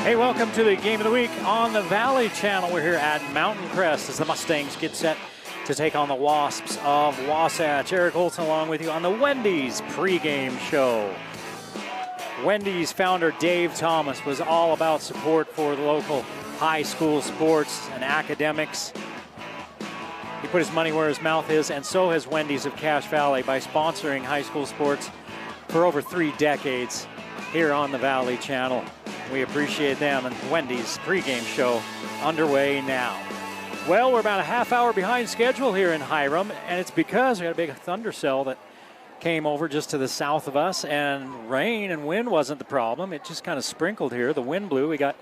Hey, welcome to the Game of the Week on the Valley Channel. We're here at Mountain Crest as the Mustangs get set to take on the Wasps of Wasatch. Eric Olson along with you on the Wendy's pregame show. Wendy's founder Dave Thomas was all about support for the local high school sports and academics. He put his money where his mouth is, and so has Wendy's of Cache Valley by sponsoring high school sports for over 3 decades here on the Valley Channel. We appreciate them, and Wendy's pregame show underway now. Well, we're about a half hour behind schedule here in Hiram, and it's because we got a big thunder cell that came over just to the south of us, and rain and wind wasn't the problem. It just kind of sprinkled here. The wind blew. We got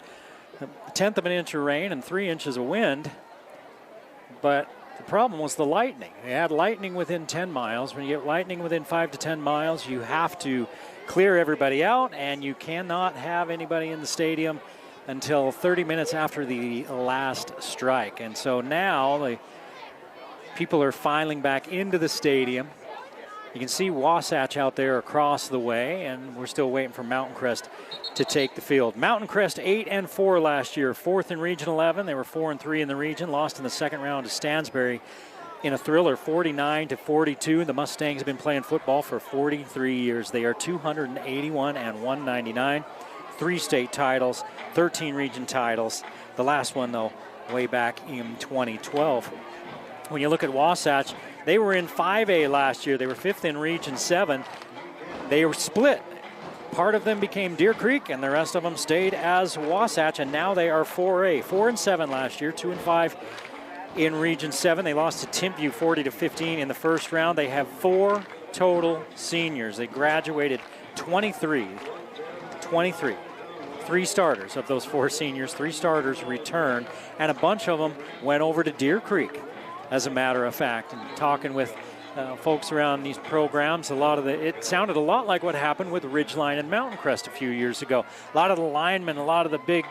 1/10 of an inch of rain and 3 inches of wind, but the problem was the lightning. We had lightning within 10 miles. When you get lightning within 5 to 10 miles, you have to clear everybody out, and you cannot have anybody in the stadium until 30 minutes after the last strike. And so now the people are filing back into the stadium. You can see Wasatch out there across the way, and we're still waiting for Mountain Crest to take the field. Mountain Crest 8-4 last year, 4th in Region 11. They were 4-3 in the region, lost in the second round to Stansbury in a thriller, 49-42. The Mustangs have been playing football for 43 years. They are 281-199, 3 state titles, 13 region titles. The last one, though, way back in 2012. When you look at Wasatch, they were in 5A last year. They were 5th in Region 7. They were split. Part of them became Deer Creek, and the rest of them stayed as Wasatch, and now they are 4A. 4-7 last year, 2-5 in Region 7. They lost to Timpview 40-15 in the first round. They have 4 total seniors. They graduated 23. 3 starters of those 4 seniors. 3 starters returned, and a bunch of them went over to Deer Creek, as a matter of fact. And talking with folks around these programs, it sounded a lot like what happened with Ridgeline and Mountain Crest a few years ago. A lot of the linemen, a lot of the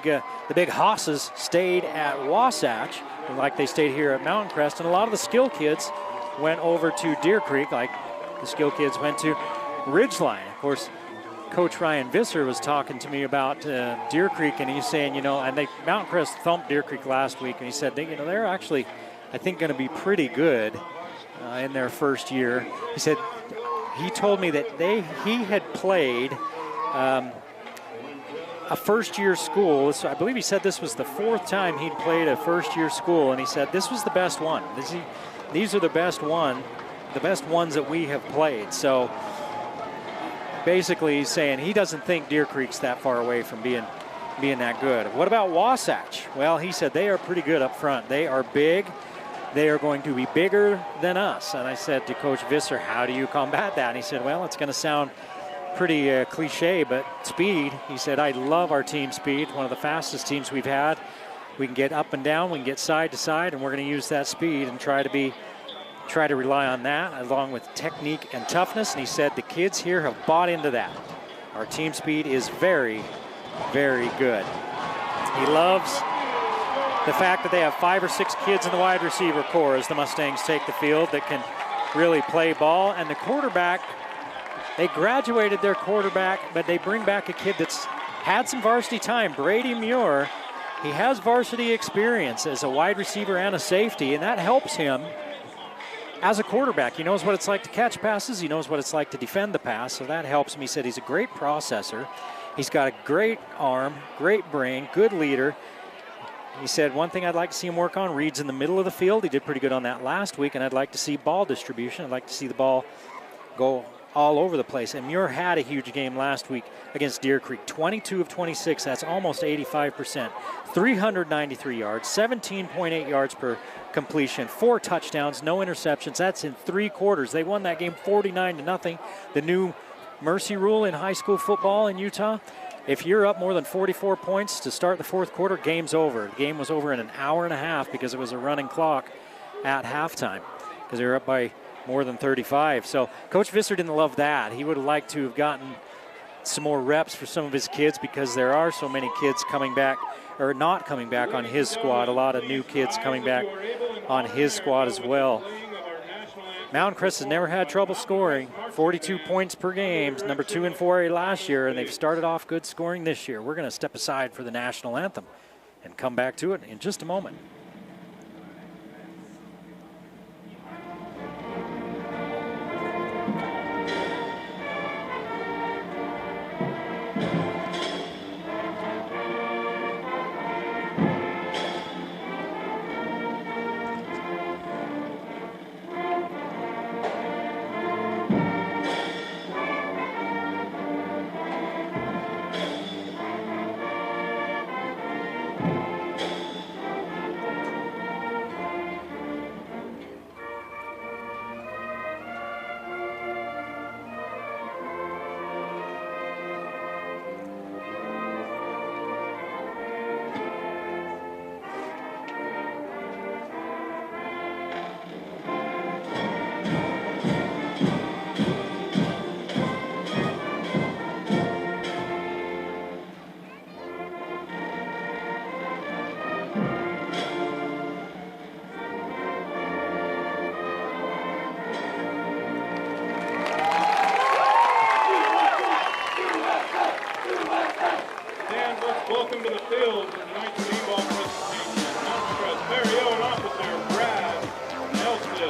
big hosses stayed at Wasatch, like they stayed here at Mountain Crest, and a lot of the skill kids went over to Deer Creek, like the skill kids went to Ridgeline. Of course, Coach Ryan Visser was talking to me about Deer Creek, and he's saying, Mountain Crest thumped Deer Creek last week, and he said, they're actually, I think, going to be pretty good in their first year. He said, he told me that he had played a first-year school. So I believe he said this was the 4th time he'd played a first-year school, and he said this was the best one. These are the best ones that we have played. So basically he's saying he doesn't think Deer Creek's that far away from being that good. What about Wasatch? Well, he said they are pretty good up front. They are big. They are going to be bigger than us. And I said to Coach Visser, how do you combat that? And he said, well, it's going to sound pretty cliche, but speed. He said, I love our team speed, one of the fastest teams we've had. We can get up and down, we can get side to side, and we're going to use that speed and try to rely on that along with technique and toughness. And he said the kids here have bought into that. Our team speed is very, very good. He loves the fact that they have 5 or 6 kids in the wide receiver core as the Mustangs take the field that can really play ball. And the quarterback, they graduated their quarterback, but they bring back a kid that's had some varsity time, Brady Muir. He has varsity experience as a wide receiver and a safety, and that helps him as a quarterback. He knows what it's like to catch passes. He knows what it's like to defend the pass, so that helps him. He said he's a great processor. He's got a great arm, great brain, good leader. He said, one thing I'd like to see him work on, reads in the middle of the field. He did pretty good on that last week, and I'd like to see ball distribution. I'd like to see the ball go all over the place. And Muir had a huge game last week against Deer Creek. 22 of 26, that's almost 85%. 393 yards, 17.8 yards per completion, 4 touchdowns, no interceptions. That's in 3 quarters. They won that game 49-0. The new mercy rule in high school football in Utah, if you're up more than 44 points to start the 4th quarter, game's over. The game was over in an hour and a half because it was a running clock at halftime because they were up by more than 35. So Coach Visser didn't love that. He would have liked to have gotten some more reps for some of his kids because there are so many kids coming back or not coming back on his squad. A lot of new kids coming back on his squad as well. Mountain Crest has never had trouble scoring. 42 points per game, number 2 in 4A last year, and they've started off good scoring this year. We're going to step aside for the national anthem and come back to it in just a moment. Welcome to the field for tonight's b-ball presentation. Mountain Crest very own officer Brad Nelson.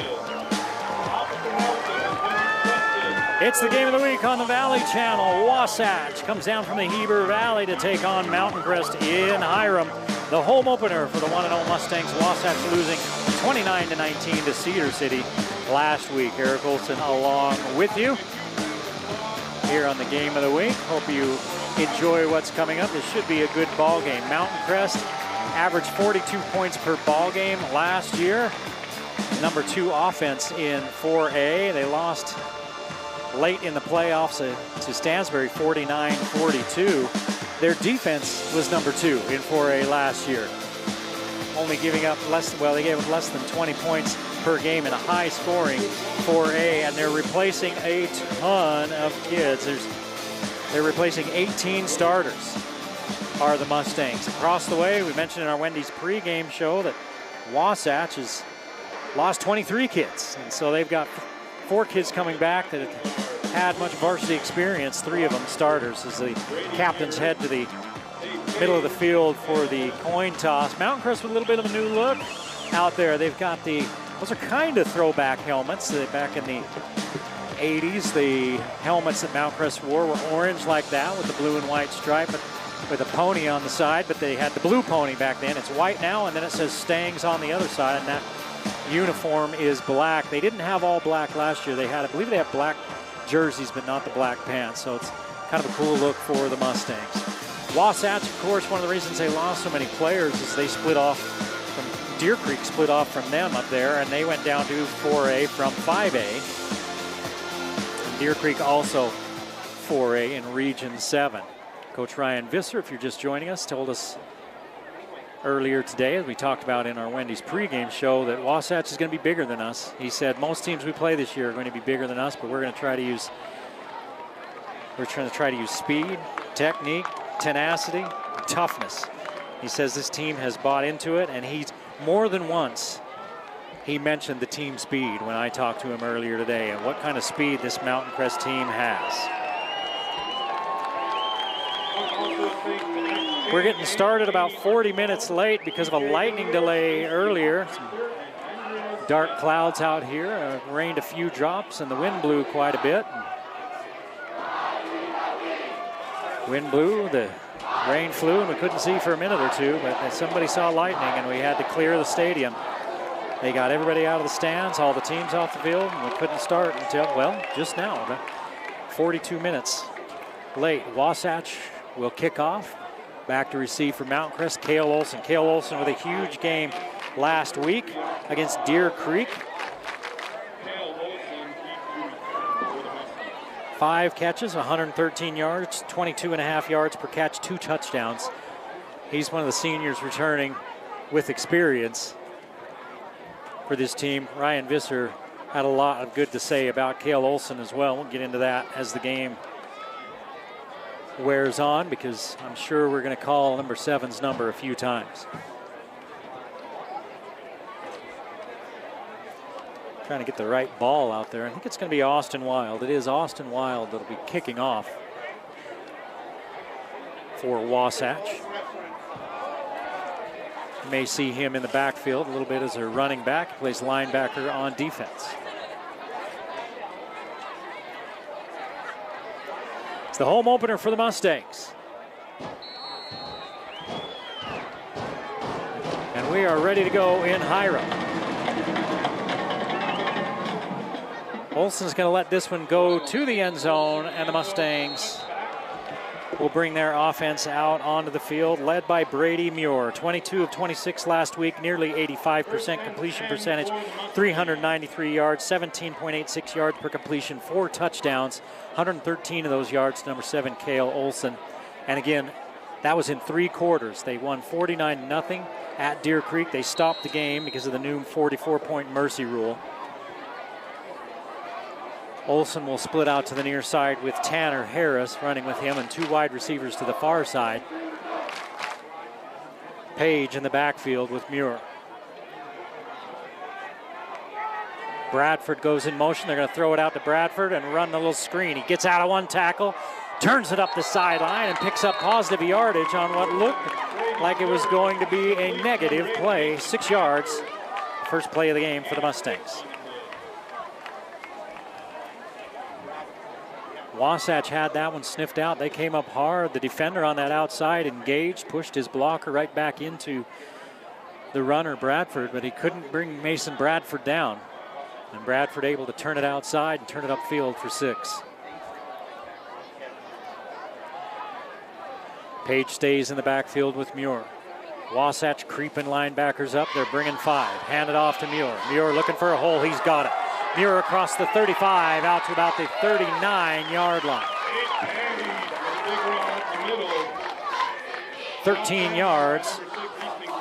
Officer Nelson has been requested. It's the game of the week on the Valley Channel. Wasatch comes down from the Heber Valley to take on Mountain Crest in Hiram. The home opener for the 1-0 Mustangs. Wasatch losing 29-19 to Cedar City last week. Eric Olson along with you here on the game of the week. Hope you enjoy what's coming up. This should be a good ball game. Mountain Crest averaged 42 points per ball game last year. Number 2 offense in 4A. They lost late in the playoffs to Stansbury 49-42. Their defense was number 2 in 4A last year. Only giving up they gave up less than 20 points per game in a high scoring 4A, and they're replacing a ton of kids. They're replacing 18 starters are the Mustangs. Across the way, we mentioned in our Wendy's pregame show that Wasatch has lost 23 kids. And so they've got 4 kids coming back that have had much varsity experience, 3 of them starters, as the captains head to the middle of the field for the coin toss. Mountain Crest with a little bit of a new look out there. They've got those are kind of throwback helmets. Back in the 80s, the helmets that Mountain Crest wore were orange like that with the blue and white stripe with a pony on the side, but they had the blue pony back then. It's white now, and then it says Stangs on the other side, and that uniform is black. They didn't have all black last year. I believe they have black jerseys, but not the black pants, so it's kind of a cool look for the Mustangs. Wasatch, of course, one of the reasons they lost so many players is they split off from Deer Creek, split off from them up there, and they went down to 4A from 5A. Deer Creek also 4A in Region 7. Coach Ryan Visser, if you're just joining us, told us earlier today, as we talked about in our Wendy's pregame show, that Wasatch is going to be bigger than us. He said most teams we play this year are going to be bigger than us, but we're going to try to use speed, technique, tenacity, and toughness. He says this team has bought into it, and he's more than once he mentioned the team speed when I talked to him earlier today and what kind of speed this Mountain Crest team has. We're getting started about 40 minutes late because of a lightning delay earlier. Some dark clouds out here, rained a few drops, and the wind blew quite a bit. Wind blew, the Rain flew and we couldn't see for a minute or two, but somebody saw lightning and we had to clear the stadium. They got everybody out of the stands, all the teams off the field, and we couldn't start until, well, just now, about 42 minutes late. Wasatch will kick off. Back to receive for Mountain Crest, Cale Olson. Cale Olson with a huge game last week against Deer Creek. 5 catches, 113 yards, 22.5 yards per catch, 2 touchdowns. He's one of the seniors returning with experience for this team. Ryan Visser had a lot of good to say about Cale Olson as well. We'll get into that as the game wears on, because I'm sure we're going to call number 7's number a few times. Trying to get the right ball out there. I think it's going to be Austin Wild. It is Austin Wild that'll be kicking off for Wasatch. You may see him in the backfield a little bit as a running back. He plays linebacker on defense. It's the home opener for the Mustangs. And we are ready to go in Hiram. Olson's going to let this one go to the end zone, and the Mustangs will bring their offense out onto the field, led by Brady Muir. 22 of 26 last week, nearly 85% completion percentage, 393 yards, 17.86 yards per completion, 4 touchdowns, 113 of those yards to number 7, Cale Olson. And again, that was in 3 quarters. They won 49-0 at Deer Creek. They stopped the game because of the new 44-point mercy rule. Olson will split out to the near side with Tanner Harris running with him, and 2 wide receivers to the far side. Page in the backfield with Muir. Bradford goes in motion. They're going to throw it out to Bradford and run the little screen. He gets out of 1 tackle, turns it up the sideline, and picks up positive yardage on what looked like it was going to be a negative play. 6 yards. First play of the game for the Mustangs. Wasatch had that one sniffed out. They came up hard. The defender on that outside engaged, pushed his blocker right back into the runner, Bradford, but he couldn't bring Mason Bradford down. And Bradford able to turn it outside and turn it upfield for 6. Page stays in the backfield with Muir. Wasatch creeping linebackers up. They're bringing 5. Hand it off to Muir. Muir looking for a hole. He's got it. Muir across the 35 out to about the 39-yard line. 13 yards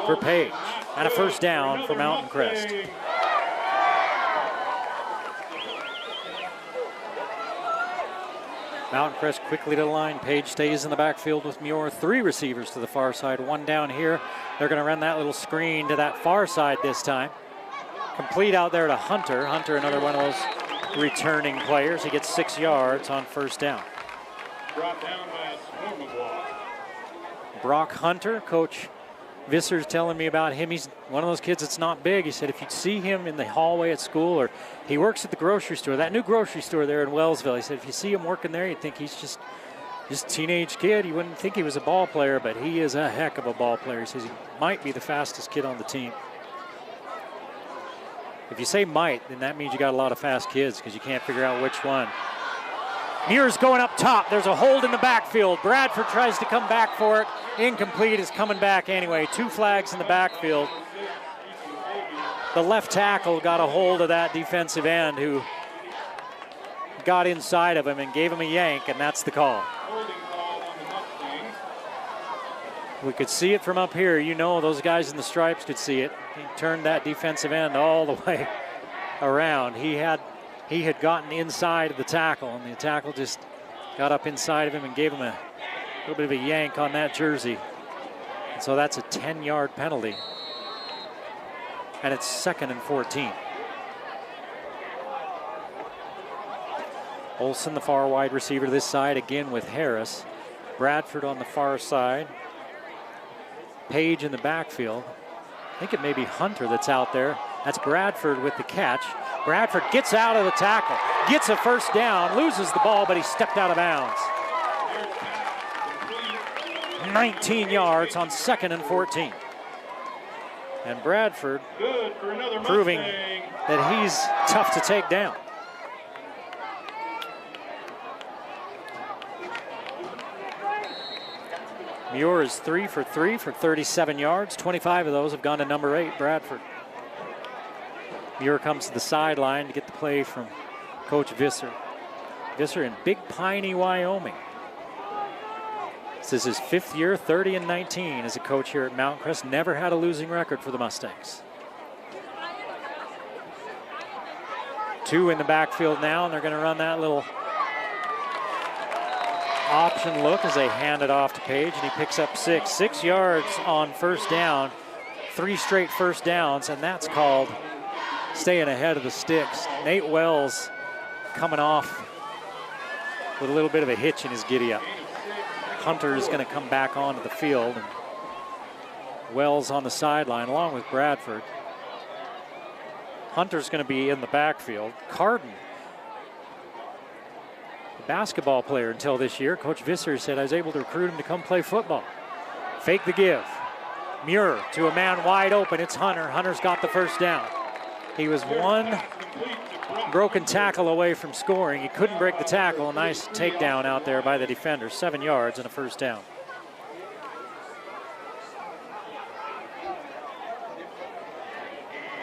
for Page and a first down for Mountain Crest. Mountain Crest quickly to the line. Page stays in the backfield with Muir. 3 receivers to the far side, 1 down here. They're going to run that little screen to that far side this time. Complete out there to Hunter. Hunter, another one of those returning players. He gets 6 yards on first down. Brought down by a swarm of walks. Brock Hunter, Coach Visser's telling me about him. He's one of those kids that's not big. He said if you'd see him in the hallway at school, or he works at the grocery store, that new grocery store there in Wellsville. He said if you see him working there, you'd think he's just a teenage kid. You wouldn't think he was a ball player, but he is a heck of a ball player. He says he might be the fastest kid on the team. If you say might, then that means you got a lot of fast kids, because you can't figure out which one. Muir's going up top. There's a hold in the backfield. Bradford tries to come back for it. Incomplete. Is coming back anyway. 2 flags in the backfield. The left tackle got a hold of that defensive end, who got inside of him and gave him a yank, and that's the call. We could see it from up here. You know, those guys in the stripes could see it. He turned that defensive end all the way around. He had gotten inside of the tackle, and the tackle just got up inside of him and gave him a little bit of a yank on that jersey. And so that's a 10-yard penalty. And it's 2nd and 14. Olson, the far wide receiver this side, again with Harris. Bradford on the far side. Page in the backfield. I think it may be Hunter that's out there. That's Bradford with the catch. Bradford gets out of the tackle, gets a first down, loses the ball, but he stepped out of bounds. 19 yards on 2nd and 14. And Bradford proving that he's tough to take down. Muir is 3 for 3 for 37 yards. 25 of those have gone to number 8, Bradford. Muir comes to the sideline to get the play from Coach Visser. Visser in Big Piney, Wyoming. This is his 5th year, 30 and 19 as a coach here at Mountain Crest. Never had a losing record for the Mustangs. 2 in the backfield now, and they're going to run that little option look as they hand it off to Page, and he picks up 6. 6 yards on first down, 3 straight first downs, and that's called staying ahead of the sticks. Nate Wells coming off with a little bit of a hitch in his giddy-up. Hunter is going to come back onto the field, and Wells on the sideline along with Bradford. Hunter's going to be in the backfield. Carden, the basketball player until this year. Coach Visser said I was able to recruit him to come play football. Fake the give. Muir to a man wide open. It's Hunter. Hunter's got the first down. He was one broken tackle away from scoring. He couldn't break the tackle. A nice takedown out there by the defender. 7 yards and a first down.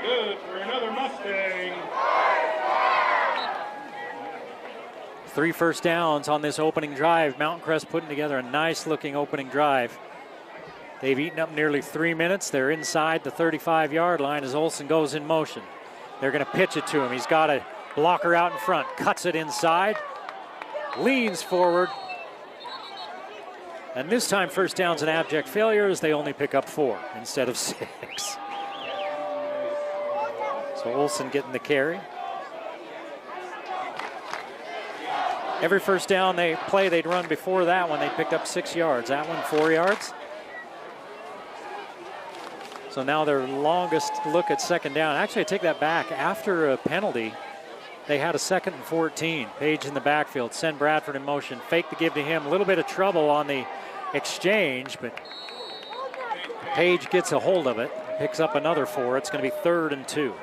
Good for another Mustang. 3 first downs on this opening drive. Mountain Crest putting together a nice looking opening drive. They've eaten up nearly 3 minutes. They're inside the 35-yard line as Olsen goes in motion. They're going to pitch it to him. He's got a blocker out in front, cuts it inside, leans forward. And this time first down's an abject failure as they only pick up 4 instead of 6. So Olsen getting the carry. Every first down they play, they'd run before that one. They picked up 6 yards. That one, 4 yards. So now their longest look at second down. Actually, I take that back. After a penalty, they had a 2nd and 14. Page in the backfield. Send Bradford in motion. Fake the give to him. A little bit of trouble on the exchange, but Page gets a hold of it. Picks up another 4. It's going to be 3rd and 2.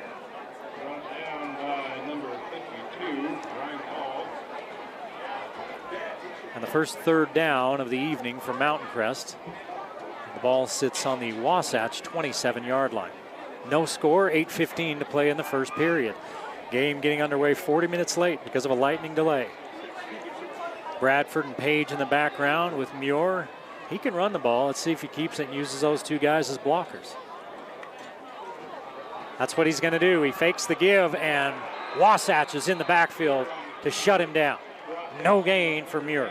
Run down by number 52, Ryan Hall. And the first 3rd down of the evening for Mountain Crest. The ball sits on the Wasatch 27-yard line. No score, 8:15 to play in the first period. Game getting underway 40 minutes late because of a lightning delay. Bradford and Page in the background with Muir. He can run the ball. Let's see if he keeps it and uses those 2 guys as blockers. That's what he's going to do. He fakes the give, and Wasatch is in the backfield to shut him down. No gain for Muir.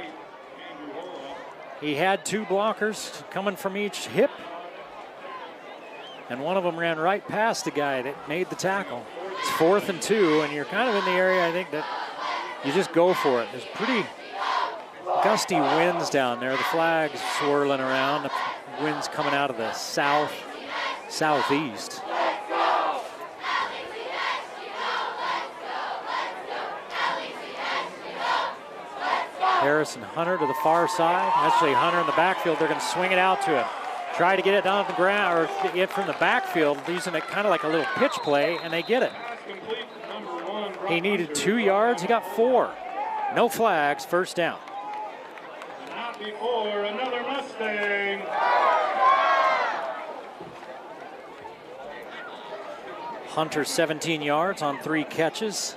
He had 2 blockers coming from each hip, and one of them ran right past the guy that made the tackle. It's 4th and 2, and you're kind of in the area, I think, that you just go for it. There's pretty gusty winds down there. The flag's swirling around. The wind's coming out of the southeast. Harrison Hunter to the far side. Actually, Hunter in the backfield. They're going to swing it out to him. Try to get it down the ground, or get it from the backfield, using it kind of like a little pitch play, and they get it. He needed 2 yards. He got 4. No flags. First down. Not before another Mustang. Hunter 17 yards on 3 catches.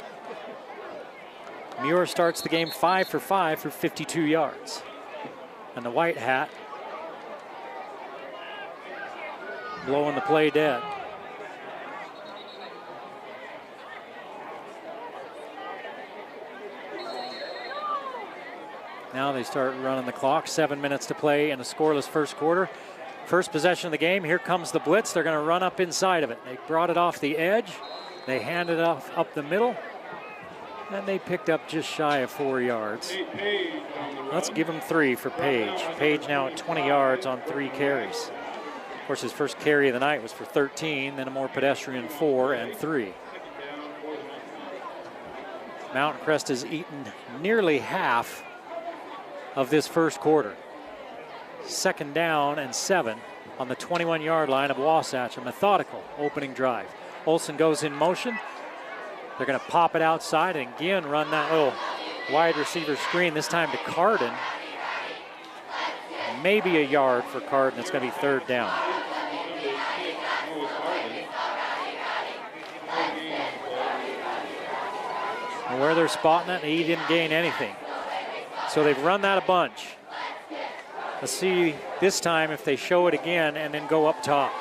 Muir starts the game 5 for 5 for 52 yards. And the white hat blowing the play dead. Now they start running the clock. 7 minutes to play in a scoreless first quarter. First possession of the game. Here comes the blitz. They're going to run up inside of it. They brought it off the edge. They handed it off up the middle. And they picked up just shy of 4 yards. Let's give them 3 for Page. Page now at 20 yards on 3 carries. Of course, his first carry of the night was for 13, then a more pedestrian 4 and 3. Mountain Crest has eaten nearly half of this first quarter. 2nd down and 7 on the 21-yard line of Wasatch. A methodical opening drive. Olsen goes in motion. They're going to pop it outside and again run that little wide receiver screen, this time to Carden. Maybe a yard for Carden. It's going to be 3rd down. And where they're spotting it, he didn't gain anything. So they've run that a bunch. Let's see this time if they show it again and then go up top.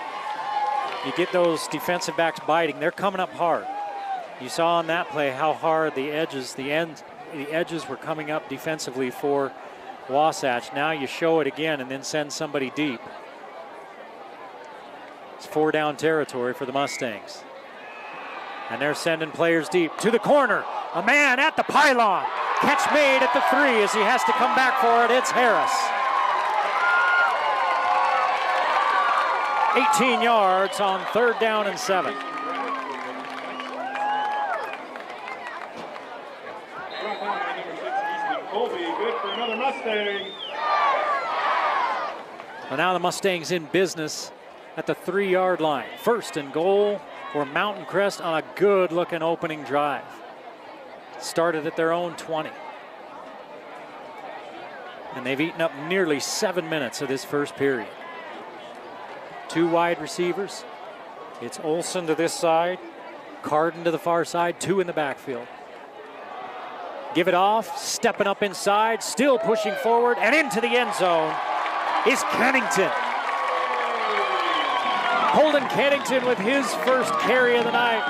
You get those defensive backs biting. They're coming up hard. You saw on that play how hard the edges were coming up defensively for Wasatch. Now you show it again and then send somebody deep. It's 4-down territory for the Mustangs. And they're sending players deep to the corner. A man at the pylon. Catch made at the 3 as he has to come back for it. It's Harris. 18 yards on 3rd down and 7. Good for another Mustang. Well, now the Mustangs in business at the 3-yard line. 1st and goal for Mountain Crest on a good-looking opening drive. Started at their own 20. And they've eaten up nearly 7 minutes of this first period. 2 wide receivers. It's Olsen to this side, Carden to the far side, 2 in the backfield. Give it off, stepping up inside, still pushing forward, and into the end zone is Kennington. Holden Kennington with his first carry of the night.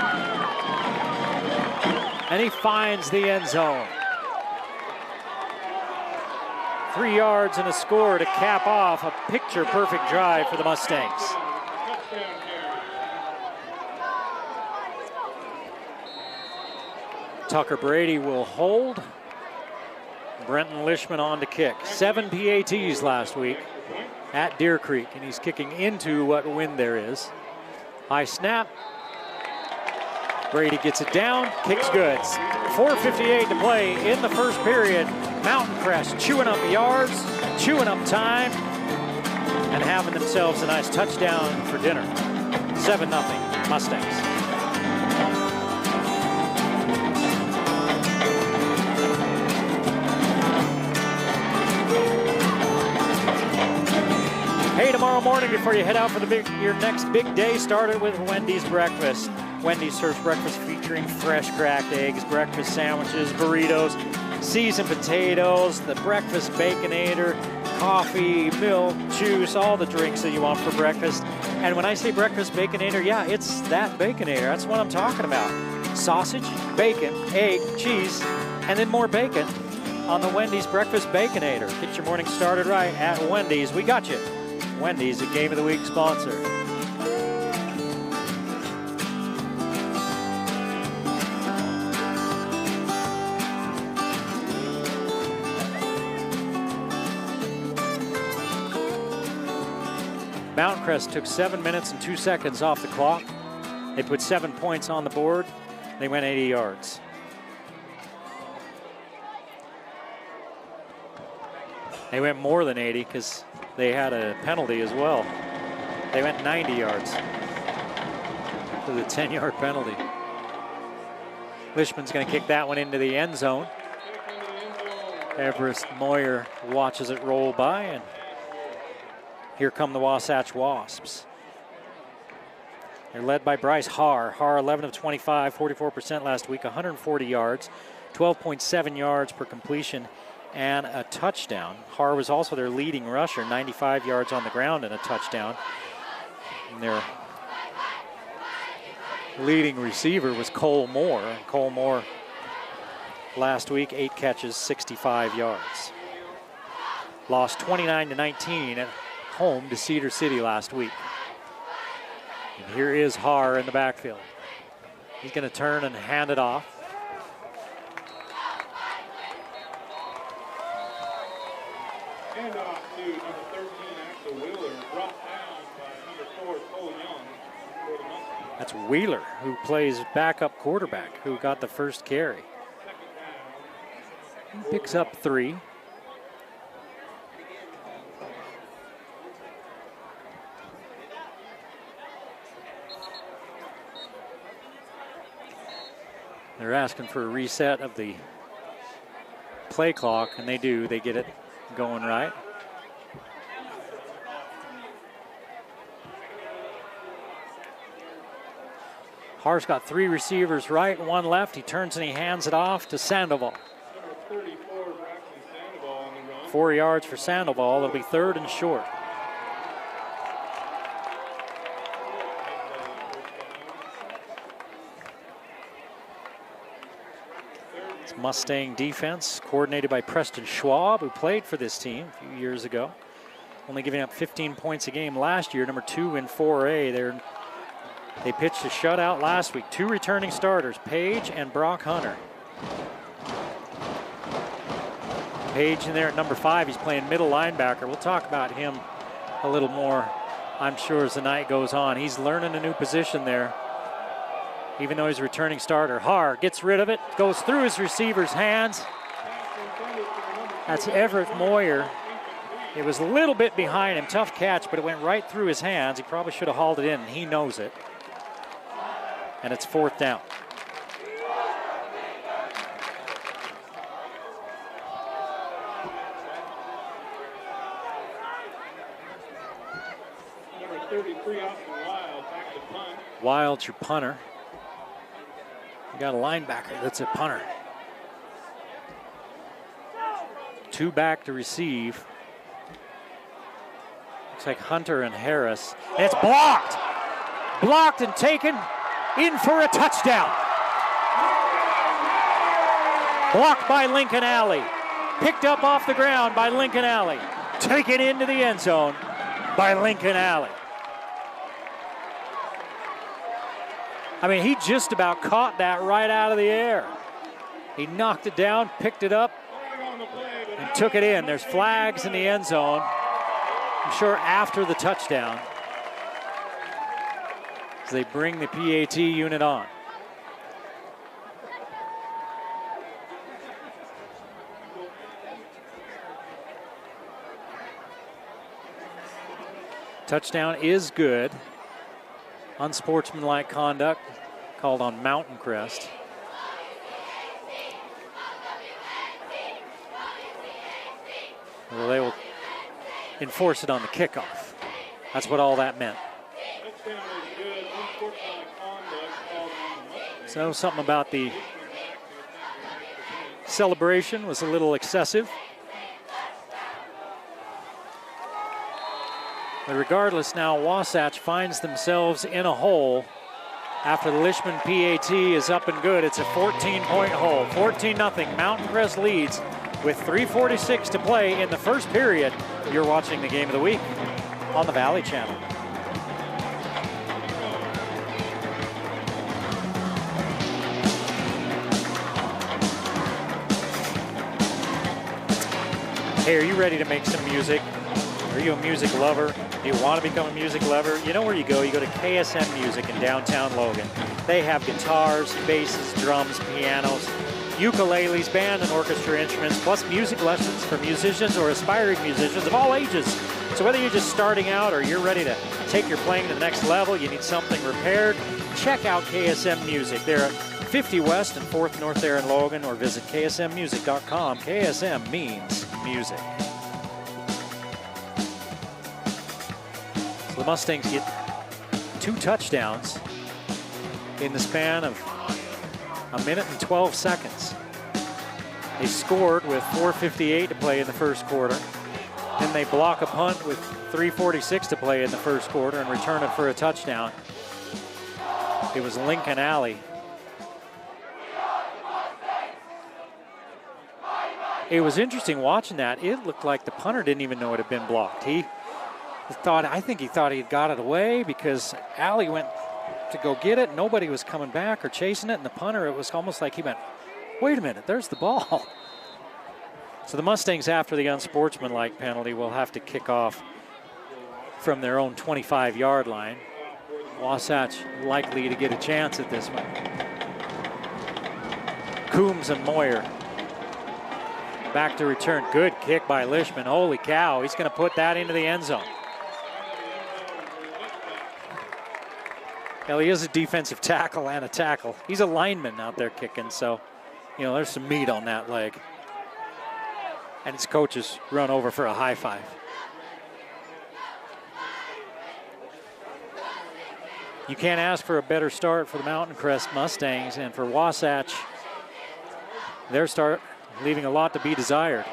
And he finds the end zone. 3 yards and a score to cap off a picture-perfect drive for the Mustangs. Tucker Brady will hold. Brenton Lishman on to kick. 7 PATs last week at Deer Creek, and he's kicking into what wind there is. High snap. Brady gets it down, kicks good. 4:58 to play in the first period. Mountain Crest chewing up yards, chewing up time, and having themselves a nice touchdown for dinner. 7-0 Mustangs. Hey, tomorrow morning before you head out for your next big day, start it with Wendy's breakfast. Wendy's serves breakfast featuring fresh cracked eggs, breakfast sandwiches, burritos, seasoned potatoes, the breakfast Baconator, coffee, milk, juice, all the drinks that you want for breakfast. And when I say breakfast Baconator, yeah, it's that Baconator. That's what I'm talking about. Sausage, bacon, egg, cheese, and then more bacon on the Wendy's breakfast Baconator. Get your morning started right at Wendy's. We got you. Wendy's, a Game of the Week sponsor. Mountain Crest took 7 minutes and 2 seconds off the clock. They put 7 points on the board. They went 80 yards. They went more than 80 because they had a penalty as well. They went 90 yards for the 10-yard penalty. Lishman's going to kick that one into the end zone. Everest Moyer watches it roll by, and here come the Wasatch Wasps. They're led by Bryce Haar. Haar 11 of 25, 44% last week, 140 yards, 12.7 yards per completion, and a touchdown. Haar was also their leading rusher, 95 yards on the ground and a touchdown. And their leading receiver was Cole Moore. And Cole Moore last week, 8 catches, 65 yards. Lost 29-19 at home to Cedar City last week. And here is Haar in the backfield. He's going to turn and hand it off. Handoff to number 13, Axel Wheeler, brought down by number 4, Cole Young for the Mustangs. That's Wheeler, who plays backup quarterback, who got the first carry. He picks up 3. They're asking for a reset of the play clock, and they do. They get it going right. Har's got 3 receivers right, 1 left. He turns and he hands it off to Sandoval. 4 yards for Sandoval. It'll be 3rd and short. It's Mustang defense coordinated by Preston Schwab, who played for this team a few years ago. Only giving up 15 points a game last year, number 2 in 4A. They pitched a shutout last week. 2 returning starters, Page and Brock Hunter. Page in there at number 5. He's playing middle linebacker. We'll talk about him a little more, I'm sure, as the night goes on. He's learning a new position there, even though he's a returning starter. Har gets rid of it, goes through his receiver's hands. That's Everett Moyer. It was a little bit behind him. Tough catch, but it went right through his hands. He probably should have hauled it in, and he knows it. And it's 4th down. Number 33, Austin Wild, back to punt. Wild's your punter. You got a linebacker that's a punter. 2 back to receive. Looks like Hunter and Harris. And it's blocked. Blocked and taken in for a touchdown. Blocked by Lincoln Alley. Picked up off the ground by Lincoln Alley. Taken into the end zone by Lincoln Alley. I mean, he just about caught that right out of the air. He knocked it down, picked it up, and took it in. There's flags in the end zone, I'm sure after the touchdown, as they bring the PAT unit on. Touchdown is good. Unsportsmanlike conduct called on Mountain Crest. Well, they will enforce it on the kickoff. That's what all that meant. So something about the celebration was a little excessive. But regardless, now Wasatch finds themselves in a hole after the Lishman PAT is up and good. It's a 14-point hole, 14-0. Mountain Crest leads with 3:46 to play in the first period. You're watching the game of the week on the Valley Channel. Hey, are you ready to make some music? Are you a music lover? Do you want to become a music lover? You know where you go. You go to KSM Music in downtown Logan. They have guitars, basses, drums, pianos, ukuleles, band and orchestra instruments, plus music lessons for musicians or aspiring musicians of all ages. So whether you're just starting out or you're ready to take your playing to the next level, you need something repaired, check out KSM Music. They're at 50 West and 4th North there in Logan, or visit ksmmusic.com. KSM means music. The Mustangs get 2 touchdowns in the span of a minute and 12 seconds. They scored with 4:58 to play in the first quarter. Then they block a punt with 3:46 to play in the first quarter and return it for a touchdown. It was Lincoln Alley. It was interesting watching that. It looked like the punter didn't even know it had been blocked. I think he thought he'd got it away because Alley went to go get it. Nobody was coming back or chasing it. And the punter, it was almost like he went, wait a minute, there's the ball. So the Mustangs, after the unsportsmanlike penalty, will have to kick off from their own 25-yard line. Wasatch likely to get a chance at this one. Coombs and Moyer back to return. Good kick by Lishman. Holy cow, he's going to put that into the end zone. Well, he is a defensive tackle and a tackle. He's a lineman out there kicking, so, you know, there's some meat on that leg. And his coaches run over for a high five. You can't ask for a better start for the Mountain Crest Mustangs, and for Wasatch, their start leaving a lot to be desired.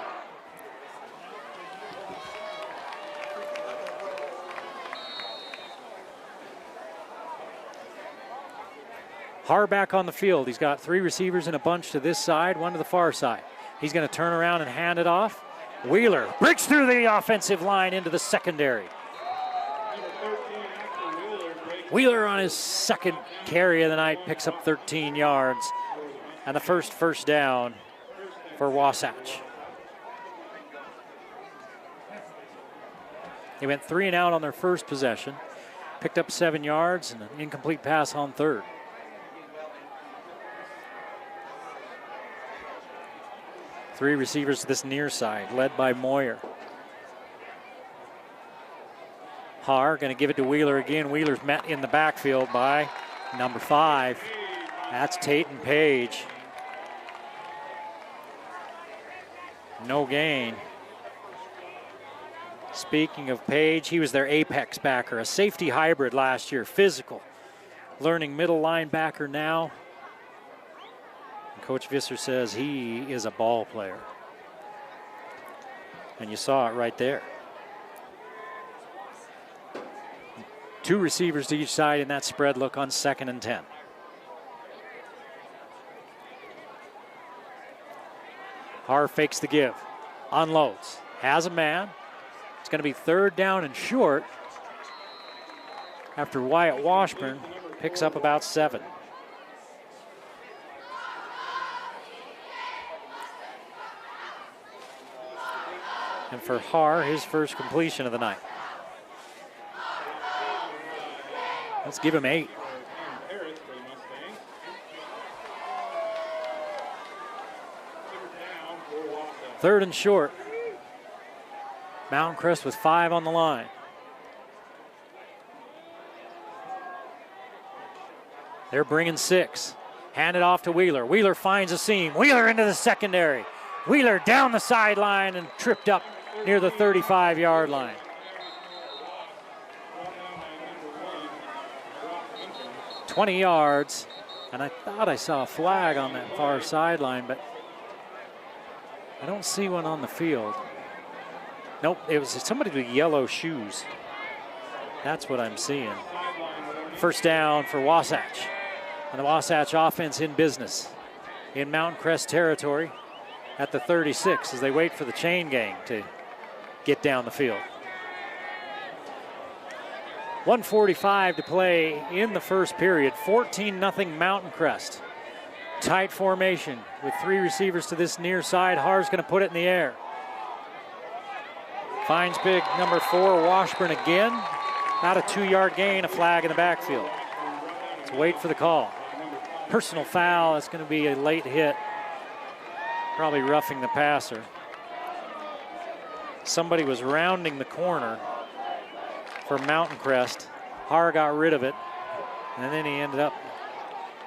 Har back on the field. He's got 3 receivers in a bunch to this side, 1 to the far side. He's going to turn around and hand it off. Wheeler breaks through the offensive line into the secondary. Wheeler on his second carry of the night picks up 13 yards and the first down for Wasatch. They went 3 and out on their first possession, picked up 7 yards and an incomplete pass on third. Three receivers to this near side, led by Moyer. Har going to give it to Wheeler again. Wheeler's met in the backfield by number 5. That's Tatum Page. No gain. Speaking of Page, he was their apex backer, a safety hybrid last year, physical. Learning middle linebacker now. Coach Visser says he is a ball player. And you saw it right there. 2 receivers to each side in that spread look on 2nd and 10. Har fakes the give, unloads, has a man. It's going to be 3rd down and short after Wyatt Washburn picks up about 7. And for Har, his first completion of the night. Let's give him 8. Third and short. Mountain Crest with 5 on the line. They're bringing 6. Hand it off to Wheeler. Wheeler finds a seam. Wheeler into the secondary. Wheeler down the sideline and tripped up near the 35-yard line. "20 yards, and I thought I saw a flag on that far sideline, but I don't see one on the field. Nope, it was somebody with yellow shoes. That's what I'm seeing. First down for Wasatch. And the Wasatch offense in business in Mountain Crest territory at the 36 as they wait for the chain gang to get down the field. 1:45 to play in the first period. 14-0 Mountain Crest. Tight formation with 3 receivers to this near side. Har's going to put it in the air. Finds big number 4 Washburn again. About a 2-yard gain, a flag in the backfield. Let's wait for the call. Personal foul. It's going to be a late hit. Probably roughing the passer. Somebody was rounding the corner for Mountain Crest. Har got rid of it, and then he ended up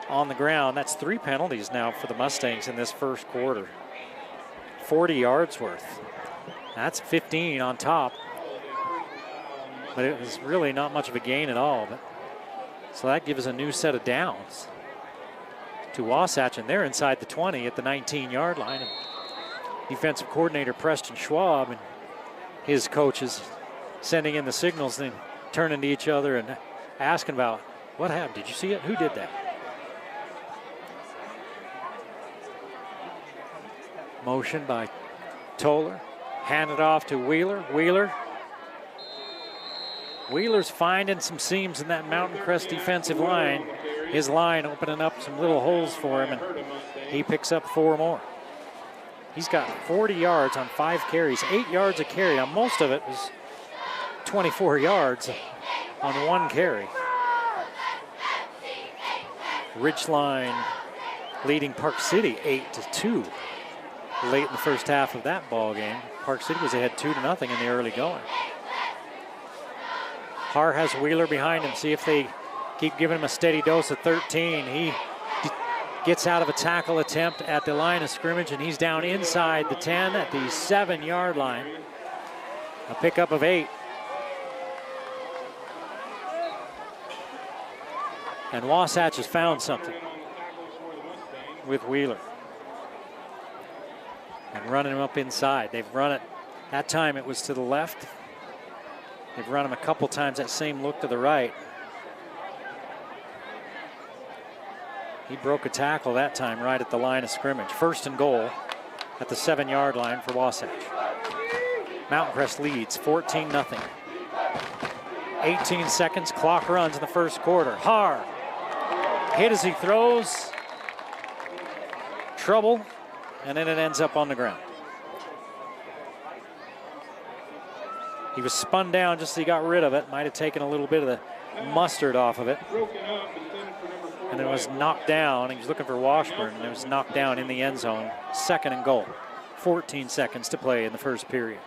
on the ground. That's 3 penalties now for the Mustangs in this first quarter. 40 yards worth. That's 15 on top. But it was really not much of a gain at all. So that gives us a new set of downs to Wasatch, and they're inside the 20 at the 19-yard line. And defensive coordinator Preston Schwab and his coaches sending in the signals, then turning to each other and asking about what happened. Did you see it? Who did that? Motion by Toller. Handed off to Wheeler. Wheeler's finding some seams in that Mountain Crest defensive line. His line opening up some little holes for him, and he picks up 4 more. He's got 40 yards on 5 carries, 8 yards a carry. Now, most of it was 24 yards on 1 carry. Ridgeline leading Park City 8-2 late in the first half of that ball game. Park City was ahead 2-0 in the early going. Har has Wheeler behind him. See if they keep giving him a steady dose of 13. He gets out of a tackle attempt at the line of scrimmage, and he's down inside the 10 at the 7-yard line. A pickup of 8. And Wasatch has found something with Wheeler. And running him up inside. They've run it, that time it was to the left. They've run him a couple times that same look to the right. He broke a tackle that time right at the line of scrimmage. 1st and goal at the 7-yard line for Wasatch. Mountain Crest leads 14-0. 18 seconds, clock runs in the first quarter. Har hit as he throws. Trouble, and then it ends up on the ground. He was spun down just as he got rid of it. Might have taken a little bit of the mustard off of it. And it was knocked down. He was looking for Washburn, and it was knocked down in the end zone. 2nd and goal. 14 seconds to play in the first period.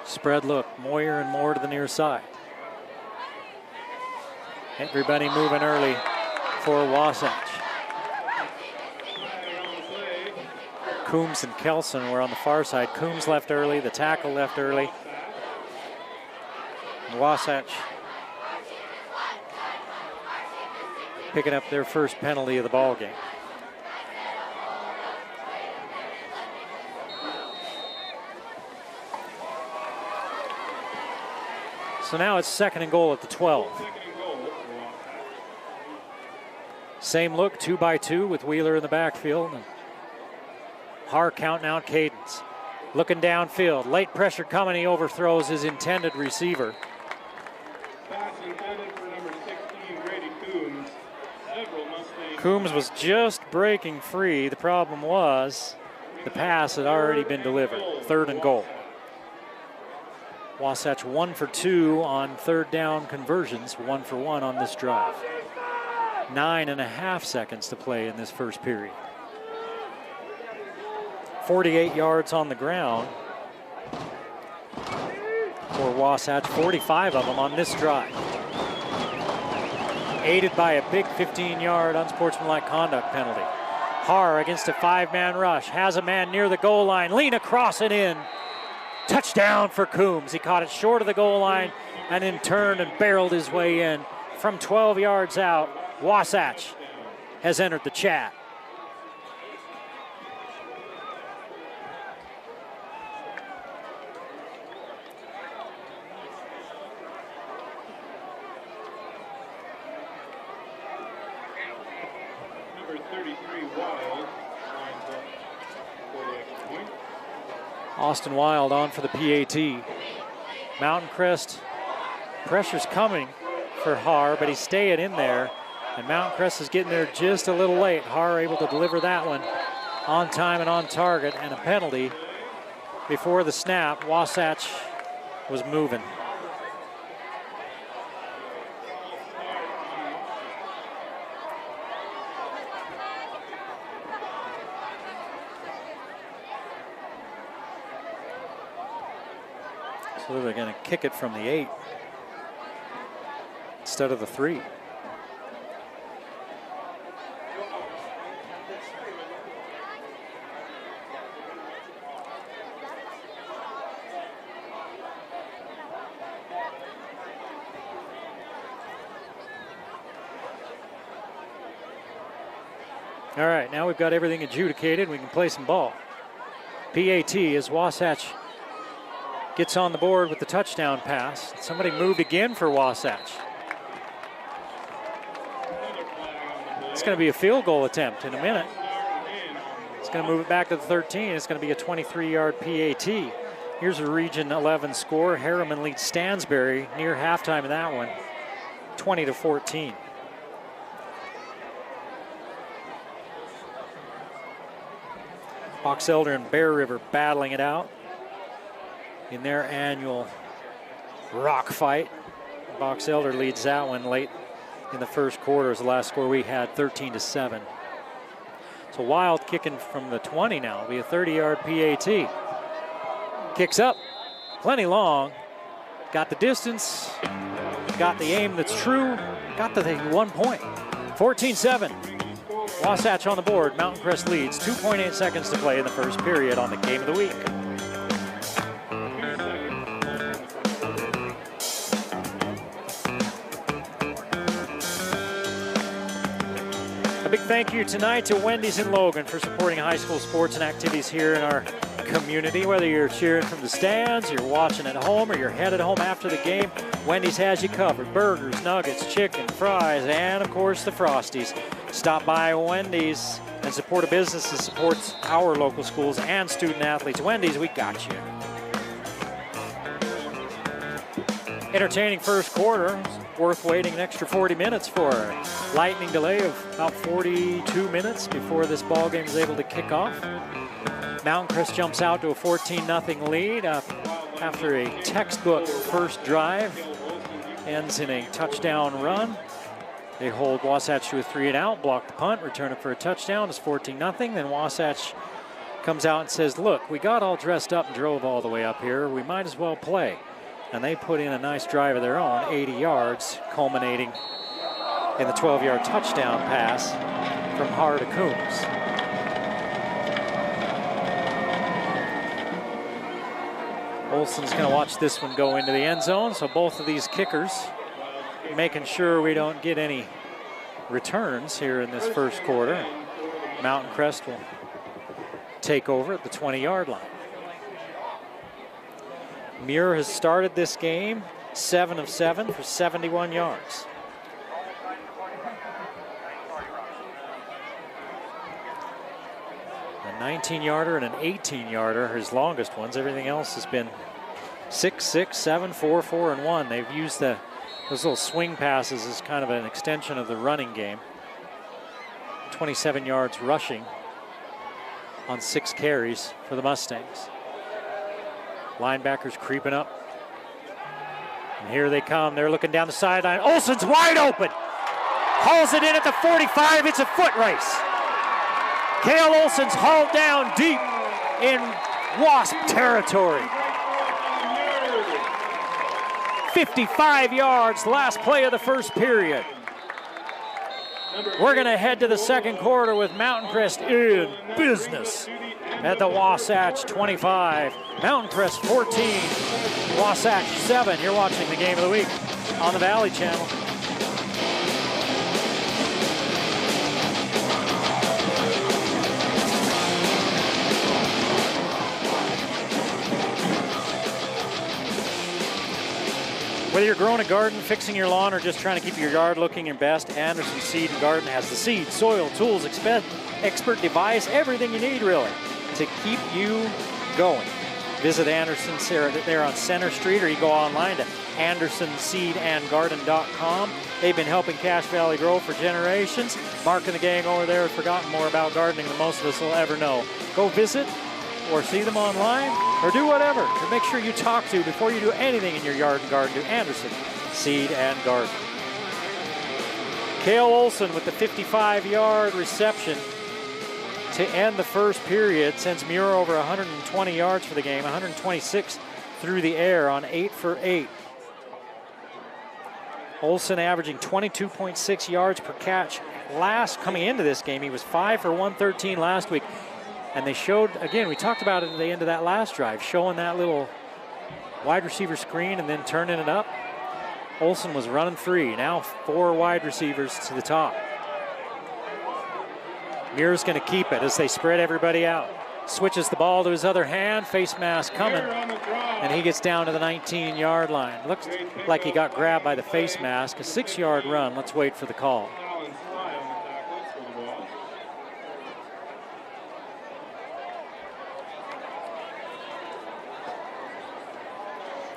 Spread look, Moyer and Moore to the near side. Everybody moving early for Wasatch. Coombs and Kelson were on the far side. Coombs left early, the tackle left early. Wasatch picking up their first penalty of the ball game. So now it's 2nd and goal at the 12. Same look, 2-by-2 with Wheeler in the backfield. Har counting out cadence. Looking downfield, late pressure coming, he overthrows his intended receiver. Pass intended for number 16, Grady Coombs. Coombs was just breaking free. The problem was the pass had already been delivered. 3rd and goal. Wasatch 1 for 2 on 3rd down conversions, 1 for 1 on this drive. 9.5 seconds to play in this first period. 48 yards on the ground for Wasatch, 45 of them on this drive. Aided by a big 15-yard unsportsmanlike conduct penalty. Har against a 5-man rush, has a man near the goal line, lean across and in. Touchdown for Coombs. He caught it short of the goal line and then turned and barreled his way in. From 12 yards out, Wasatch has entered the chat. Number 33, Wild, lines up for the extra point. Austin Wild on for the PAT. Mountain Crest, pressure's coming for Har, but he's staying in there. And Mountain Crest is getting there just a little late. Har able to deliver that one on time and on target, and a penalty before the snap. Wasatch was moving. So they're going to kick it from the 8 instead of the 3. All right, now we've got everything adjudicated. We can play some ball. PAT as Wasatch gets on the board with the touchdown pass. Somebody moved again for Wasatch. It's going to be a field goal attempt in a minute. It's going to move it back to the 13. It's going to be a 23-yard PAT. Here's a Region 11 score. Harriman leads Stansbury near halftime in that one, 20-14. Box Elder and Bear River battling it out in their annual rock fight. Box Elder leads that one late in the first quarter. Is the last score we had, 13-7. So Wild kicking from the 20 now. It'll be a 30-yard PAT. Kicks up, plenty long. Got the distance, got the aim that's true, got the 1 point. 14-7. Wasatch on the board. Mountain Crest leads. 2.8 seconds to play in the first period on the game of the week. A big thank you tonight to Wendy's in Logan for supporting high school sports and activities here in our community. Whether you're cheering from the stands, you're watching at home, or you're headed home after the game, Wendy's has you covered. Burgers, nuggets, chicken, fries, and of course the Frosties. Stop by Wendy's and support a business that supports our local schools and student athletes. Wendy's, we got you. Entertaining first quarter. Worth waiting an extra 40 minutes for. Lightning delay of about 42 minutes before this ball game is able to kick off. Mountain Crest jumps out to a 14-0 lead after a textbook first drive. Ends in a touchdown run. They hold Wasatch to a 3-and-out, block the punt, return it for a touchdown. It's 14-0. Then Wasatch comes out and says, look, we got all dressed up and drove all the way up here. We might as well play. And they put in a nice drive of their own, 80 yards, culminating in the 12-yard touchdown pass from Harda Coombs. Olson's going to watch this one go into the end zone, so both of these kickers making sure we don't get any returns here in this first quarter. Mountain Crest will take over at the 20-yard line. Muir has started this game 7 of 7 for 71 yards. A 19-yarder and an 18-yarder, his longest ones. Everything else has been 6, 6, 7, 4, 4, and 1. They've used those little swing passes as kind of an extension of the running game. 27 yards rushing on 6 carries for the Mustangs. Linebackers creeping up. And here they come. They're looking down the sideline. Olson's wide open. Hauls it in at the 45. It's a foot race. Cale Olson's hauled down deep in Wasp territory. 55 yards, last play of the first period. We're going to head to the second quarter with Mountain Crest in business at the Wasatch 25. Mountain Crest 14, Wasatch 7. You're watching the game of the week on the Valley Channel. Whether you're growing a garden, fixing your lawn, or just trying to keep your yard looking your best, Anderson Seed and Garden has the seed, soil, tools, expert device, everything you need really to keep you going. Visit Anderson's there on Center Street, or you go online to AndersonSeedandGarden.com. They've been helping Cache Valley grow for generations. Mark and the gang over there have forgotten more about gardening than most of us will ever know. Go visit or see them online, or do whatever to make sure you talk to before you do anything in your yard and garden. Do Anderson Seed and Garden. Cale Olson with the 55-yard reception to end the first period sends Muir over 120 yards for the game, 126 through the air on 8 for 8. Olson averaging 22.6 yards per catch. Coming into this game, he was 5 for 113 last week. And they showed, again, we talked about it at the end of that last drive, showing that little wide receiver screen and then turning it up. Olson was running 3, now 4 wide receivers to the top. Muir's going to keep it as they spread everybody out. Switches the ball to his other hand, face mask coming, and he gets down to the 19-yard line. Looks like he got grabbed by the face mask. A 6-yard run. Let's wait for the call.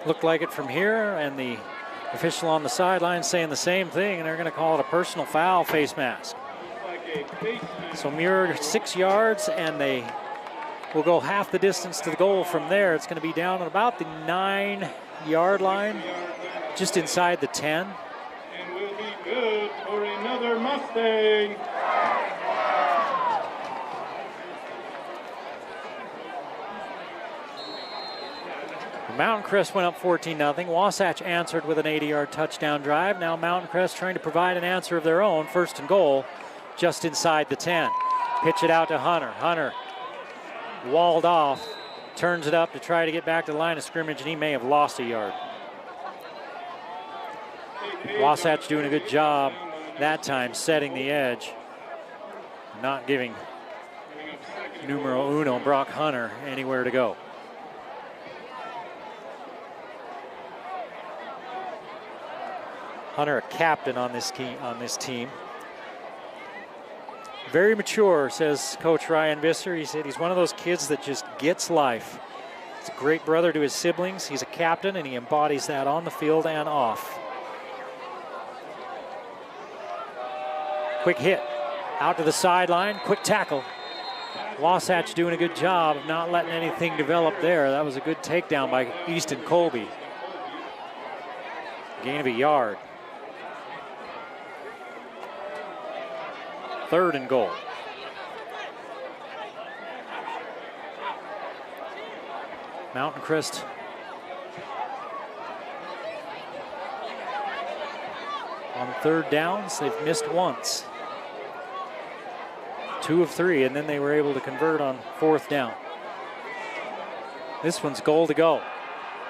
Looked like it from here, and the official on the sideline saying the same thing, and they're going to call it a personal foul, face mask. So Muir 6 yards, and they will go half the distance to the goal from there. It's going to be down at about the 9-yard line, just inside the 10. And we'll be good for another Mustang. Mountain Crest went up 14-0. Wasatch answered with an 80-yard touchdown drive. Now Mountain Crest trying to provide an answer of their own. 1st and goal, just inside the 10. Pitch it out to Hunter. Hunter walled off, turns it up to try to get back to the line of scrimmage, and he may have lost a yard. Wasatch doing a good job that time setting the edge, not giving numero uno Brock Hunter anywhere to go. Hunter, a captain on this team. Very mature, says Coach Ryan Visser. He said he's one of those kids that just gets life. He's a great brother to his siblings. He's a captain, and he embodies that on the field and off. Quick hit out to the sideline, quick tackle. Wasatch doing a good job of not letting anything develop there. That was a good takedown by Easton Colby. Gain of a yard. 3rd and goal. Mountain Crest on 3rd downs. They've missed once. 2 of 3, and then they were able to convert on 4th down. This one's goal to go.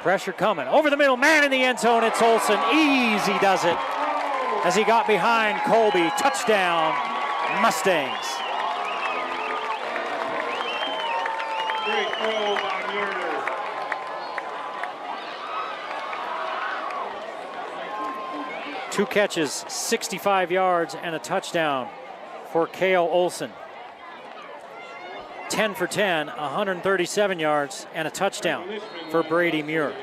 Pressure coming. Over the middle, man in the end zone. It's Olsen. Easy does it as he got behind Colby. Touchdown, Mustangs. Great throw by Muir. 2 catches, 65 yards, and a touchdown for Kale Olsen. 10 for 10, 137 yards, and a touchdown for Brady Muir.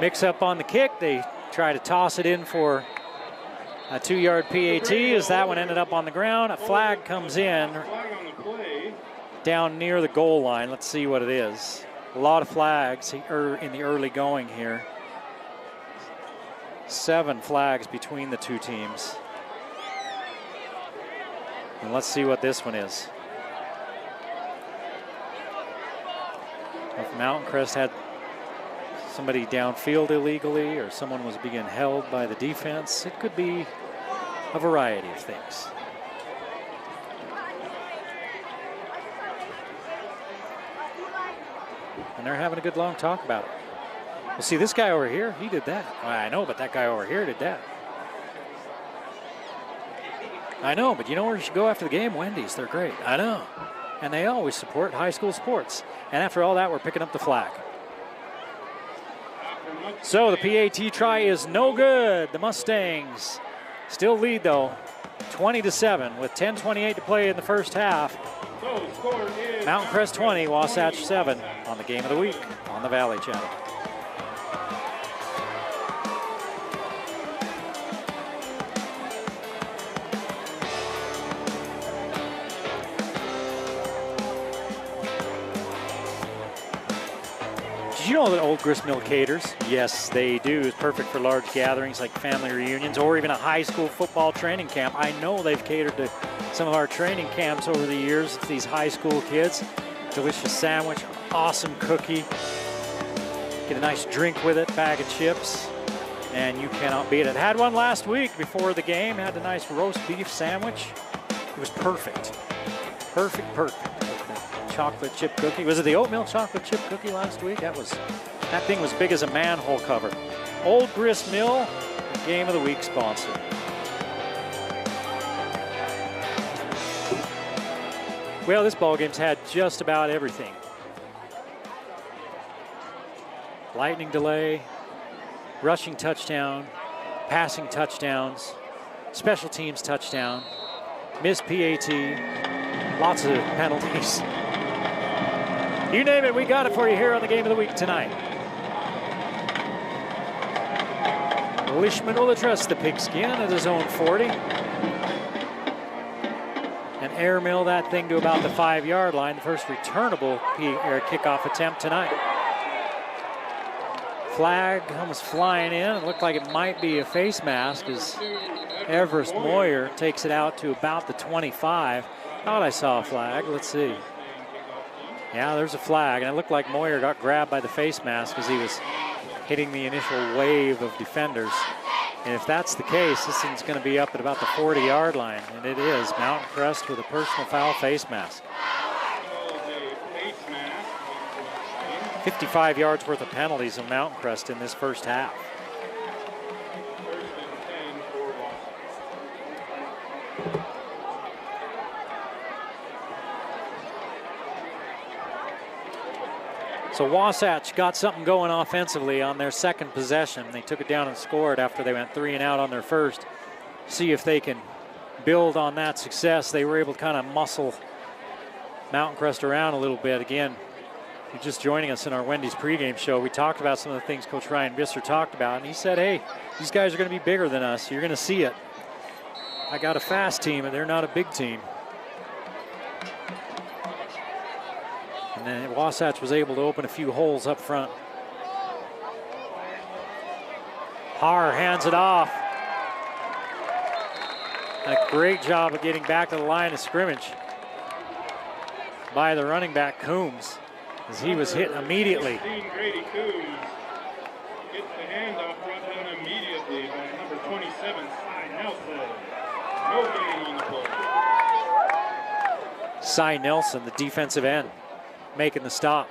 Mix up on the kick. They try to toss it in for a 2-yard PAT as that one ended up on the ground. A flag comes in down near the goal line. Let's see what it is. A lot of flags in the early going here. 7 flags between the 2 teams. And let's see what this one is. If Mountain Crest had somebody downfield illegally or someone was being held by the defense, it could be a variety of things. And they're having a good long talk about it. Well, see, this guy over here, he did that. Well, I know, but that guy over here did that. I know, but you know where you should go after the game? Wendy's. They're great. I know. And they always support high school sports. And after all that, we're picking up the flag. So the PAT try is no good. The Mustangs still lead, though, 20-7 with 10:28 to play in the first half. Mountain Crest 20, Wasatch 7 on the Game of the Week on the Valley Channel. Did you know that Old Grist Mill caters? Yes, they do. It's perfect for large gatherings like family reunions or even a high school football training camp. I know they've catered to some of our training camps over the years. It's these high school kids. Delicious sandwich, awesome cookie. Get a nice drink with it, bag of chips, and you cannot beat it. Had one last week before the game. Had a nice roast beef sandwich. It was perfect. Perfect. Chocolate chip cookie. Was it the oatmeal chocolate chip cookie last week? That thing was big as a manhole cover. Old Grist Mill, the Game of the Week sponsor. Well, this ball game's had just about everything. Lightning delay, rushing touchdown, passing touchdowns, special teams touchdown, missed PAT, lots of penalties. You name it, we got it for you here on the Game of the Week tonight. Leishman will address the pigskin at his own 40. And airmail that thing to about the 5-yard line. The first returnable kickoff attempt tonight. Flag comes flying in. It looked like it might be a face mask as Everest Moyer takes it out to about the 25. Thought I saw a flag. Let's see. Yeah, there's a flag, and it looked like Moyer got grabbed by the face mask as he was hitting the initial wave of defenders. And if that's the case, this one's going to be up at about the 40-yard line, and it is. Mountain Crest with a personal foul face mask. 55 yards worth of penalties on Mountain Crest in this first half. So Wasatch got something going offensively on their second possession. They took it down and scored after they went 3 and out on their first. See if they can build on that success. They were able to kind of muscle Mountain Crest around a little bit. Again, if you're just joining us in our Wendy's pregame show, we talked about some of the things Coach Ryan Visser talked about, and he said, hey, these guys are going to be bigger than us. You're going to see it. I got a fast team, and they're not a big team. And then Wasatch was able to open a few holes up front. Haar hands it off. A great job of getting back to the line of scrimmage by the running back, Coombs, as he was hit immediately. Grady Coombs gets the handoff brought down immediately by number 27, Cy Nelson. No gain on the play. Cy Nelson, the defensive end, making the stop.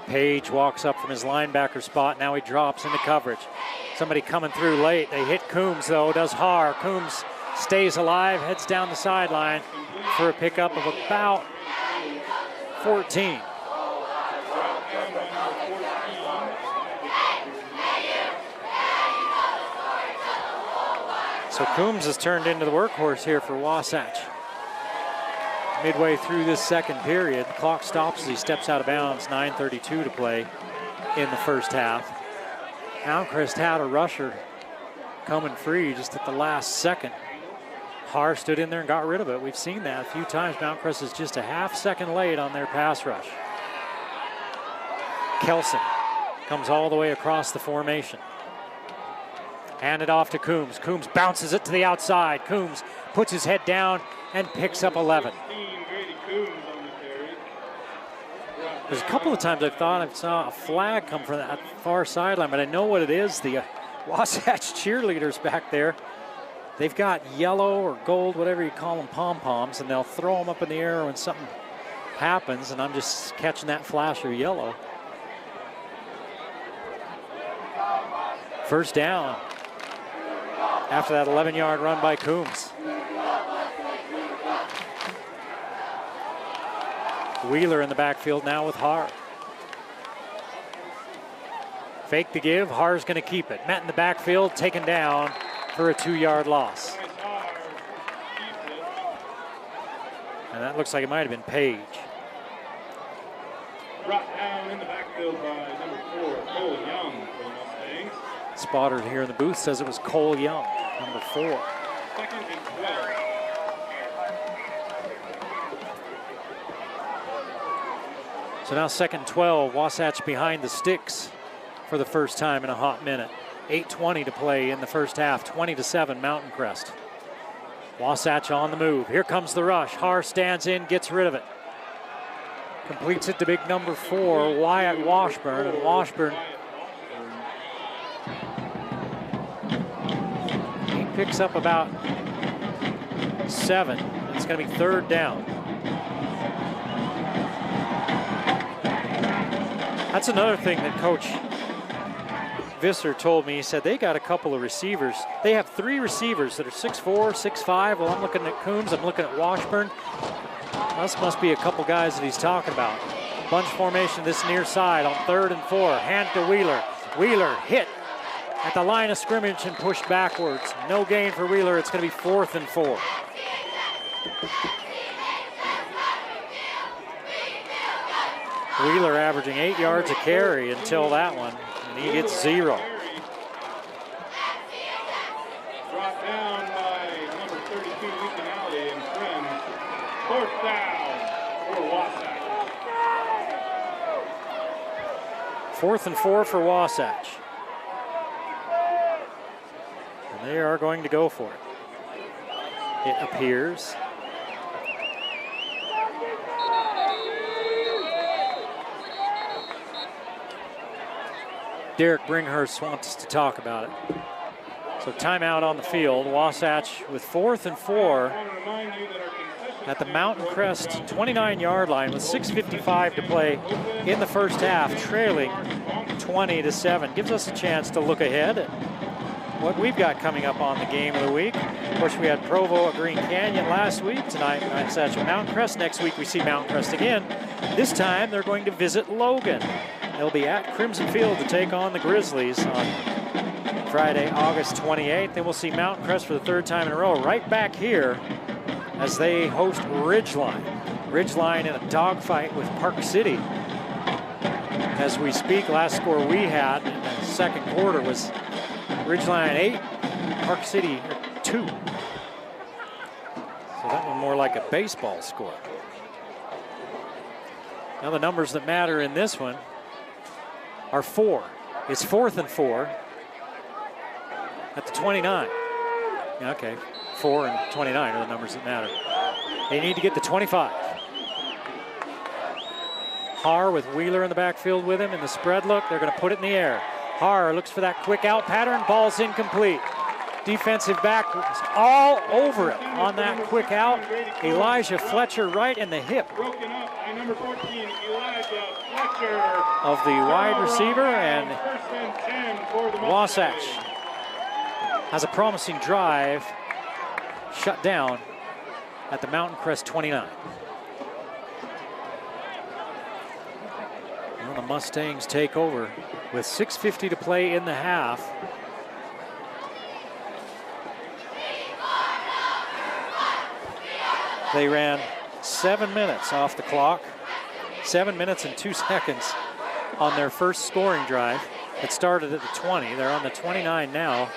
Page walks up from his linebacker spot. Now he drops into coverage. Somebody coming through late. They hit Coombs, though. Does Haar. Coombs stays alive, heads down the sideline for a pickup of about 14. So Coombs has turned into the workhorse here for Wasatch. Midway through this second period, the clock stops as he steps out of bounds. 9:32 to play in the first half. Mountain Crest had a rusher coming free just at the last second. Haar stood in there and got rid of it. We've seen that a few times. Mountain Crest is just a half second late on their pass rush. Kelson comes all the way across the formation. Handed off to Coombs. Coombs bounces it to the outside. Coombs puts his head down and picks up 11. There's a couple of times I thought I saw a flag come from that far sideline, but I know what it is. The Wasatch cheerleaders back there, they've got yellow or gold, whatever you call them, pom-poms, and they'll throw them up in the air when something happens, and I'm just catching that flash of yellow. First down after that 11-yard run by Coombs. Wheeler in the backfield now with Haar. Fake the give, Haar's gonna keep it. Met in the backfield, taken down for a 2-yard loss. And that looks like it might have been Page. Brought down in the backfield by number 4, Cole Young for the Mustangs. Spotter here in the booth says it was Cole Young, number 4. Second and 12. So now second and 12, Wasatch behind the sticks for the first time in a hot minute. 8:20 to play in the first half, 20-7 Mountain Crest. Wasatch on the move. Here comes the rush. Haar stands in, gets rid of it. Completes it to big number 4, Wyatt Washburn, and Washburn, he picks up about 7. It's going to be third down. That's another thing that Coach Visser told me. He said they got a couple of receivers. They have 3 receivers that are 6'4", 6'5". Well, I'm looking at Coombs, I'm looking at Washburn. This must be a couple guys that he's talking about. Bunch formation this near side on 3rd and 4. Hand to Wheeler. Wheeler hit at the line of scrimmage and pushed backwards. No gain for Wheeler. It's going to be 4th and 4. Wheeler averaging 8 yards a carry until that one, and he gets 0. Brought down by 4th and 4 for Wasatch. And they are going to go for it. It appears. Derek Bringhurst wants to talk about it. So timeout on the field. Wasatch with 4th and 4 at the Mountain Crest 29-yard line with 6:55 to play in the first half, trailing 20-7. Gives us a chance to look ahead at what we've got coming up on the game of the week. Of course, we had Provo at Green Canyon last week. Tonight, Wasatch at Mountain Crest. Next week, we see Mountain Crest again. This time, they're going to visit Logan. They'll be at Crimson Field to take on the Grizzlies on Friday, August 28th. Then we'll see Mountain Crest for the 3rd time in a row right back here as they host Ridgeline. Ridgeline in a dogfight with Park City. As we speak, last score we had in the second quarter was Ridgeline 8, Park City 2. So that one more like a baseball score. Now the numbers that matter in this one are 4. It's 4th and 4 at the 29. Okay, 4 and 29 are the numbers that matter. They need to get to 25. Haar with Wheeler in the backfield with him in the spread look. They're going to put it in the air. Haar looks for that quick out pattern. Ball's incomplete. Defensive back was all over it on that quick out. Elijah Fletcher right in the hip Broken up by number 14, Elijah Fletcher. of the wide receiver, and 1st and 10 for the Wasatch Mustangs. has a promising drive shut down at the Mountain Crest 29. Well, the Mustangs take over with 6:50 to play in the half. They ran 7 minutes off the clock, 7 minutes and 2 seconds on their first scoring drive. It started at the 20. They're on the 29 now.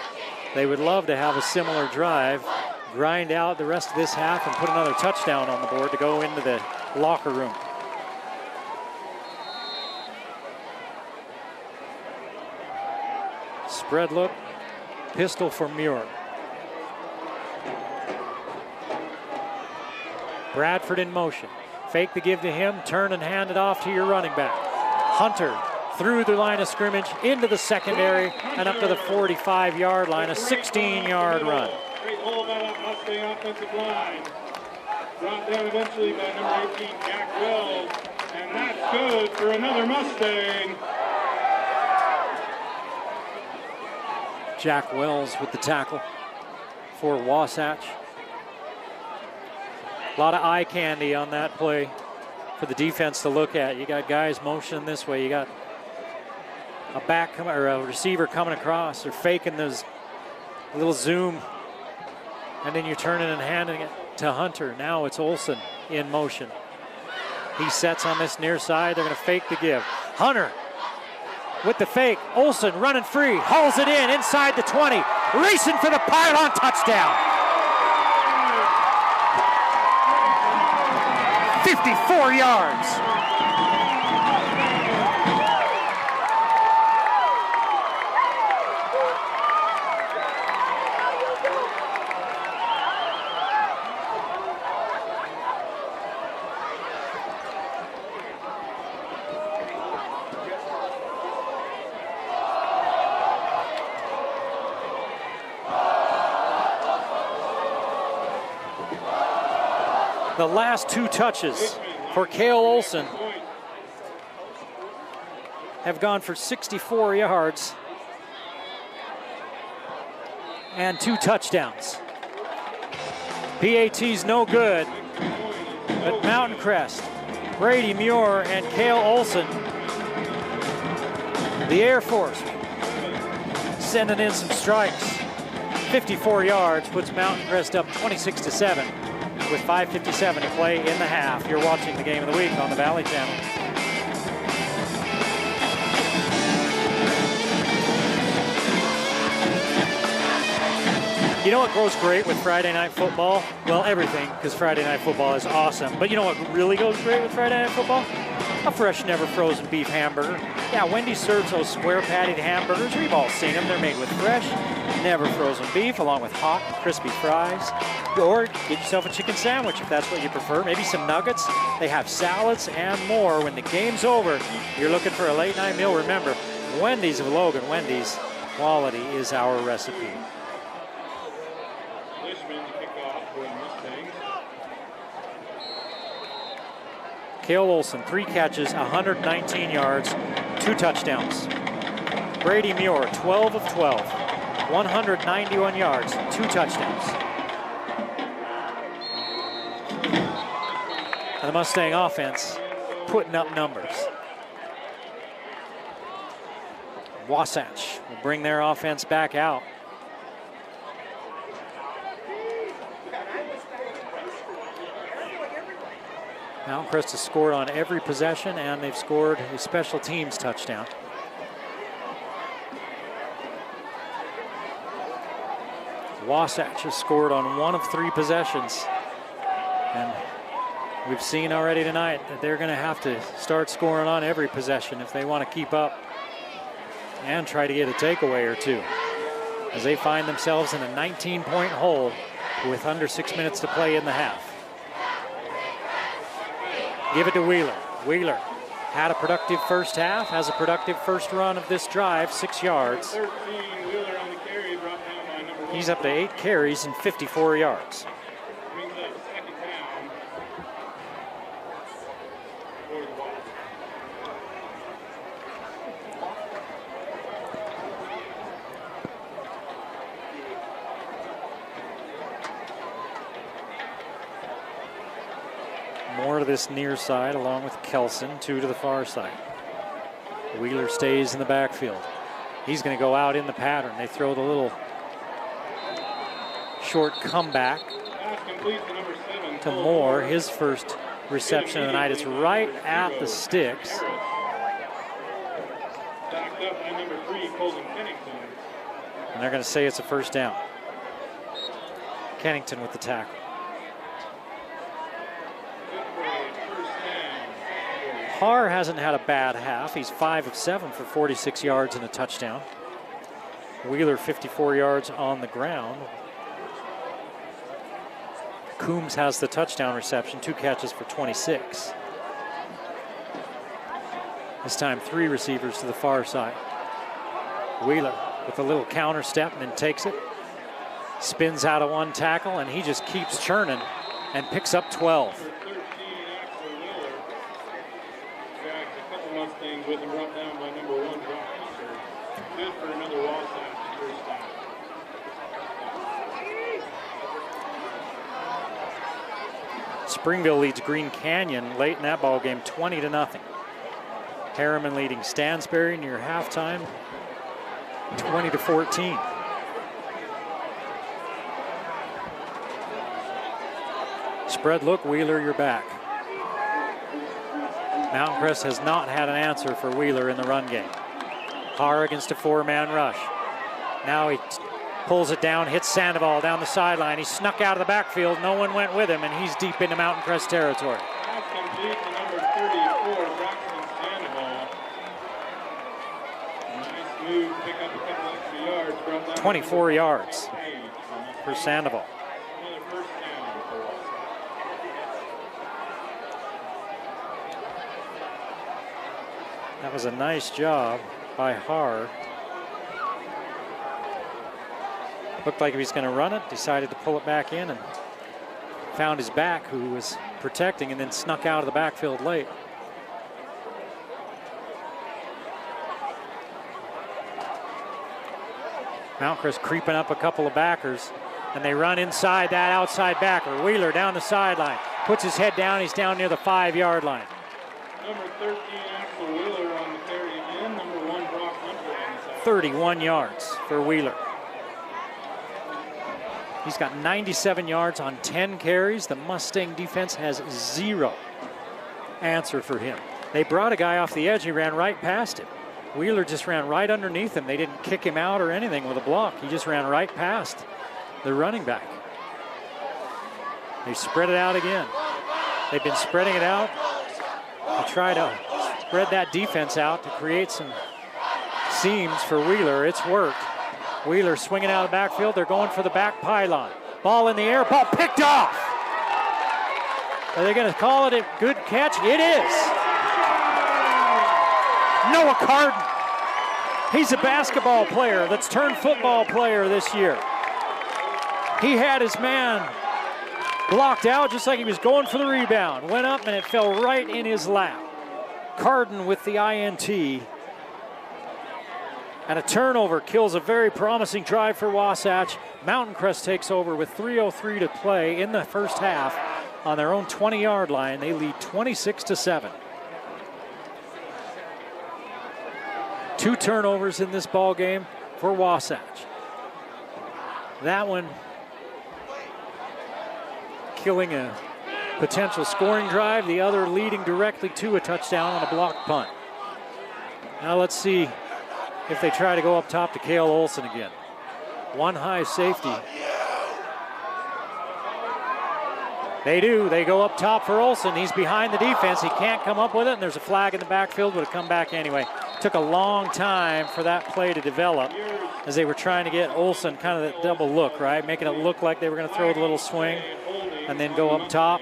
They would love to have a similar drive, grind out the rest of this half, and put another touchdown on the board to go into the locker room. Spread look, pistol for Muir. Bradford in motion. Fake the give to him, turn and hand it off to your running back. Hunter through the line of scrimmage, into the secondary, and up to the 45-yard line, a 16-yard run. Great hole by that Mustang offensive line. Brought down eventually by number 18, Jack Wells, and that's good for another Mustang. Jack Wells with the tackle for Wasatch. A lot of eye candy on that play for the defense to look at. You got guys motioning this way. You got a back coming, or a receiver coming across. They're faking those little zoom, and then you're turning and handing it to Hunter. Now it's Olsen in motion. He sets on this near side. They're going to fake the give. Hunter with the fake. Olsen running free, hauls it in inside the 20, racing for the pylon touchdown. 54 yards. The last 2 touches for Cale Olsen have gone for 64 yards and 2 touchdowns. PAT's no good, but Mountain Crest, Brady Muir and Cale Olsen, the Air Force, sending in some strikes. 54 yards puts Mountain Crest up 26-7. With 5:57 to play in the half. You're watching the game of the week on the Valley Channel. You know what goes great with Friday Night Football? Well, everything, because Friday Night Football is awesome. But you know what really goes great with Friday Night Football? a fresh, never frozen beef hamburger. Yeah, Wendy's serves those square patted hamburgers. We've all seen them. They're made with fresh, never frozen beef, along with hot, crispy fries. Or get yourself a chicken sandwich if that's what you prefer. Maybe some nuggets. They have salads and more. When the game's over, you're looking for a late night meal. Remember, Wendy's of Logan. Wendy's, quality is our recipe. Cale Olson, 3 catches, 119 yards, 2 touchdowns. Brady Muir, 12 of 12, 191 yards, 2 touchdowns. And the Mustang offense putting up numbers. Wasatch will bring their offense back out. Mount Crest has scored on every possession, and they've scored a special teams touchdown. Wasatch has scored on 1 of 3 possessions. And we've seen already tonight that they're going to have to start scoring on every possession if they want to keep up and try to get a takeaway or two, as they find themselves in a 19-point hole with under 6 minutes to play in the half. Give it to Wheeler. Wheeler had a productive first half, has a productive first run of this drive, 6 yards. 13, Wheeler on the carry, brought down by number 1. He's up to 8 carries and 54 yards. Brings up 2nd down for the Wasps. More to this near side, along with Kelson, 2 to the far side. Wheeler stays in the backfield. He's going to go out in the pattern. They throw the little short comeback to Moore. His first reception of the night. It's right at the sticks. Backed up by number 3, Colton Kennington. And they're going to say it's a first down. Kennington with the tackle. Haar hasn't had a bad half. He's 5 of 7 for 46 yards and a touchdown. Wheeler 54 yards on the ground. Coombs has the touchdown reception, 2 catches for 26. This time 3 receivers to the far side. Wheeler with a little counter step and then takes it. Spins out of 1 tackle and he just keeps churning and picks up 12. Mustangs with him, brought down by number 1, Brock Hunter. Good for another Wasatch first down. Springville leads Green Canyon late in that ball game, 20-0. Harriman leading Stansbury near halftime, 20-14. Spread look, Wheeler, you're back. Mountain Crest has not had an answer for Wheeler in the run game. Haar against a 4-man rush. Now he pulls it down, hits Sandoval down the sideline. He snuck out of the backfield. No one went with him, and he's deep into Mountain Crest territory. Pass complete to number 34, Braxton Sandoval. Nice move, pick up a couple extra yards. Brought down 24 yards for Sandoval. Another first down for Wasatch. That was a nice job by Haar. Looked like he was going to run it, decided to pull it back in and found his back, who was protecting, and then snuck out of the backfield late. Mount Crest creeping up a couple of backers, and they run inside that outside backer. Wheeler down the sideline, puts his head down, he's down near the 5-yard line. Number 13, Axel Wheeler on the carry again. Number 1, Brock Hunter on the side. 31 yards for Wheeler. He's got 97 yards on 10 carries. The Mustang defense has 0 answer for him. They brought a guy off the edge. He ran right past him. Wheeler just ran right underneath him. They didn't kick him out or anything with a block. He just ran right past the running back. They spread it out again. They've been spreading it out. They try to spread that defense out to create some seams for Wheeler. It's worked. Wheeler swinging out of the backfield. They're going for the back pylon. Ball in the air, ball picked off. Are they going to call it a good catch? It is. Noah Carden. He's a basketball player that's turned football player this year. He had his man blocked out just like he was going for the rebound. Went up and it fell right in his lap. Carden with the INT. And a turnover kills a very promising drive for Wasatch. Mountain Crest takes over with 3:03 to play in the first half on their own 20-yard line. They lead 26-7. 2 turnovers in this ball game for Wasatch. That one killing a potential scoring drive, the other leading directly to a touchdown on a blocked punt. Now let's see if they try to go up top to Cale Olson again. One high safety. They do. They go up top for Olson. He's behind the defense. He can't come up with it, and there's a flag in the backfield, but it'll come back anyway. Took a long time for that play to develop as they were trying to get Olson kind of that double look, right? Making it look like they were going to throw the little swing and then go up top.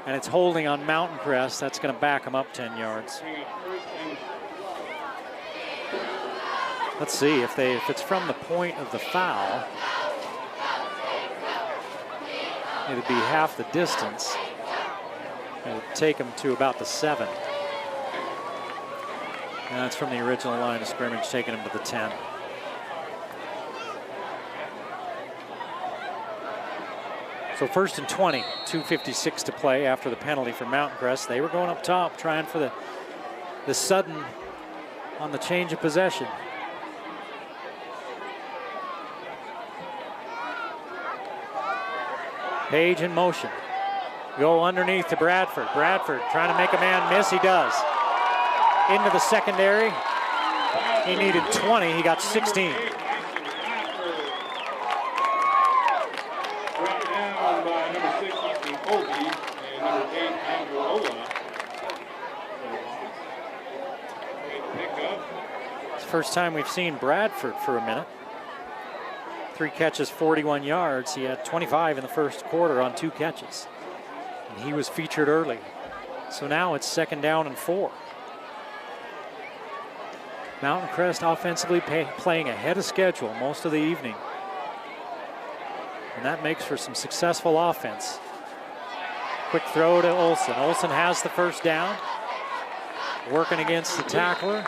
And it's holding on Mountain Crest. That's going to back them up 10 yards. Let's see if it's from the point of the foul. It'd be half the distance. It'll take them to about the 7. And that's from the original line of scrimmage, taking them to the 10. So 1st and 20, 2:56 to play after the penalty for Mountain Crest. They were going up top, trying for the sudden on the change of possession. Page in motion. Go underneath to Bradford. Bradford trying to make a man miss. He does. Into the secondary. He needed 20. He got 16. Brought down by number 6, Colby, and number 8, Andrew Ola. Pick up. It's the first time we've seen Bradford for a minute. 3 catches, 41 yards. He had 25 in the first quarter on 2 catches. And he was featured early. So now it's 2nd down and 4. Mountain Crest offensively playing ahead of schedule most of the evening. And that makes for some successful offense. Quick throw to Olson. Olson has the first down. Working against the tackler.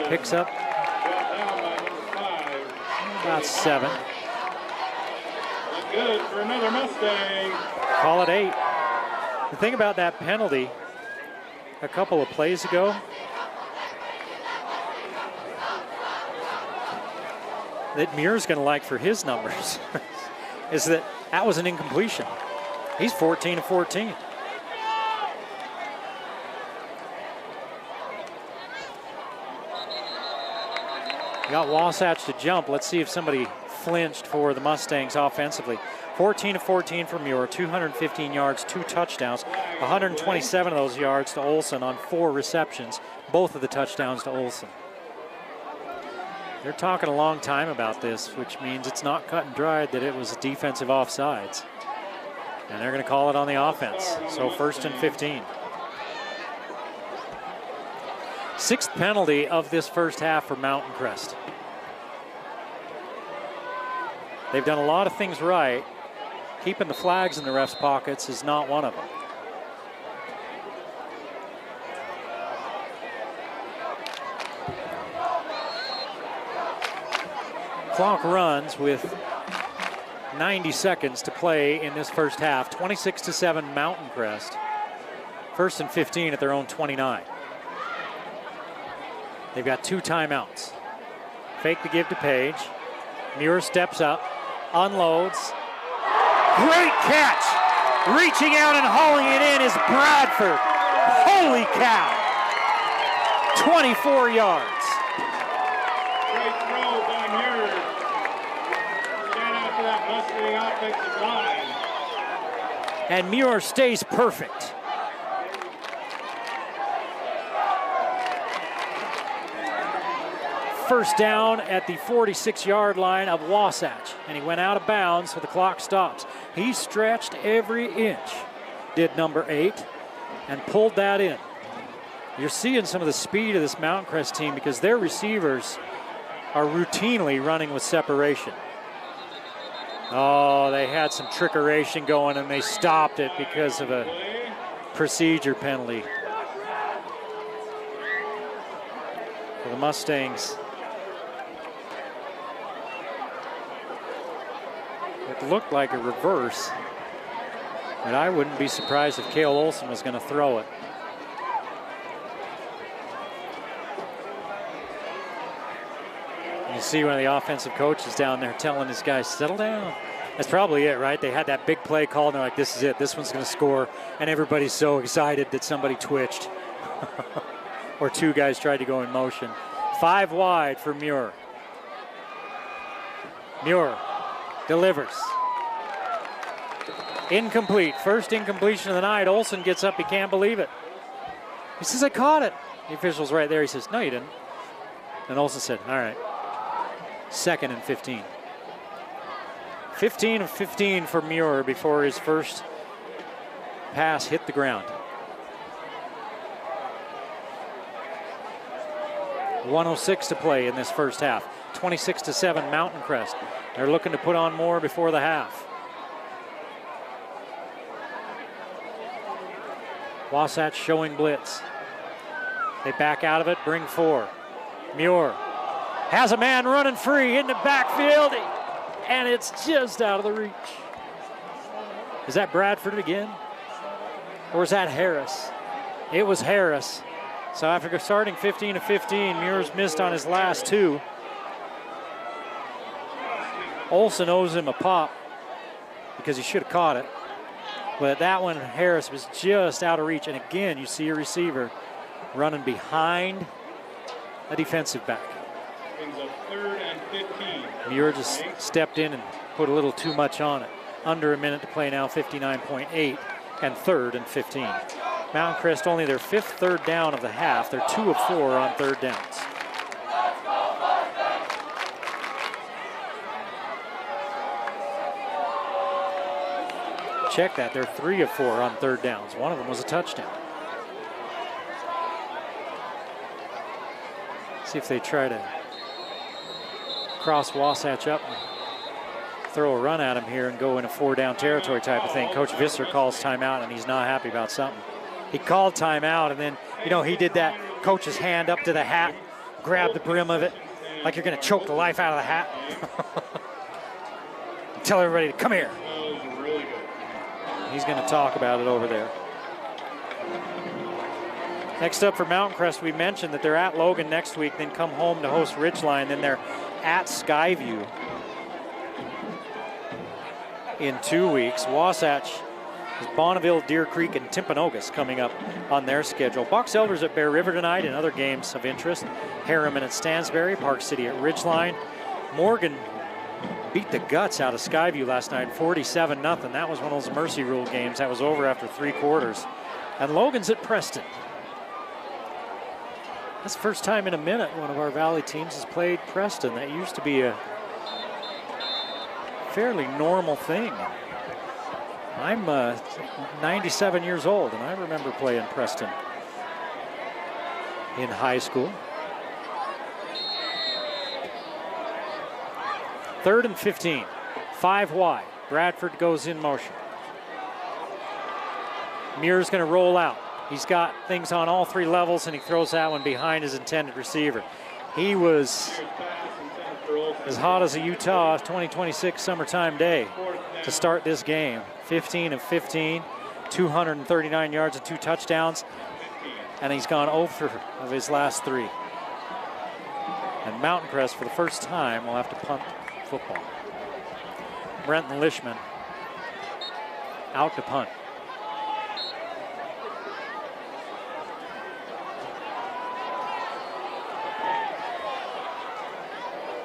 Picks up about 7. Good for another Mustang. Call it 8. The thing about that penalty a couple of plays ago, that Muir's going to like for his numbers is that was an incompletion. He's 14 of 14. Got Wasatch to jump. Let's see if somebody flinched for the Mustangs offensively. 14 of 14 for Muir, 215 yards, 2 touchdowns, 127 of those yards to Olson on 4 receptions, both of the touchdowns to Olson. They're talking a long time about this, which means it's not cut and dried that it was defensive offsides. And they're going to call it on the offense. So 1st and 15. 6th penalty of this first half for Mountain Crest. They've done a lot of things right. Keeping the flags in the refs' pockets is not one of them. Clock runs with 90 seconds to play in this first half. 26-7 Mountain Crest. 1st and 15 at their own 29. They've got 2 timeouts. Fake the give to Page. Muir steps up, unloads. Great catch! Reaching out and hauling it in is Bradford. Holy cow! 24 yards. Great throw by Muir. Shout out to that Mustang offensive line. And Muir stays perfect. first down at the 46-yard line of Wasatch, and he went out of bounds, so the clock stops. He stretched every inch, did number 8, and pulled that in. You're seeing some of the speed of this Mountain Crest team because their receivers are routinely running with separation. Oh, they had some trickeration going, and they stopped it because of a procedure penalty. For the Mustangs. It looked like a reverse, but I wouldn't be surprised if Cale Olson was going to throw it. You see one of the offensive coaches down there telling his guys, settle down. That's probably it, right? They had that big play called, and they're like, this is it. This one's going to score. And everybody's so excited that somebody twitched. Or 2 guys tried to go in motion. 5 wide for Muir. Muir delivers. Incomplete. First incompletion of the night. Olson gets up. He can't believe it. He says, I caught it. The official's right there. He says, no, you didn't. And Olson said, all right. 2nd and 15. 15 of 15 for Muir before his first pass hit the ground. 1:06 to play in this first half. 26-7 Mountain Crest. They're looking to put on more before the half. Wasatch showing blitz. They back out of it, bring 4. Muir has a man running free in the backfield, and it's just out of the reach. Is that Bradford again? Or is that Harris? It was Harris. So after starting 15 of 15, Muir's missed on his last 2. Olson owes him a pop because he should have caught it. But that one, Harris, was just out of reach. And again, you see a receiver running behind a defensive back. Brings up 3rd and 15. Muir just stepped in and put a little too much on it. Under a minute to play now, 59.8, and 3rd and 15. Mountain Crest only their 5th third down of the half. They're 2 of 4 on third downs. Check that, they're 3 of 4 on third downs. One of them was a touchdown. See if they try to cross Wasatch up and throw a run at him here and go in a 4-down territory type of thing. Coach Visser calls timeout, and he's not happy about something. He called timeout, and then, you know, he did that coach's hand up to the hat, grabbed the brim of it, like you're going to choke the life out of the hat. Tell everybody to come here. He's going to talk about it over there. Next up for Mountain Crest, we mentioned that they're at Logan next week, then come home to host Ridgeline, then they're at Skyview in 2 weeks. Wasatch is Bonneville, Deer Creek, and Timpanogos coming up on their schedule. Box Elders at Bear River tonight, and other games of interest. Harriman at Stansbury, Park City at Ridgeline. Morgan beat the guts out of Skyview last night, 47-0. That was one of those mercy rule games that was over after 3 quarters. And Logan's at Preston. That's the first time in a minute one of our Valley teams has played Preston. That used to be a fairly normal thing. I'm 97 years old, and I remember playing Preston in high school. 3rd and 15, 5 wide. Bradford goes in motion. Muir's going to roll out. He's got things on all 3 levels, and he throws that one behind his intended receiver. He was as hot as a Utah 2026 summertime day to start this game. 15 of 15, 239 yards and 2 touchdowns, and he's gone 0 of his last 3. And Mountain Crest, for the first time, will have to punt football. Brenton Lishman out to punt.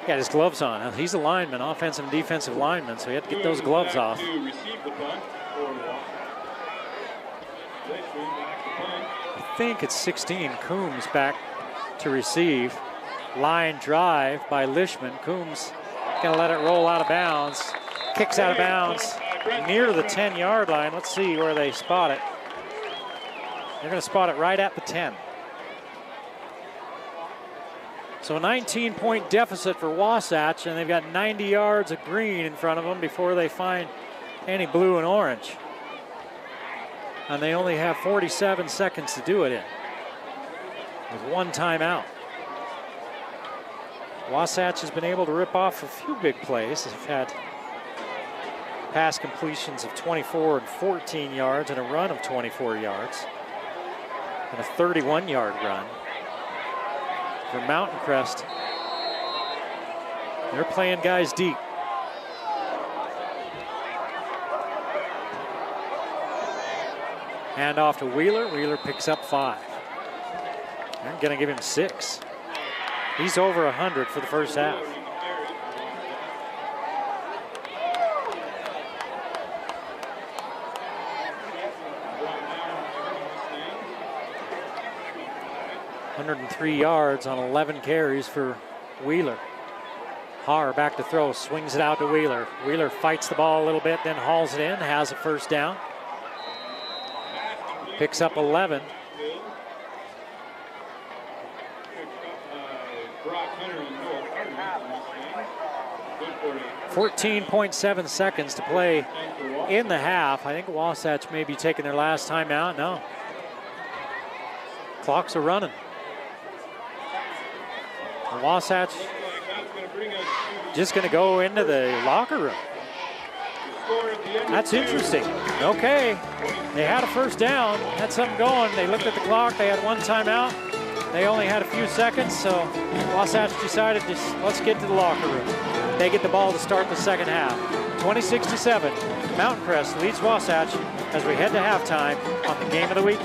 Got his gloves on. He's a lineman, offensive and defensive lineman, so he had to get those gloves off. I think it's 16. Coombs back to receive. line drive by Lishman. Coombs gonna let it roll out of bounds. Kicks out of bounds near the 10-yard line. Let's see where they spot it. They're gonna spot it right at the 10. So a 19-point deficit for Wasatch, and they've got 90 yards of green in front of them before they find any blue and orange. And they only have 47 seconds to do it in, with one timeout. Wasatch has been able to rip off a few big plays. They've had pass completions of 24 and 14 yards and a run of 24 yards and a 31-yard run. For Mountain Crest, they're playing guys deep. Hand off to Wheeler. Wheeler picks up 5. They're going to give him 6. He's over 100 for the first half. ...103 yards on 11 carries for Wheeler. Haar back to throw, swings it out to Wheeler. Wheeler fights the ball a little bit, then hauls it in, has a first down. Picks up 11. 14.7 seconds to play in the half. I think Wasatch may be taking their last time out. No. Clocks are running. Wasatch just going to go into the locker room. That's interesting. Okay. They had a first down, had something going. They looked at the clock. They had one timeout. They only had a few seconds, so Wasatch decided just let's get to the locker room. They get the ball to start the second half. 26-7. Mountain Crest leads Wasatch as we head to halftime on the Game of the Week.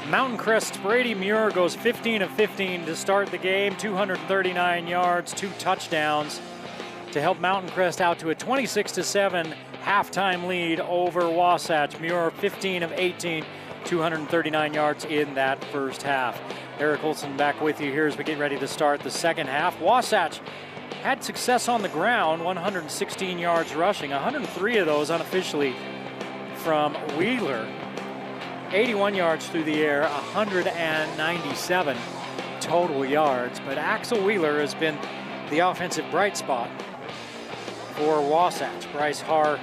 Mountain Crest's Brady Muir goes 15 of 15 to start the game, 239 yards, 2 touchdowns to help Mountain Crest out to a 26-7 halftime lead over Wasatch. Muir 15 of 18, 239 yards in that first half. Eric Olson back with you here as we get ready to start the second half. Wasatch had success on the ground, 116 yards rushing, 103 of those unofficially from Wheeler. 81 yards through the air, 197 total yards. But Axel Wheeler has been the offensive bright spot for Wasatch. Bryce Haar,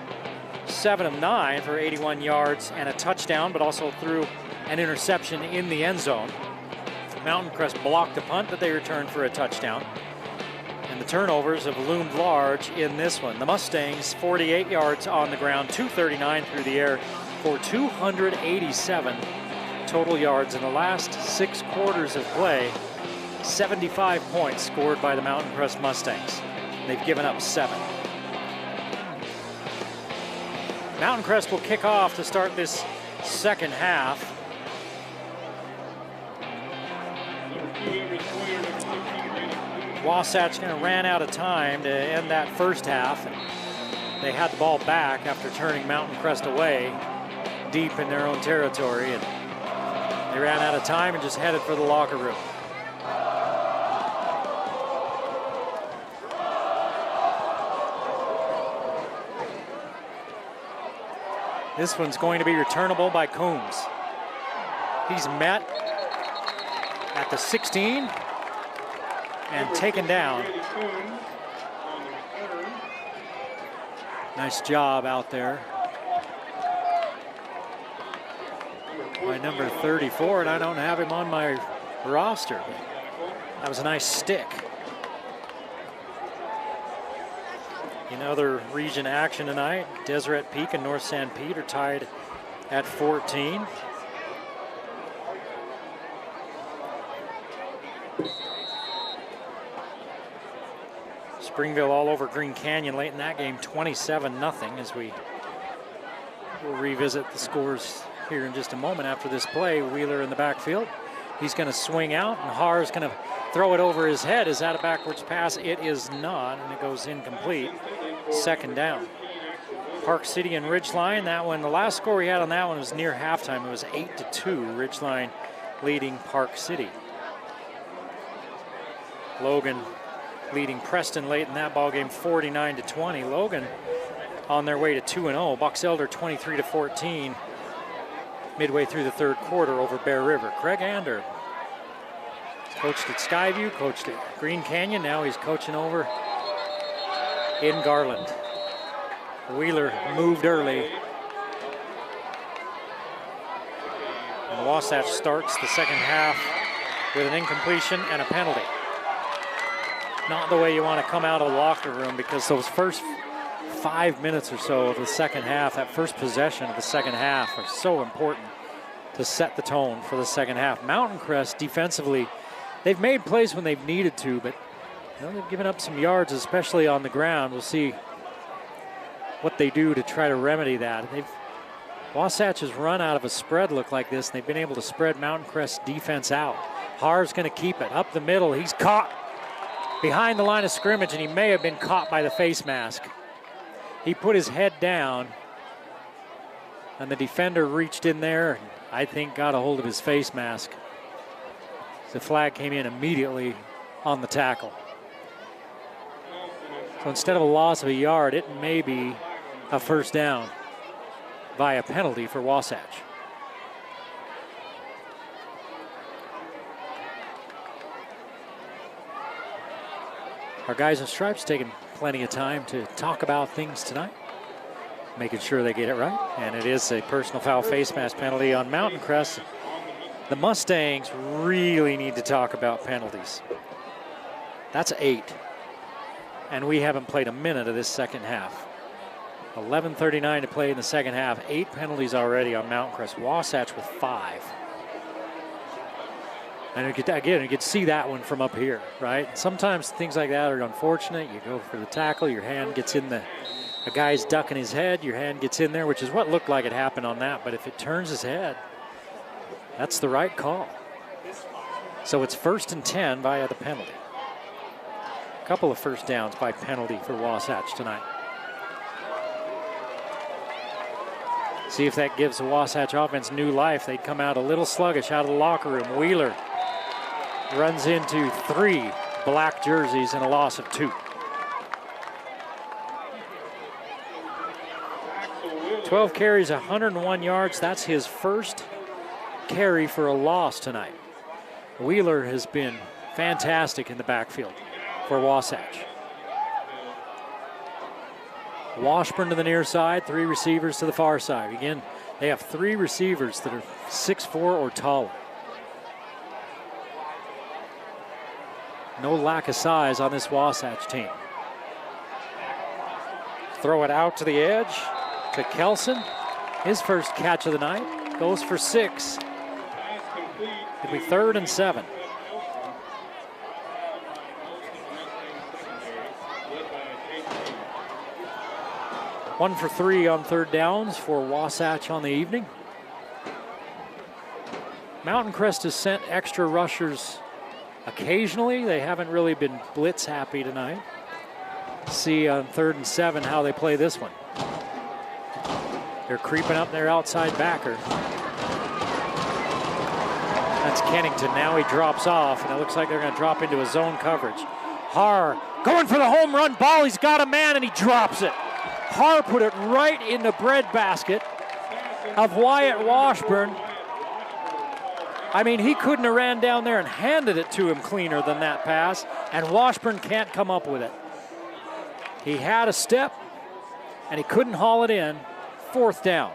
7 of 9 for 81 yards and a touchdown, but also threw an interception in the end zone. Mountain Crest blocked the punt that they returned for a touchdown. And the turnovers have loomed large in this one. The Mustangs, 48 yards on the ground, 239 through the air for 287 total yards in the last 6 quarters of play. 75 points scored by the Mountain Crest Mustangs. They've given up 7. Mountain Crest will kick off to start this second half. Wasatch kind of ran out of time to end that first half. They had the ball back after turning Mountain Crest away deep in their own territory, and they ran out of time and just headed for the locker room. This one's going to be returnable by Coombs. He's met at the 16 and taken down. Nice job out there by number 34, and I don't have him on my roster. That was a nice stick. In other region action tonight, Deseret Peak and North San Pete are tied at 14. Springville all over Green Canyon late in that game, 27-0, as we will revisit the scores here in just a moment after this play. Wheeler in the backfield. He's going to swing out, and Haar is going to throw it over his head. Is that a backwards pass? It is not, and it goes incomplete. Second down. Park City and Ridgeline, that one, the last score we had on that one was near halftime. It was 8-2, Ridgeline leading Park City. Logan leading Preston late in that ball game, 49-20. Logan on their way to 2-0. Box Elder 23-14 midway through the third quarter over Bear River. Craig Ander coached at Skyview, coached at Green Canyon. Now he's coaching over in Garland. Wheeler moved early. And Wasatch starts the second half with an incompletion and a penalty. Not the way you want to come out of the locker room, because those first 5 minutes or so of the second half, that first possession of the second half, are so important to set the tone for the second half. Mountain Crest defensively, they've made plays when they've needed to, but they've given up some yards, especially on the ground. We'll see what they do to try to remedy that. Wasatch has run out of a spread look like this, and they've been able to spread Mountain Crest defense out. Haar's going to keep it up the middle. He's caught behind the line of scrimmage, and he may have been caught by the face mask. He put his head down, and the defender reached in there and I think got a hold of his face mask. The flag came in immediately on the tackle. So instead of a loss of a yard, it may be a first down via penalty for Wasatch. Our guys in stripes taking plenty of time to talk about things tonight, making sure they get it right. And it is a personal foul face mask penalty on Mountain Crest. The Mustangs really need to talk about penalties. That's 8. And we haven't played a minute of this second half. 11:39 to play in the second half. 8 penalties already on Mountain Crest. Wasatch with 5. And again, you could see that one from up here, right? Sometimes things like that are unfortunate. You go for the tackle, your hand gets in a guy's ducking his head, your hand gets in there, which is what looked like it happened on that. But if it turns his head, That's the right call. So it's 1st and 10 via the penalty. A couple of first downs by penalty for Wasatch tonight. See if that gives the Wasatch offense new life. They'd come out a little sluggish out of the locker room. Wheeler runs into 3 black jerseys and a loss of 2. 12 carries, 101 yards. That's his first carry for a loss tonight. Wheeler has been fantastic in the backfield for Wasatch. Washburn to the near side, 3 receivers to the far side. Again, they have 3 receivers that are 6'4" or taller. No lack of size on this Wasatch team. Throw it out to the edge to Kelson. His first catch of the night goes for 6. It'll be 3rd and 7. One for 3 on 3rd downs for Wasatch on the evening. Mountain Crest has sent extra rushers occasionally. They haven't really been blitz happy tonight. See on 3rd and 7 how they play this one. They're creeping up their outside backer. That's Kennington. Now he drops off, and it looks like they're going to drop into a zone coverage. Haar going for the home run ball. He's got a man, and he drops it. Haar put it right in the breadbasket of Wyatt Washburn. I mean, he couldn't have ran down there and handed it to him cleaner than that pass, and Washburn can't come up with it. He had a step, and he couldn't haul it in. 4th down.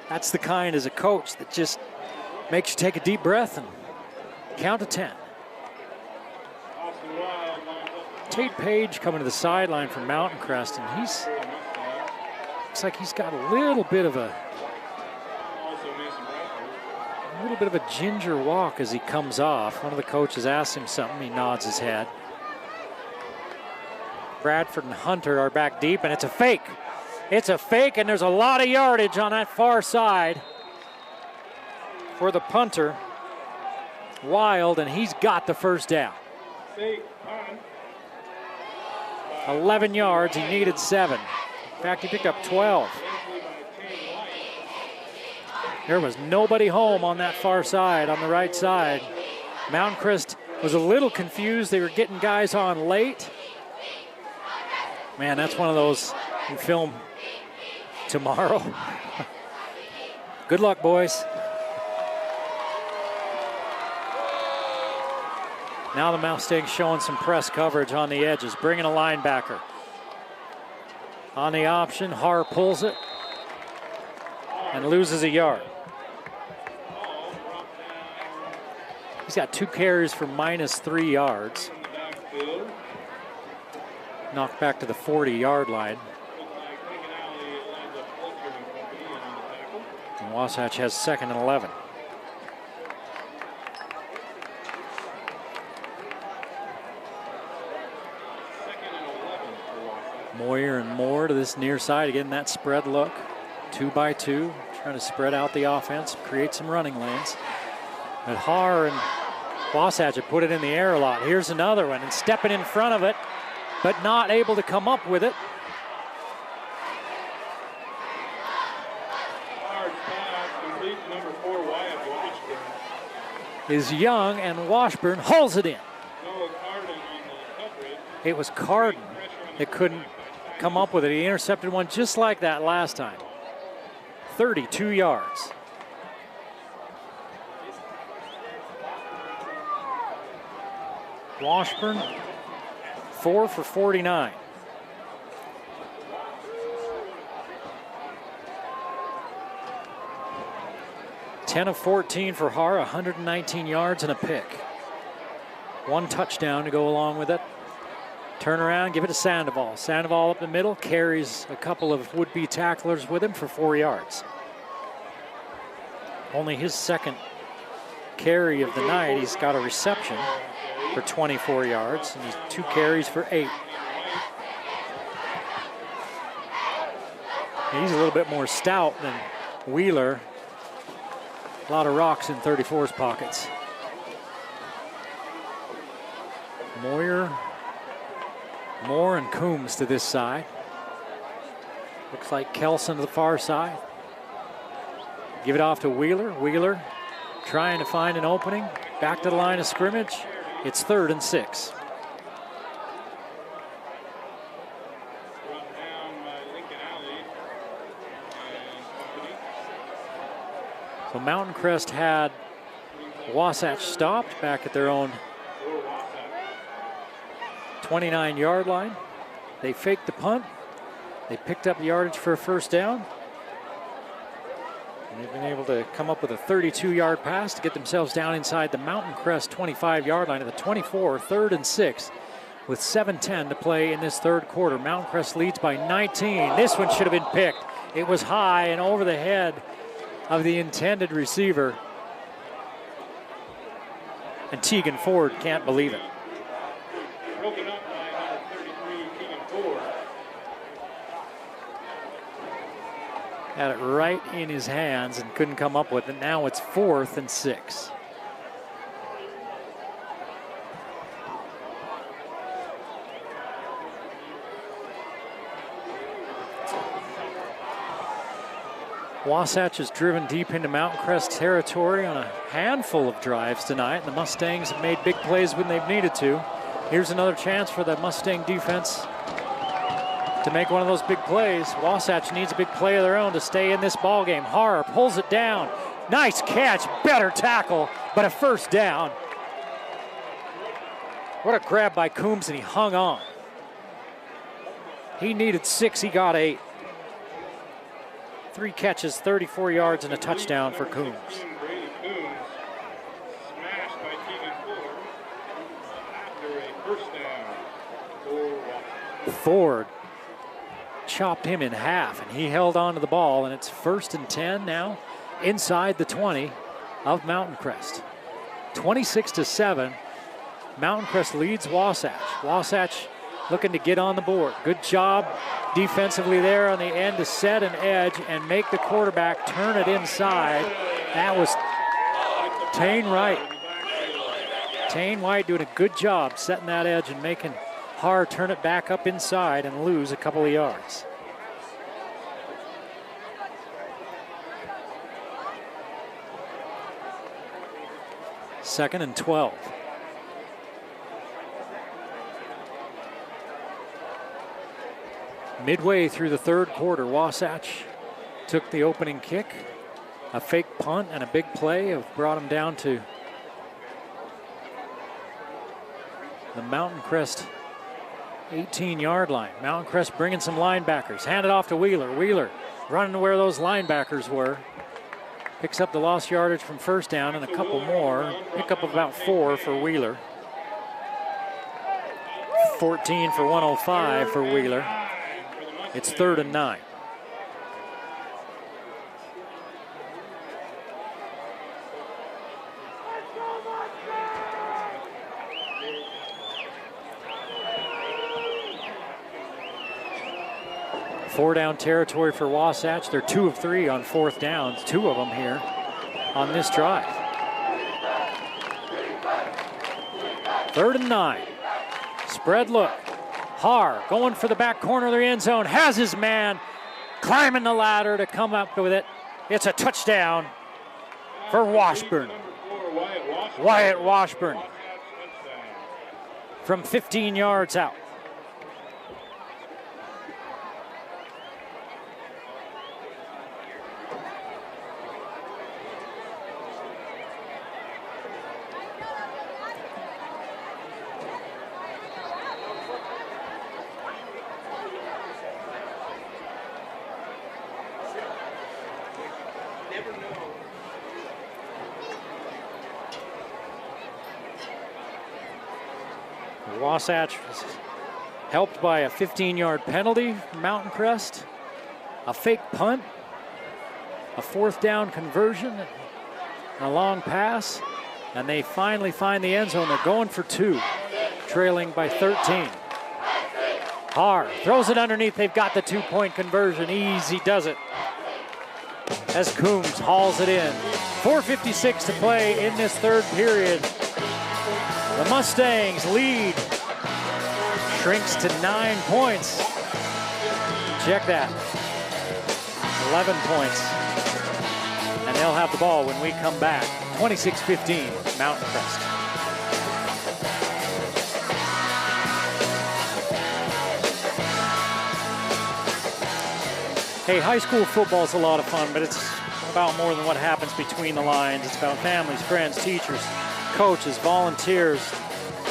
That's the kind as a coach that just makes you take a deep breath and count to 10. Tate Page coming to the sideline from Mountain Crest, and looks like he's got a little bit of a ginger walk as he comes off. One of the coaches asks him something. He nods his head. Bradford and Hunter are back deep, and it's a fake. It's a fake, and there's a lot of yardage on that far side for the punter, Wild, and he's got the first down. 11 yards, he needed 7. In fact, he picked up 12. There was nobody home on that far side, on the right side. Mountain Crest was a little confused. They were getting guys on late. Man, that's one of those you film tomorrow. Good luck, boys. Now the Mustangs showing some press coverage on the edges, bringing a linebacker. On the option, Haar pulls it and loses a yard. He's got 2 carries for -3 yards. Knocked back to the 40-yard line. And Wasatch has 2nd and 11. Moyer and Moore to this near side, again that spread look, 2 by 2, trying to spread out the offense, create some running lanes. But Haar and Wasatch have put it in the air a lot. Here's another one, and stepping in front of it, but not able to come up with it. Is Young, and Washburn hauls it in. It was Carden that couldn't come up with it. He intercepted one just like that last time. 32 yards. Washburn, 4 for 49. Ten of 14 for Haar, 119 yards and a pick. 1 touchdown to go along with it. Turn around, give it to Sandoval. Sandoval up the middle, carries a couple of would-be tacklers with him for 4 yards. Only his 2nd carry of the night. He's got a reception for 24 yards, and he's 2 carries for 8. He's a little bit more stout than Wheeler. A lot of rocks in 34's pockets. Moyer, Moore, and Coombs to this side. Looks like Kelson to the far side. Give it off to Wheeler. Wheeler trying to find an opening. Back to the line of scrimmage. It's 3rd and 6. So Mountain Crest had Wasatch stopped back at their own 29-yard line. They faked the punt. They picked up yardage for a first down. And they've been able to come up with a 32-yard pass to get themselves down inside the Mountain Crest 25-yard line at the 24, 3rd and 6, with 7:10 to play in this third quarter. Mountain Crest leads by 19. This one should have been picked. It was high and over the head of the intended receiver. And Tegan Ford can't believe it. Broken up by number 33, Tegan Ford. Had it right in his hands and couldn't come up with it. Now it's 4th and 6. Wasatch is driven deep into Mountain Crest territory on a handful of drives tonight. The Mustangs have made big plays when they've needed to. Here's another chance for the Mustang defense to make one of those big plays. Wasatch needs a big play of their own to stay in this ball game. Harr pulls it down. Nice catch, better tackle, but a first down. What a grab by Coombs, and he hung on. He needed 6, he got 8. 3 catches, 34 yards, and a touchdown for Coombs. Brady Coombs smashed by Tegan Ford after a first down for Wasatch. Ford chopped him in half, and he held on to the ball, and it's 1st and 10 now inside the 20 of Mountain Crest. 26-7, Mountain Crest leads Wasatch. Wasatch looking to get on the board. Good job defensively there on the end to set an edge and make the quarterback turn it inside. That was Tane Wright. Tane White doing a good job setting that edge and making Harr turn it back up inside and lose a couple of yards. Second and 12. Midway through the third quarter, Wasatch took the opening kick. A fake punt and a big play have brought them down to the Mountain Crest 18-yard line. Mountain Crest bringing some linebackers. Hand it off to Wheeler. Wheeler running to where those linebackers were. Picks up the lost yardage from first down and a couple more. Pick up about 4 for Wheeler. 14 for 105 for Wheeler. It's 3rd and 9. Four down territory for Wasatch. They're 2 of 3 on 4th downs, 2 of them here on this drive. 3rd and 9. Spread look. Harr going for the back corner of the end zone. Has his man climbing the ladder to come up with it. It's a touchdown for Washburn. Wyatt Washburn from 15 yards out. Wasatch was helped by a 15-yard penalty from Mountain Crest, a fake punt, a 4th down conversion, a long pass, and they finally find the end zone. They're going for 2, trailing by 13. Harr throws it underneath. They've got the 2-point conversion. Easy does it. as Coombs hauls it in. 4:56 to play in this third period. The Mustangs lead shrinks to 9 points. Check that. 11 points. And they'll have the ball when we come back. 26-15, Mountain Crest. Hey, high school football is a lot of fun, but it's about more than what happens between the lines. It's about families, friends, teachers, coaches, volunteers,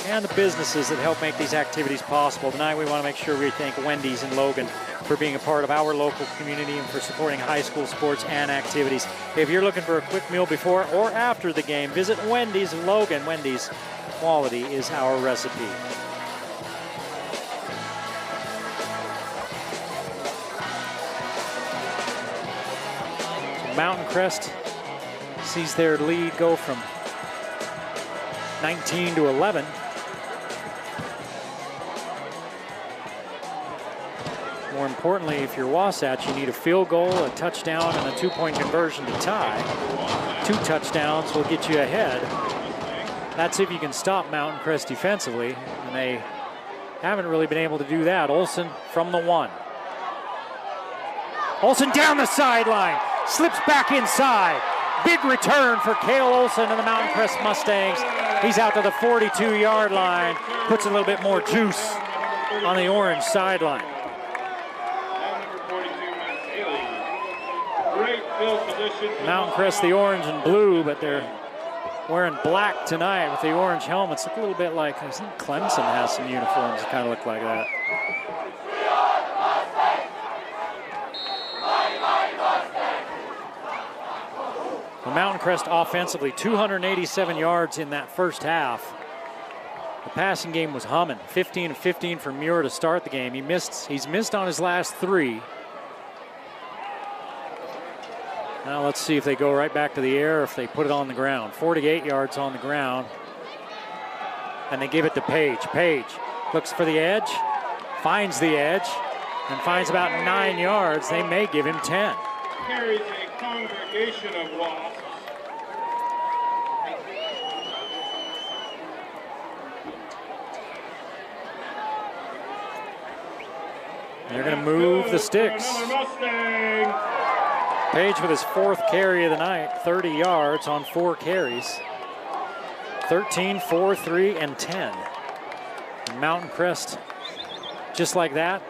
and the businesses that help make these activities possible. Tonight we want to make sure we thank Wendy's in Logan for being a part of our local community and for supporting high school sports and activities. If you're looking for a quick meal before or after the game, visit Wendy's in Logan. Wendy's, quality is our recipe. Mountain Crest sees their lead go from 19 to 11. More importantly, if you're Wasatch, you need a field goal, a touchdown, and a two-point conversion to tie. 2 touchdowns will get you ahead. That's if you can stop Mountain Crest defensively, and they haven't really been able to do that. Olsen from the 1. Olsen down the sideline. Slips back inside. Big return for Cale Olsen and the Mountain Crest Mustangs. He's out to the 42-yard line. Puts a little bit more juice on the orange sideline. Mountain Crest, the orange and blue, but they're wearing black tonight with the orange helmets. Look a little bit like, I think Clemson has some uniforms that kind of look like that. Mountain Crest offensively, 287 yards in that first half. The passing game was humming. 15 of 15 for Muir to start the game. He's missed on his last 3. Now let's see if they go right back to the air or if they put it on the ground. 48 yards on the ground. And they give it to Page. Page looks for the edge, finds the edge, and finds about 9 yards. They may give him 10. Carries a congregation of Wasps. They're going to move the sticks. Page with his 4th carry of the night, 30 yards on 4 carries. 13, 4, 3, and 10. And Mountain Crest, just like that,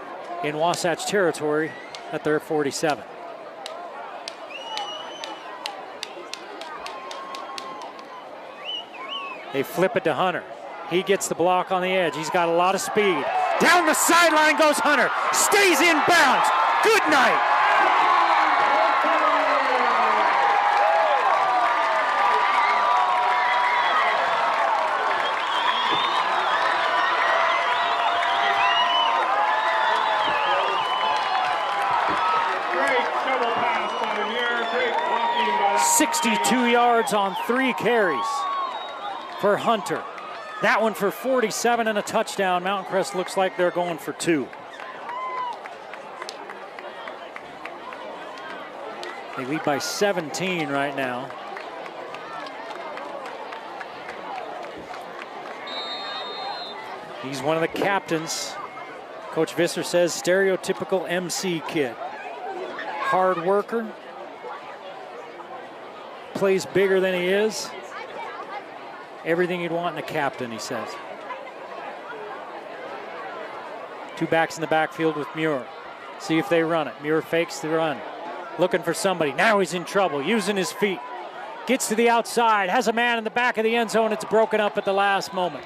in Wasatch territory at their 47. They flip it to Hunter. He gets the block on the edge. He's got a lot of speed. Down the sideline goes Hunter. Stays in bounds. Good night. Great shovel pass by Muir. Great blocking by 62 yards on 3 carries for Hunter. That one for 47 and a touchdown. Mountain Crest looks like they're going for 2. They lead by 17 right now. He's one of the captains. Coach Visser says stereotypical MC kid. Hard worker. Plays bigger than he is. Everything you'd want in a captain, he says. 2 backs in the backfield with Muir. See if they run it. Muir fakes the run. Looking for somebody. Now he's in trouble, using his feet. Gets to the outside, has a man in the back of the end zone. It's broken up at the last moment.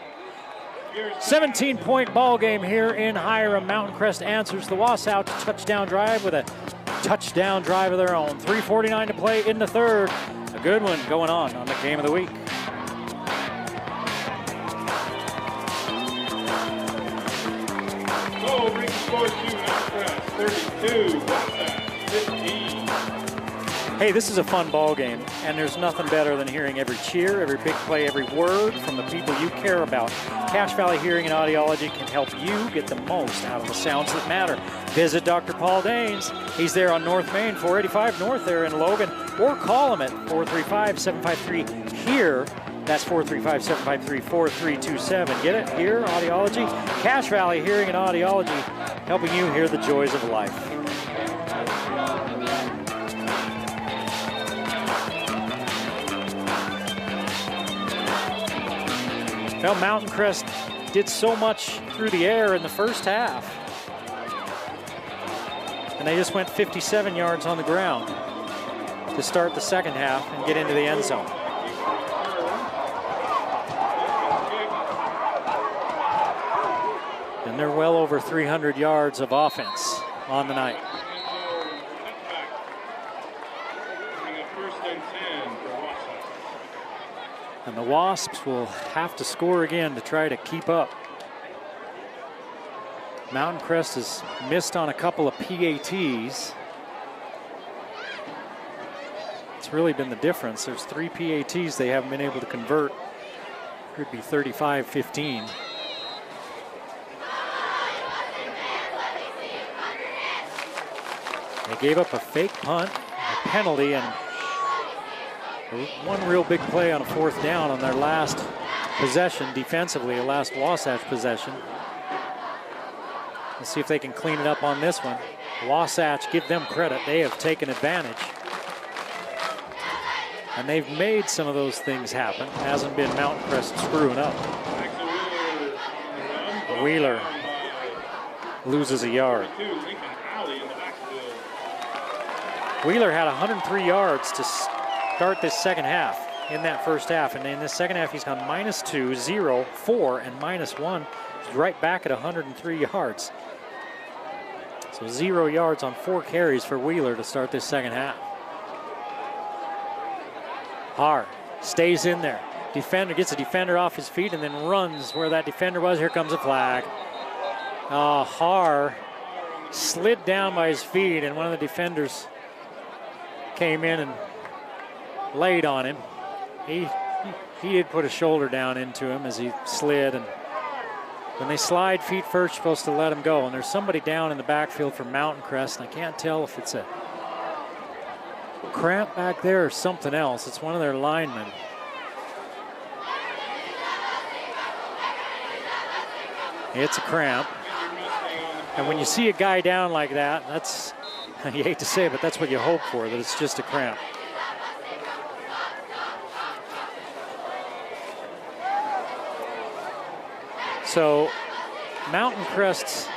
17-point ball game here in Hiram. Mountain Crest answers the Wasatch touchdown drive with a touchdown drive of their own. 3:49 to play in the third. A good one going on the game of the week. Goal brings the score to Mountain Crest, 32, Wasatch, 15. Hey, this is a fun ball game, and there's nothing better than hearing every cheer, every big play, every word from the people you care about. Cache Valley Hearing and Audiology can help you get the most out of the sounds that matter. Visit Dr. Paul Daines. He's there on North Main, 485 North there in Logan, or call him at 435-753-HERE. That's 435-753-4327. Get it? Hear Audiology. Cache Valley Hearing and Audiology, helping you hear the joys of life. Well, Mountain Crest did so much through the air in the first half. And they just went 57 yards on the ground to start the second half and get into the end zone. And they're well over 300 yards of offense on the night. And the Wasps will have to score again to try to keep up. Mountain Crest has missed on a couple of PATs. It's really been the difference. There's 3 PATs they haven't been able to convert. Could be 35-15. They gave up a fake punt, a penalty, and one real big play on a fourth down on their last possession defensively, a last Wasatch possession. Let's see if they can clean it up on this one. Wasatch, give them credit. They have taken advantage. And they've made some of those things happen. It hasn't been Mountain Crest screwing up. Wheeler loses a yard. Wheeler had 103 yards to start this second half in that first half. And in this second half, he's gone -2, 0, 4, and -1. He's right back at 103 yards. So 0 yards on 4 carries for Wheeler to start this second half. Hard stays in there. Defender gets a defender off his feet and then runs where that defender was. Here comes a flag. Har slid down by his feet, and one of the defenders came in and laid on him. He did put a shoulder down into him as he slid, and when they slide feet first, you're supposed to let him go. And there's somebody down in the backfield for Mountain Crest, and I can't tell if it's a cramp back there or something else. It's one of their linemen. It's a cramp. And when you see a guy down like that, that's, you hate to say it, but that's what you hope for, that it's just a cramp. So Mountain Crest's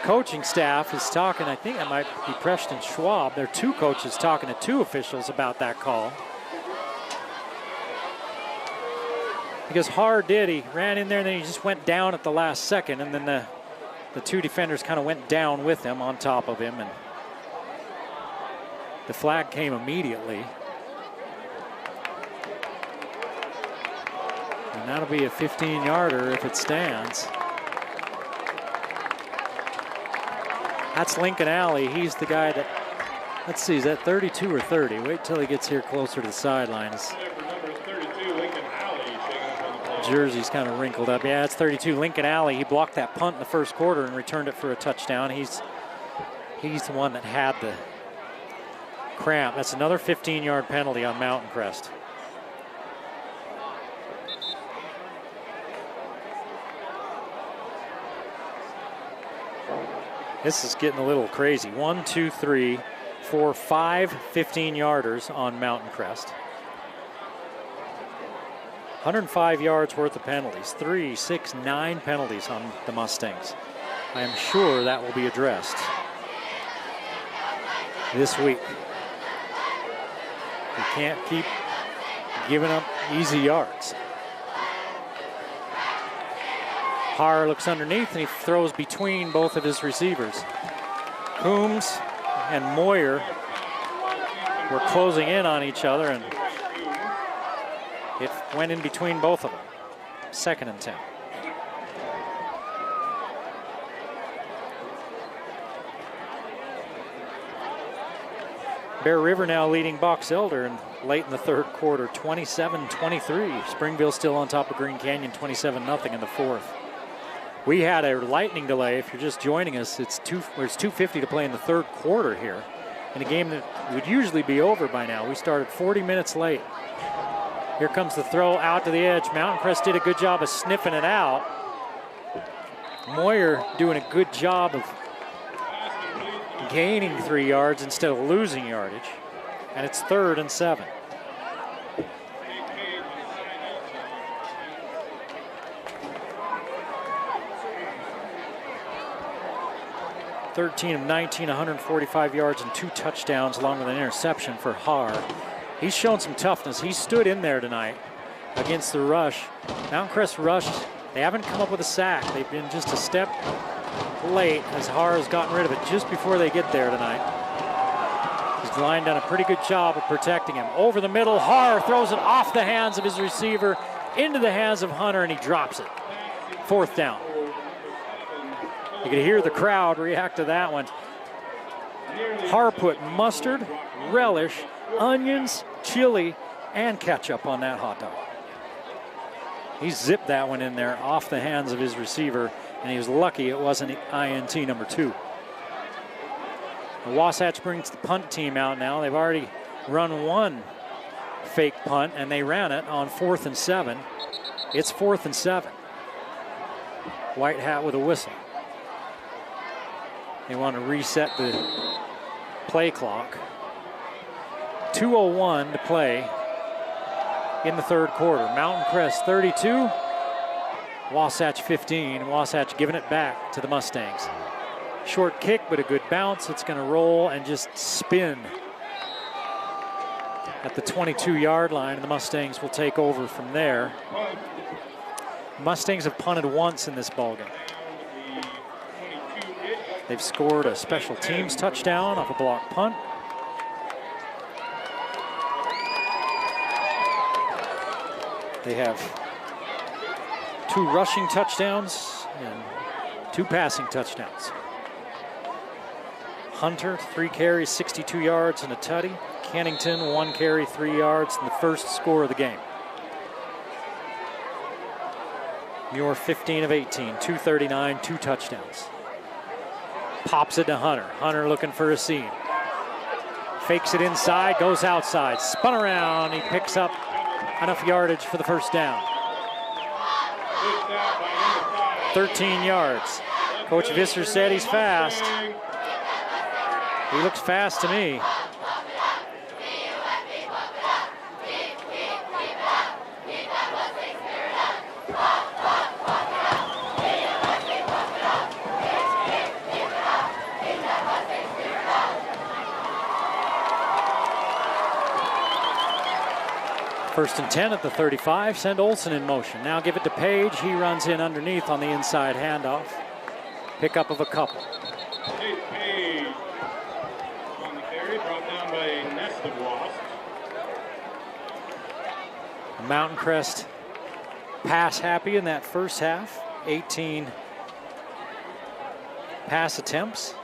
coaching staff is talking, I think that might be Preston Schwab. There are 2 coaches talking to 2 officials about that call. Because Hard did, he ran in there and then he just went down at the last second, and then the 2 defenders kind of went down with him, on top of him, and the flag came immediately. And that'll be a 15-yarder if it stands. That's Lincoln Alley. He's the guy that, let's see, is that 32 or 30? Wait till he gets here closer to the sidelines. Jersey's kind of wrinkled up. Yeah, it's 32. Lincoln Alley, he blocked that punt in the first quarter and returned it for a touchdown. He's the one that had the cramp. That's another 15-yard penalty on Mountain Crest. This is getting a little crazy. 1, 2, 3, 4, 5 15-yarders on Mountain Crest. 105 yards worth of penalties. 3, 6, 9 penalties on the Mustangs. I am sure that will be addressed this week. You can't keep giving up easy yards. Har looks underneath and he throws between both of his receivers. Coombs and Moyer were closing in on each other, and it went in between both of them. 2nd and 10. Bear River now leading Box Elder and late in the third quarter, 27-23. Springville still on top of Green Canyon, 27-0 in the fourth. We had a lightning delay. If you're just joining us, it's 2:50 to play in the third quarter here in a game that would usually be over by now. We started 40 minutes late. Here comes the throw out to the edge. Mountain Crest did a good job of sniffing it out. Moyer doing a good job of gaining 3 yards instead of losing yardage. And it's 3rd and 7. (13 of 19, 145 yards and 2 touchdowns, along with an interception for Haar. He's shown some toughness. He stood in there tonight against the rush. Mountain Crest rushed. They haven't come up with a sack. They've been just a step late as Haar has gotten rid of it just before they get there tonight. His line done a pretty good job of protecting him. Over the middle, Haar throws it off the hands of his receiver into the hands of Hunter, and he drops it. 4th down. You could hear the crowd react to that one. Haar put mustard, relish, onions, chili, and ketchup on that hot dog. He zipped that one in there off the hands of his receiver, and he was lucky it wasn't INT number 2. The Wasatch brings the punt team out now. They've already run 1 fake punt, and they ran it on 4th and 7. It's 4th and 7. White hat with a whistle. They want to reset the play clock. 2:01 to play in the third quarter. Mountain Crest 32, Wasatch 15. Wasatch giving it back to the Mustangs. Short kick, but a good bounce. It's going to roll and just spin at the 22-yard line, and the Mustangs will take over from there. Mustangs have punted once in this ballgame. They've scored a special teams touchdown off a block punt. They have 2 rushing touchdowns and 2 passing touchdowns. Hunter, 3 carries, 62 yards and a tutty. Kennington, 1 carry, 3 yards, and the first score of the game. Muir, 15 of 18, 239, 2 touchdowns. Pops it to Hunter. Hunter looking for a seam. Fakes it inside, goes outside. Spun around, he picks up enough yardage for the first down. 13 yards. Coach Visser said he's fast. He looks fast to me. First and 10 at the 35. Send Olson in motion. Now give it to Page. He runs in underneath on the inside handoff. Pickup of a couple. Page on the carry, brought down by a nest of wasps. Mountain Crest pass happy in that first half. 18 pass attempts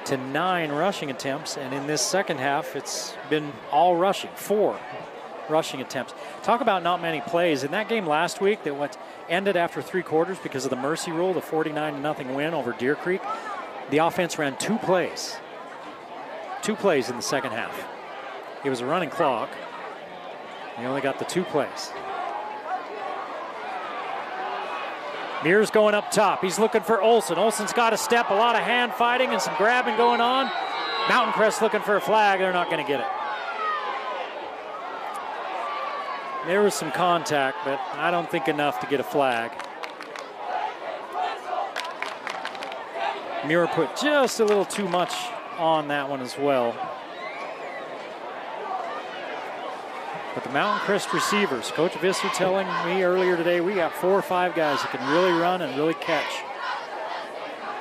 to 9 rushing attempts, and in this second half it's been all rushing. 4 rushing attempts. Talk about not many plays. In that game last week that ended after 3 quarters because of the mercy rule, the 49-0 win over Deer Creek, the offense ran 2 plays. 2 plays in the second half. It was a running clock. They only got the 2 plays. Mears going up top. He's looking for Olson. Olson's got a step, a lot of hand fighting and some grabbing going on. Mountain Crest looking for a flag. They're not going to get it. There was some contact, but I don't think enough to get a flag. Muir put just a little too much on that one as well. But the Mountain Crest receivers, Coach Visser telling me earlier today, we got 4 or 5 guys that can really run and really catch.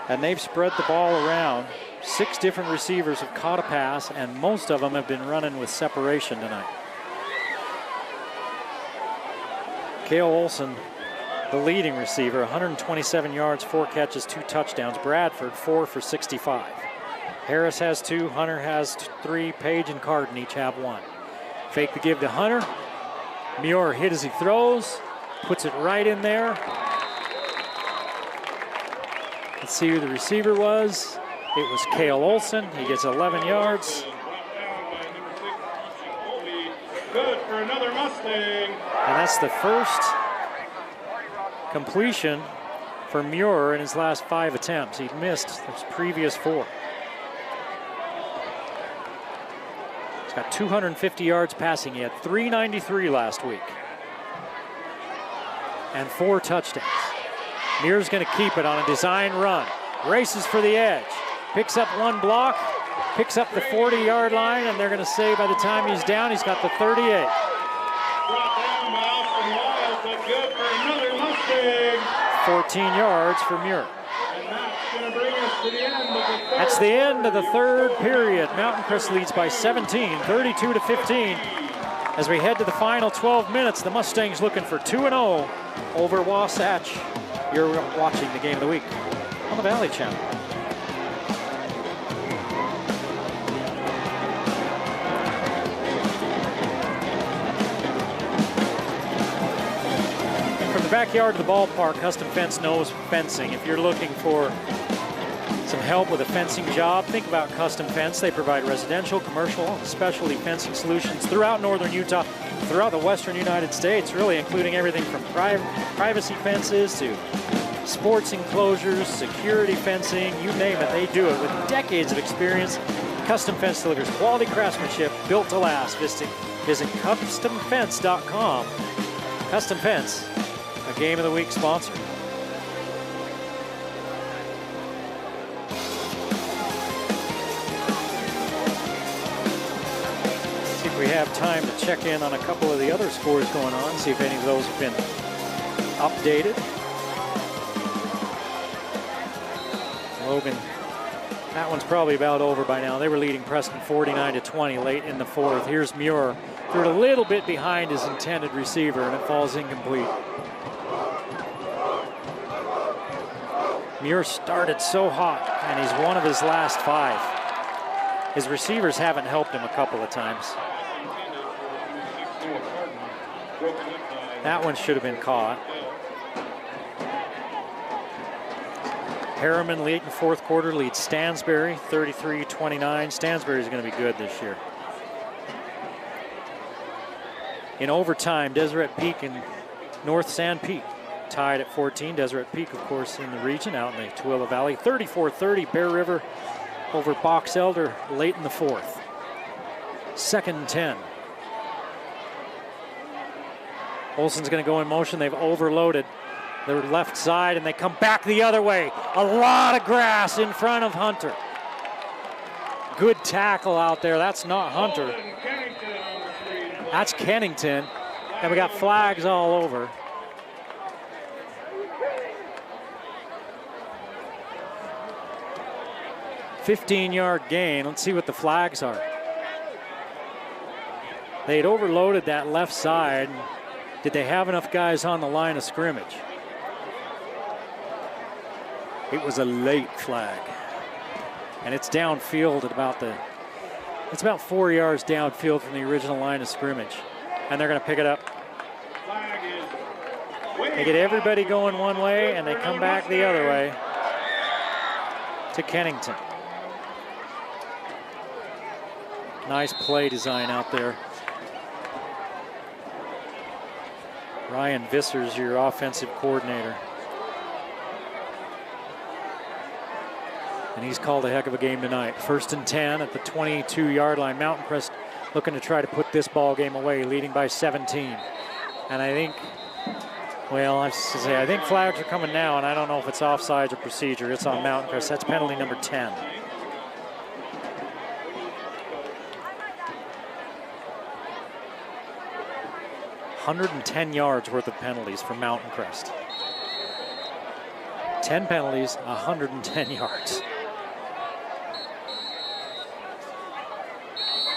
And they've spread the ball around. 6 different receivers have caught a pass, and most of them have been running with separation tonight. Cale Olson, the leading receiver, 127 yards, 4 catches, 2 touchdowns. Bradford, 4 for 65. Harris has 2, Hunter has 3, Page and Carden each have 1. Fake the give to Hunter. Muir hit as he throws, puts it right in there. Let's see who the receiver was. It was Cale Olson. He gets 11 yards. Good for another Mustang. And that's the first completion for Muir in his last 5 attempts. He'd missed his previous 4. He's got 250 yards passing. He had 393 last week. And 4 touchdowns. Muir's going to keep it on a design run. Races for the edge. Picks up 1 block. Picks up the 40-yard line, and they're going to say by the time he's down, he's got the 38. Brought down by Austin Wild, but good for another Mustang. 14 yards for Muir. And that's going to bring us to the end of the third. That's the end of the third period. Mountain Crest leads by 17, 32-15. As we head to the final 12 minutes, the Mustangs looking for 2-0 over Wasatch. You're watching the Game of the Week on the Valley Channel. From the backyard to the ballpark, Custom Fence knows fencing. If you're looking for some help with a fencing job, think about Custom Fence. They provide residential, commercial, and specialty fencing solutions throughout northern Utah, throughout the western United States, really including everything from privacy fences to sports enclosures, security fencing, you name it, they do it. With decades of experience, Custom Fence delivers quality craftsmanship built to last. Visit CustomFence.com. Custom Fence, a Game of the Week sponsor. See if we have time to check in on a couple of the other scores going on, see if any of those have been updated. Logan, that one's probably about over by now. They were leading Preston 49-20 late in the 4th. Here's Muir, threw it a little bit behind his intended receiver, and it falls incomplete. Muir started so hot, and he's one of his last 5. His receivers haven't helped him a couple of times. That one should have been caught. Harriman late in the 4th quarter leads Stansbury 33-29. Stansbury's going to be good this year. In overtime, Deseret Peak and North Sand Peak tied at 14. Deseret Peak, of course, in the region out in the Tooele Valley. 34-30, Bear River over Box Elder late in the 4th. 2nd and 10. Olson's going to go in motion. They've overloaded their left side, and they come back the other way. A lot of grass in front of Hunter. Good tackle out there. That's not Hunter. That's Kennington. And we got flags all over. "15-yard gain." Let's see what the flags are. They had overloaded that left side. Did they have enough guys on the line of scrimmage? It was a late flag. And it's downfield at it's about 4 yards downfield from the original line of scrimmage. And they're going to pick it up. They get everybody going one way, and they come back the other way to Kennington. Nice play design out there. Ryan Visser's your offensive coordinator. And he's called a heck of a game tonight. 1st and 10 at the 22-yard line. Mountain Crest looking to try to put this ball game away, leading by 17. And I think, well, I think flags are coming now, and I don't know if it's offsides or procedure. It's on Mountain Crest. That's penalty number 10. $110 yards worth of penalties for Mountain Crest. 10 penalties, 110 yards.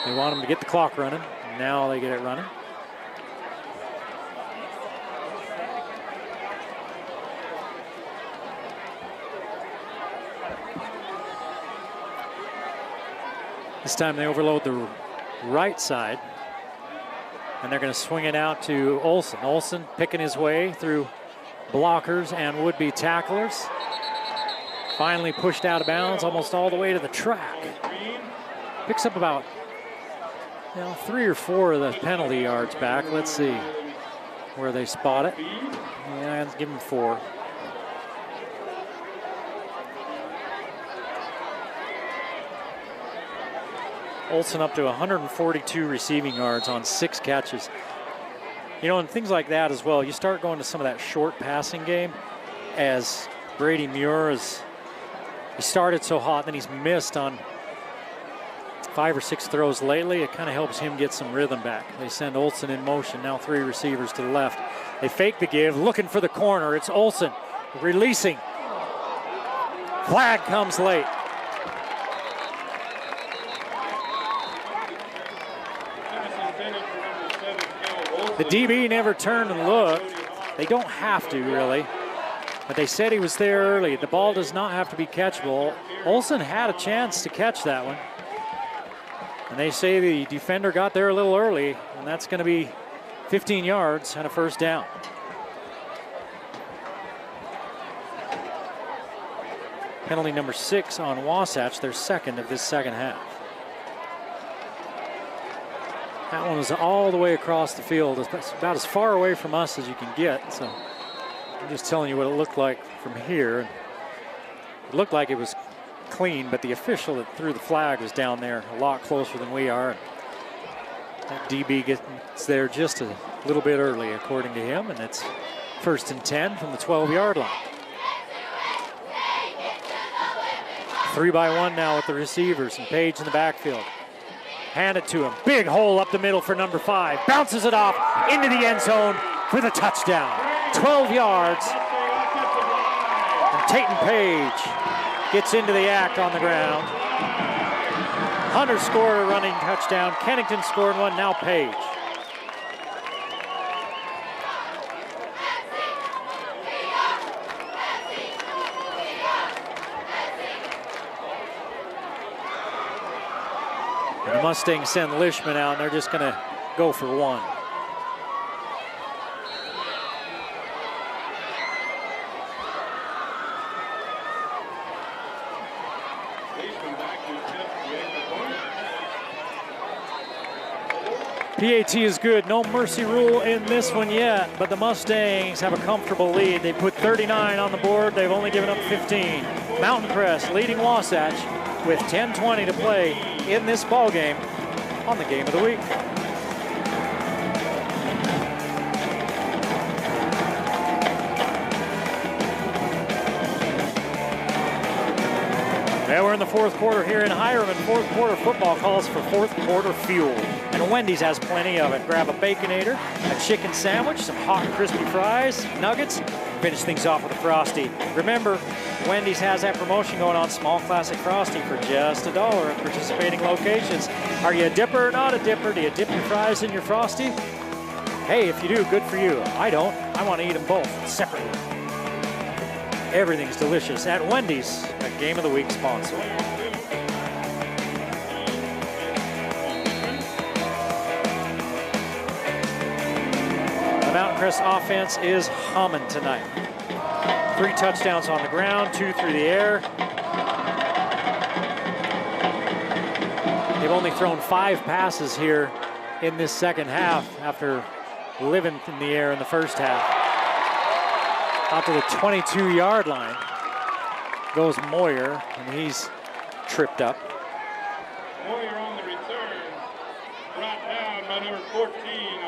They want them to get the clock running. Now they get it running. This time they overload the right side. And they're going to swing it out to Olsen. Olsen picking his way through blockers and would-be tacklers. Finally pushed out of bounds almost all the way to the track. Picks up about 3 or 4 of the penalty yards back. Let's see where they spot it. Yeah, let's give him 4. Olsen up to 142 receiving yards on 6 catches. You know, and things like that as well, you start going to some of that short passing game as Brady Muir he started so hot, then he's missed on 5 or 6 throws lately. It kind of helps him get some rhythm back. They send Olsen in motion, now 3 receivers to the left. They fake the give, looking for the corner. It's Olsen releasing. Flag comes late. The DB never turned and looked. They don't have to, really. But they said he was there early. The ball does not have to be catchable. Olsen had a chance to catch that one. And they say the defender got there a little early, and that's going to be 15 yards and a first down. Penalty number 6 on Wasatch, their second of this second half. That one was all the way across the field. It's about as far away from us as you can get. So I'm just telling you what it looked like from here. It looked like it was clean, but the official that threw the flag was down there a lot closer than we are. That DB gets there just a little bit early, according to him, and it's 1st and 10 from the 12-yard line. 3-by-1 now with the receivers and Page in the backfield. Hand it to him. Big hole up the middle for number 5. Bounces it off into the end zone for the touchdown. 12 yards. And Tayton Page gets into the act on the ground. Hunter scored a running touchdown. Kennington scored one. Now Page. And the Mustangs send Lishman out, and they're just going to go for 1. PAT is good. No mercy rule in this one yet, but the Mustangs have a comfortable lead. They put 39 on the board. They've only given up 15. Mountain Crest leading Wasatch with 10:20 to play in this ball game on the Game of the Week. Now we're in the 4th quarter here in Hiram, and 4th quarter football calls for 4th quarter fuel. And Wendy's has plenty of it. Grab a Baconator, a chicken sandwich, some hot and crispy fries, nuggets, finish things off with a Frosty. Remember, Wendy's has that promotion going on, small classic Frosty for just $1 at participating locations. Are you a dipper or not a dipper? Do you dip your fries in your Frosty? Hey, if you do, good for you. I don't. I want to eat them both separately. Everything's delicious at Wendy's, a Game of the Week sponsor. The Mountain Crest offense is humming tonight. 3 touchdowns on the ground, 2 through the air. They've only thrown 5 passes here in this second half after living in the air in the first half. Out to the 22-yard line goes Moyer, and he's tripped up. Moyer on the return, brought down by number 14,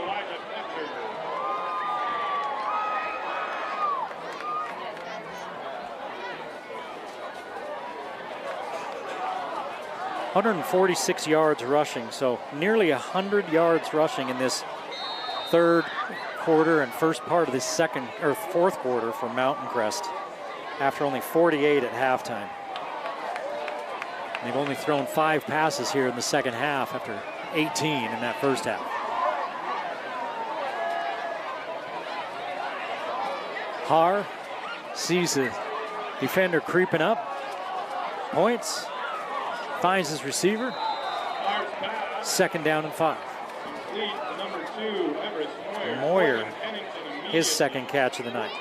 Elijah Fletcher. 146 yards rushing, so nearly 100 yards rushing in this 3rd quarter and first part of this 4th quarter for Mountain Crest after only 48 at halftime. They've only thrown 5 passes here in the second half after 18 in that first half. Haar sees the defender creeping up, points, finds his receiver, 2nd down and 5. Complete to number 2, Everest Moyer. Moyer, Pennington his immediately. 2nd catch of the night.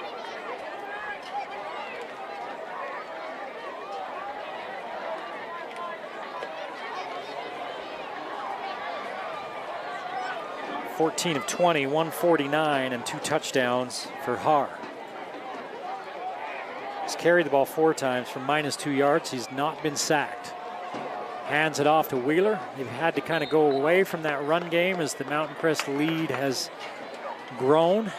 (14 of 20, 149, and 2 touchdowns for Har. He's carried the ball 4 times for -2 yards. He's not been sacked. Hands it off to Wheeler. They've had to kind of go away from that run game as the Mountain Crest lead has grown.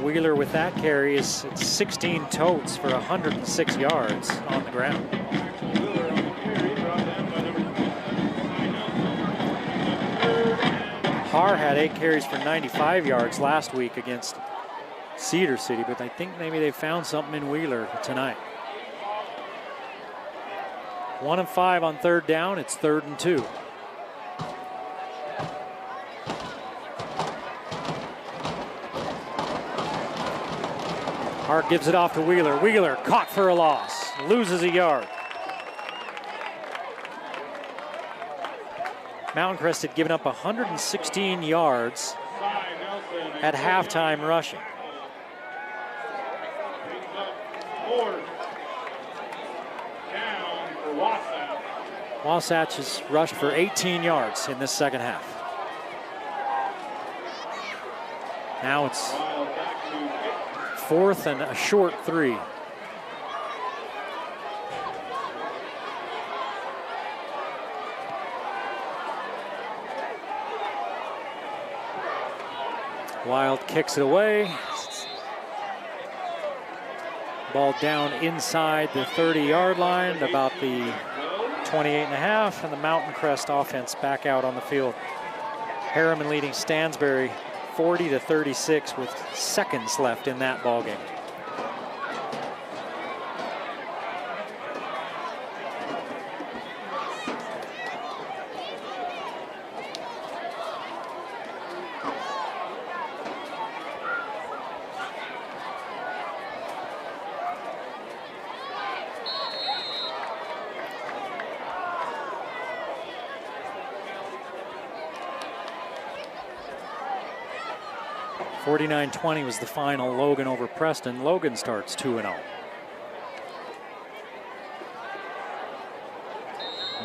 Wheeler with that carry is at 16 totes for 106 yards on the ground. Wheeler on the carry, brought down by number 27. Har had 8 carries for 95 yards last week against Cedar City, but I think maybe they found something in Wheeler tonight. 1 of 5 on 3rd down. It's 3rd and 2. Hart gives it off to Wheeler. Wheeler caught for a loss, loses a yard. Mountain Crest had given up 116 yards at halftime rushing. Down for Wasatch. Wasatch has rushed for 18 yards in this 2nd half. Now it's Wild back to 4th and a short 3. Wild kicks it away. Ball down inside the 30-yard line, about the 28.5, and the Mountain Crest offense back out on the field. Harriman leading Stansbury 40-36 with seconds left in that ball game. (49-20) was the final. Logan over Preston. Logan starts 2-0.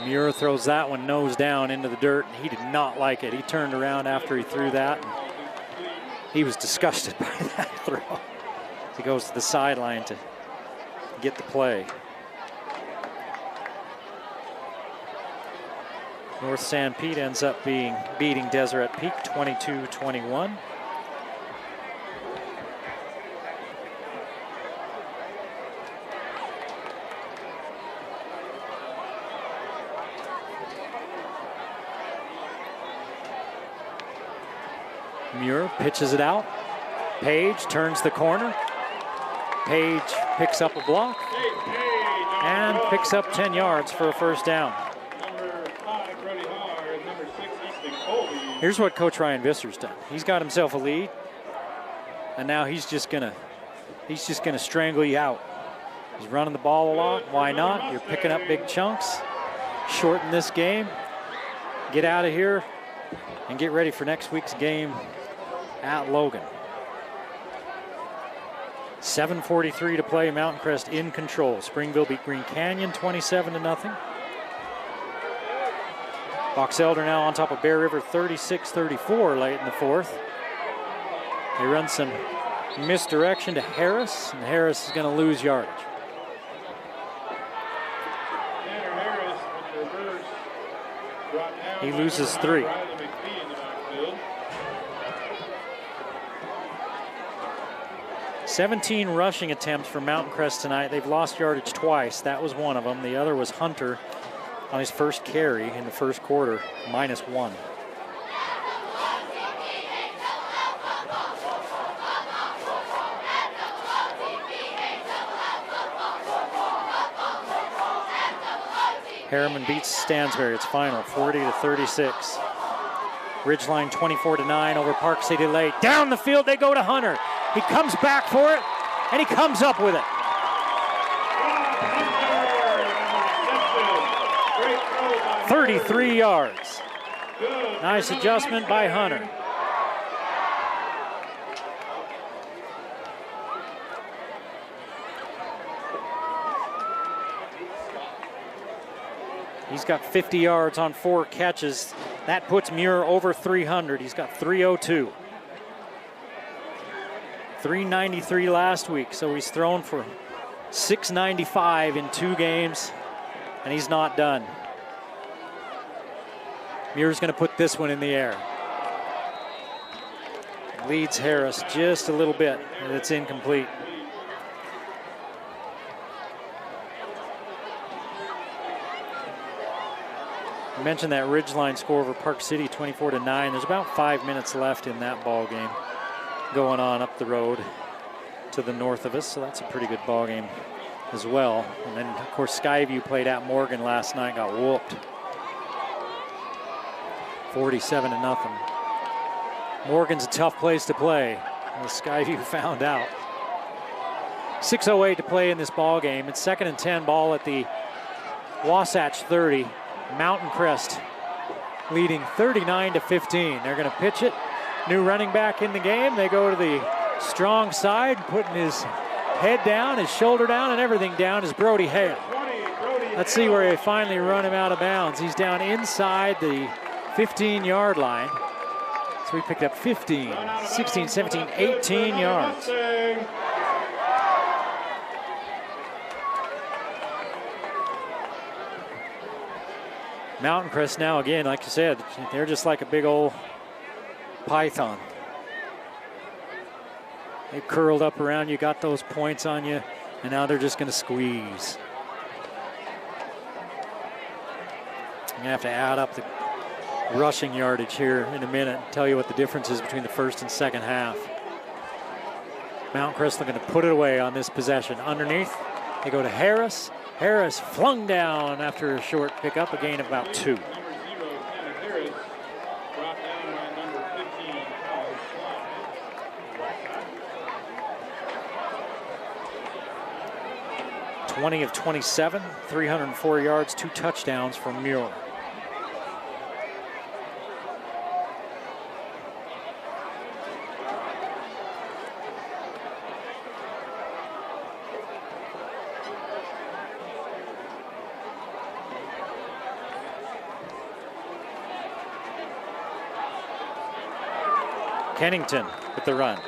Muir throws that one nose down into the dirt, and he did not like it. He turned around after he threw that, and he was disgusted by that throw. He goes to the sideline to get the play. North Sanpete ends up beating Deseret Peak 22-21. Muir pitches it out. Page turns the corner. Page picks up a block and picks up 10 yards for a 1st down. number 5, Freddie Har, and number 6, Easton Colby. Here's what Coach Ryan Visser's done. He's got himself a lead, and now he's just gonna strangle you out. He's running the ball a lot. Why not? You're picking up big chunks. Shorten this game. Get out of here and get ready for next week's game at Logan. 7:43 to play. Mountain Crest in control. Springville beat Green Canyon 27-0. Box Elder now on top of Bear River 36-34 late in the 4th. They run some misdirection to Harris, and Harris is going to lose yardage. Tanner Harris with the reverse. Brought down He by loses number 3. nine, Riley McPhee in the backfield. 17 rushing attempts for Mountain Crest tonight. They've lost yardage twice. That was one of them. The other was Hunter on his 1st carry in the 1st quarter, -1. Harriman beats Stansbury. It's final, 40-36. Ridgeline 24-9 over Park City Lake. Down the field they go to Hunter. He comes back for it, and he comes up with it. 33 yards. good. Nice adjustment by Hunter. He's got 50 yards on 4 catches. That puts Muir over 300. He's got 302. 393 last week, so he's thrown for 695 in 2 games, and he's not done. Muir's going to put this one in the air. Leads Harris just a little bit, and it's incomplete. I mentioned that Ridgeline score over Park City, 24-9. There's about 5 minutes left in that ball game going on up the road to the north of us, so that's a pretty good ball game as well. And then, of course, Skyview played at Morgan last night, got whooped 47-0. Morgan's a tough place to play, and Skyview found out. 6:08 to play in this ball game. It's 2nd and 10, ball at the Wasatch 30. Mountain Crest leading 39-15. They're going to pitch it. New running back in the game. They go to the strong side, putting his head down, his shoulder down, and everything down is Brody Hale. Let's see where they finally run him out of bounds. He's down inside the 15-yard line. So we picked up 15, 16, 17, 18 yards. Mountain Crest now, again, like you said, they're just like a big old python. They curled up around you, got those points on you, and now they're just going to squeeze. I'm going to have to add up the rushing yardage here in a minute and tell you what the difference is between the first and second half. Mountain Crest looking to put it away on this possession. Underneath, they go to Harris. Harris flung down after a short pickup, a gain of about 2. Number 0, Tanner Harris, brought down by number 15, Kyle Slide. 20 of 27, 304 yards, 2 touchdowns for Muir. Kennington with the run.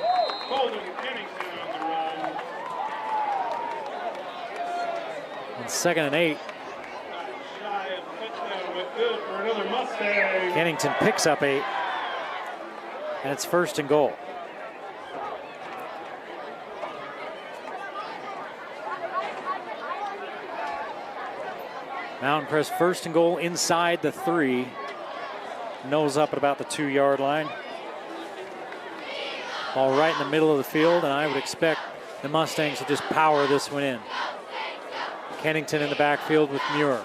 Colton Kennington on the run. And 2nd and 8. Shy of touchdown, but good for another Mustang. Kennington picks up 8. And it's 1st and goal. Mountain Crest 1st and goal inside the 3. Nose up at about the 2-yard line. Ball right in the middle of the field, and I would expect the Mustangs to just power this one in. Kennington in the backfield with Muir.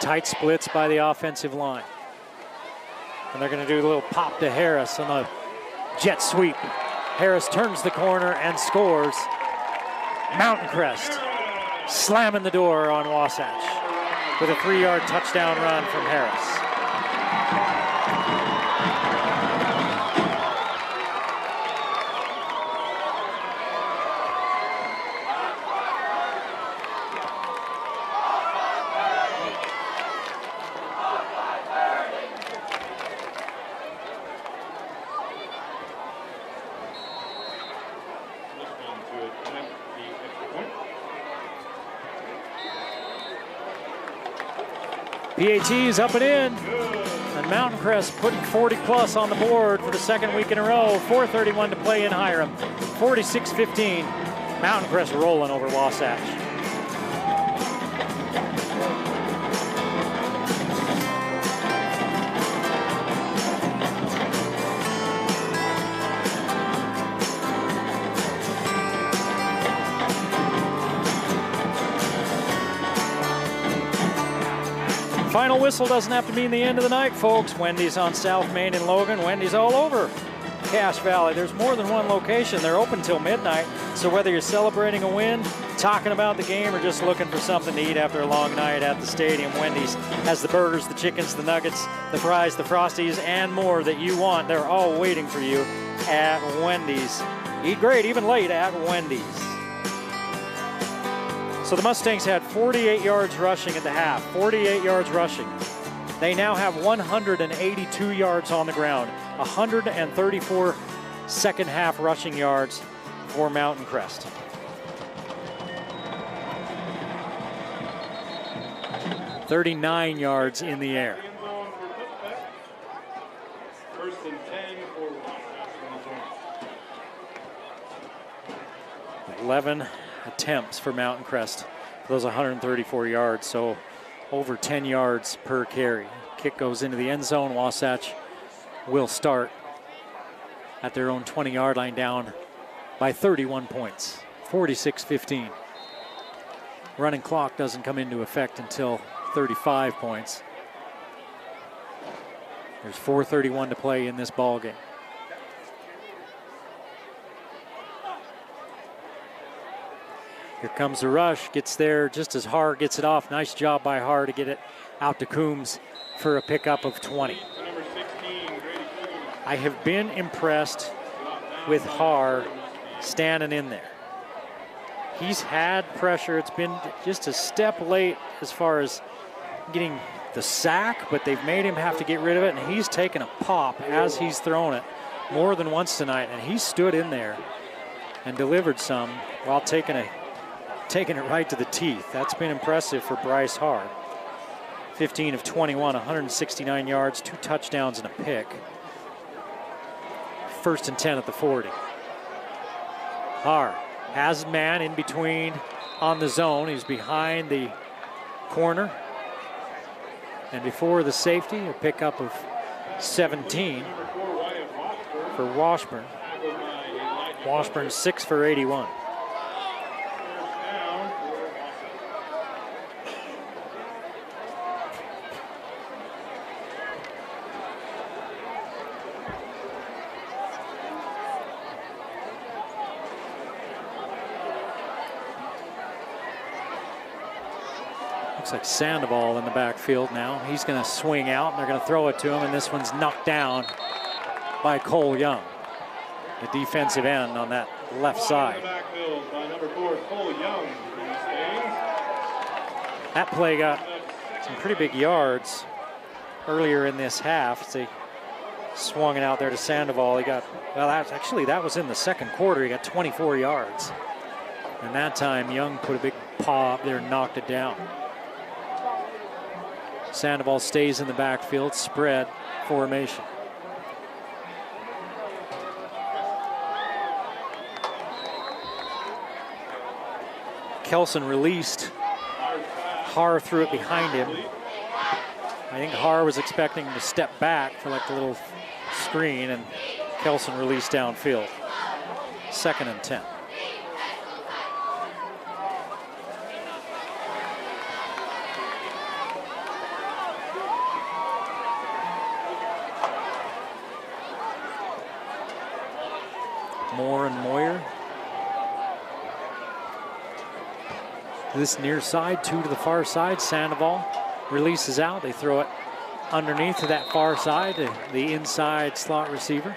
Tight splits by the offensive line. And they're going to do a little pop to Harris on the jet sweep. Harris turns the corner and scores. Mountain Crest slamming the door on Wasatch with a 3-yard touchdown run from Harris. PAT's up and in, and Mountain Crest putting 40+ on the board for the 2nd week in a row. 4:31 to play in Hiram. 46-15. Mountain Crest rolling over Wasatch. Final whistle doesn't have to mean the end of the night, folks. Wendy's on South Main in Logan. Wendy's all over. Cache Valley. There's more than one location. They're open till midnight. So whether you're celebrating a win, talking about the game, or just looking for something to eat after a long night at the stadium, Wendy's has the burgers, the chickens, the nuggets, the fries, the Frosties, and more that you want. They're all waiting for you at Wendy's. Eat great, even late at Wendy's. So the Mustangs had 48 yards rushing at the half, 48 yards rushing. They now have 182 yards on the ground, 134 second half rushing yards for Mountain Crest. $39 yards in the air. First and 10 for Wasatch. 11 attempts for Mountain Crest for those 134 yards, so over 10 yards per carry. Kick goes into the end zone. Wasatch will start at their own 20-yard line, down by 31 points, 46-15. Running clock doesn't come into effect until 35 points. There's 4:31 to play in this ball game. Here comes the rush, gets there just as Har gets it off. Nice job by Har to get it out to Coombs for a pickup of 20. I have been impressed with Har standing in there. He's had pressure. It's been just a step late as far as getting the sack, but they've made him have to get rid of it, and he's taken a pop as he's thrown it more than once tonight, and he stood in there and delivered some while taking it right to the teeth. That's been impressive for Bryce Har. 15 of 21, 169 yards, 2 touchdowns and a pick. First and 10 at the 40. Har has man in between on the zone. He's behind the corner. And before the safety, a pickup of 17 for Washburn. Washburn 6 for 81. Looks like Sandoval in the backfield now. He's going to swing out, and they're going to throw it to him, and this one's knocked down by Cole Young, the defensive end on that left side. That play got some pretty big yards earlier in this half. As they swung it out there to Sandoval. He got, well, that was in the second quarter. He got 24 yards. And that time, Young put a big paw up there and knocked it down. Sandoval stays in the backfield, spread formation. Kelson released. Har threw it behind him. I think Har was expecting him to step back for like the little screen, and Kelson released downfield. 2nd and 10. Moore and Moyer. This near side, 2 to the far side. Sandoval releases out. They throw it underneath to that far side, the inside slot receiver.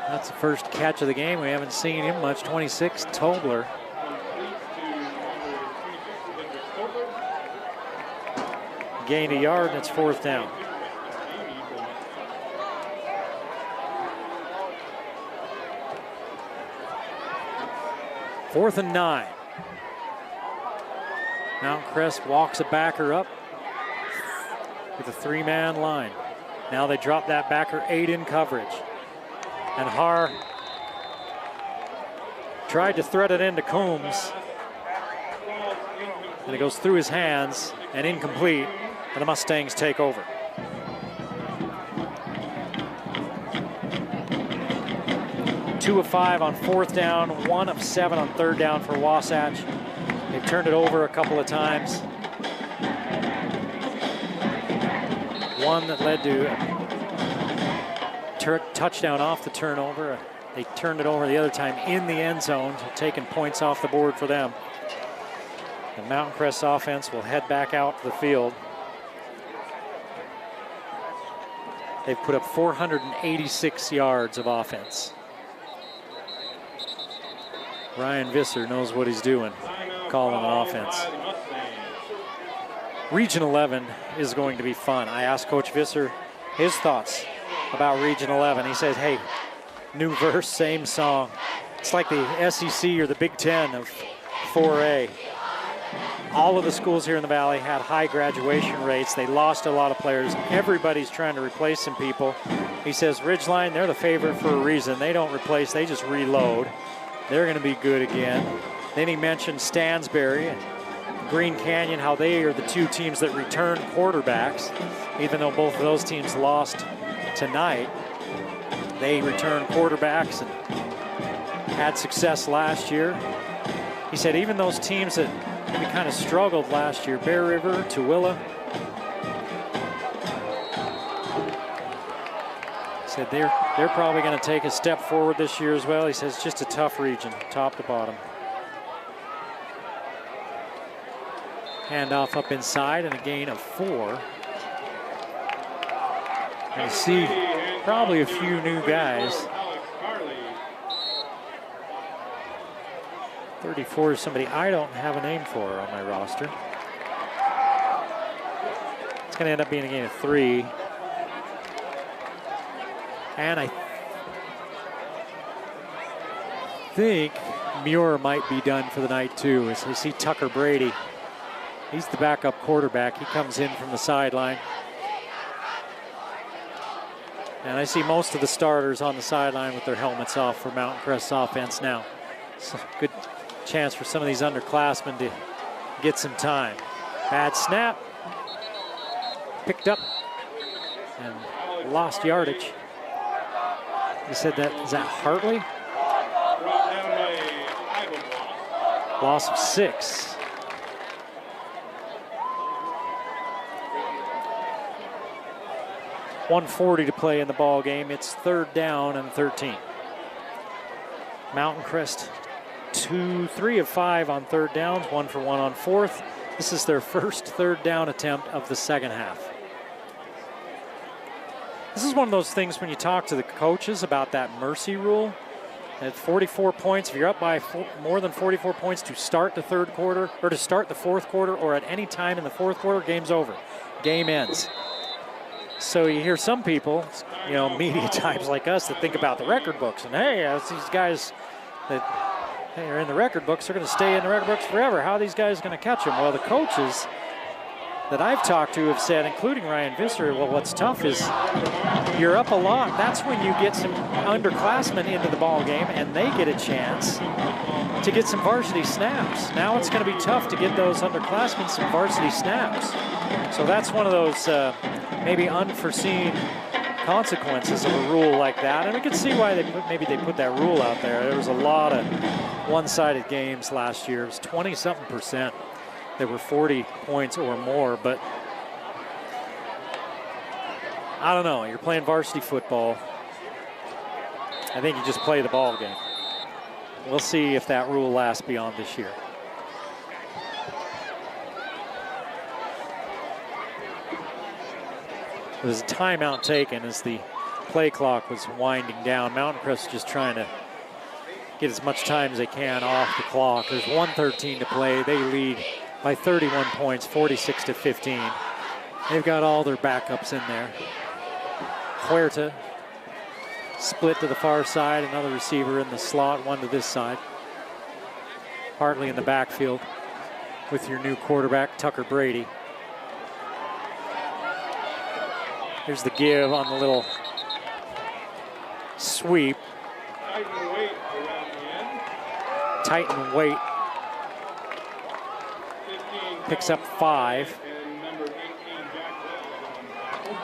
That's the first catch of the game. We haven't seen him much. 26, Tobler. Gained a yard, and it's 4th down. Fourth and 9. Mount Crest walks a backer up with a 3-man line. Now they drop that backer 8 in coverage. And Har tried to thread it into Coombs. And it goes through his hands and incomplete. And the Mustangs take over. Two of 5 on 4th down, 1 of 7 on 3rd down for Wasatch. They've turned it over a couple of times. one that led to a touchdown off the turnover. They turned it over the other time in the end zone, taking points off the board for them. The Mountain Crest offense will head back out to the field. They've put up 486 yards of offense. Ryan Visser knows what he's doing, calling an offense. Region 11 is going to be fun. I asked Coach Visser his thoughts about Region 11. He says, hey, new verse, same song. It's like the SEC or the Big Ten of 4A. All of the schools here in the Valley had high graduation rates. They lost a lot of players. Everybody's trying to replace some people. He says Ridgeline, they're the favorite for a reason. They don't replace, they just reload. They're going to be good again. Then he mentioned Stansbury and Green Canyon, how they are the two teams that return quarterbacks. Even though both of those teams lost tonight, they return quarterbacks and had success last year. He said even those teams that maybe kind of struggled last year, Bear River, Tooele, said they're probably going to take a step forward this year as well. He says just a tough region, top to bottom. Handoff up inside and a gain of 4. And you see probably a few new guys. 34 is somebody I don't have a name for on my roster. It's going to end up being a gain of 3. And I think Muir might be done for the night too. As you see Tucker Brady, he's the backup quarterback. He comes in from the sideline. And I see most of the starters on the sideline with their helmets off for Mountain Crest's offense now. So good chance for some of these underclassmen to get some time. Bad snap. Picked up and lost yardage. He said that, is that Hartley? Loss of 6. .140 to play in the ball game. It's 3rd down and 13. Mountain Crest 3 of 5 on 3rd downs, 1 for 1 on 4th. This is their first 3rd down attempt of the second half. This is one of those things when you talk to the coaches about that mercy rule. At 44 points, if you're up by more than 44 points to start the 3rd quarter, or to start the 4th quarter, or at any time in the 4th quarter, game's over. Game ends. So you hear some people, you know, media types like us that think about the record books, and hey, these guys that are in the record books are going to stay in the record books forever. How are these guys going to catch them? Well, the coaches that I've talked to have said, including Ryan Visser, well, what's tough is you're up a lot. That's when you get some underclassmen into the ball game and they get a chance to get some varsity snaps. Now it's going to be tough to get those underclassmen some varsity snaps. So that's one of those maybe unforeseen consequences of a rule like that. And we can see why maybe they put that rule out there. There was a lot of one-sided games last year. It was 20-something% that were 40 points or more, but I don't know. You're playing varsity football. I think you just play the ball game. We'll see if that rule lasts beyond this year. There was a timeout taken as the play clock was winding down. Mountain Crest just trying to get as much time as they can off the clock. There's 1:13 to play. They lead by 31 points, 46-15. They've got all their backups in there. Huerta split to the far side, another receiver in the slot, one to this side. Hartley in the backfield with your new quarterback, Tucker Brady. Here's the give on the little sweep. Tighten weight around the end. Tighten weight. Picks up 5. And number 18, Jack Wells on tackle.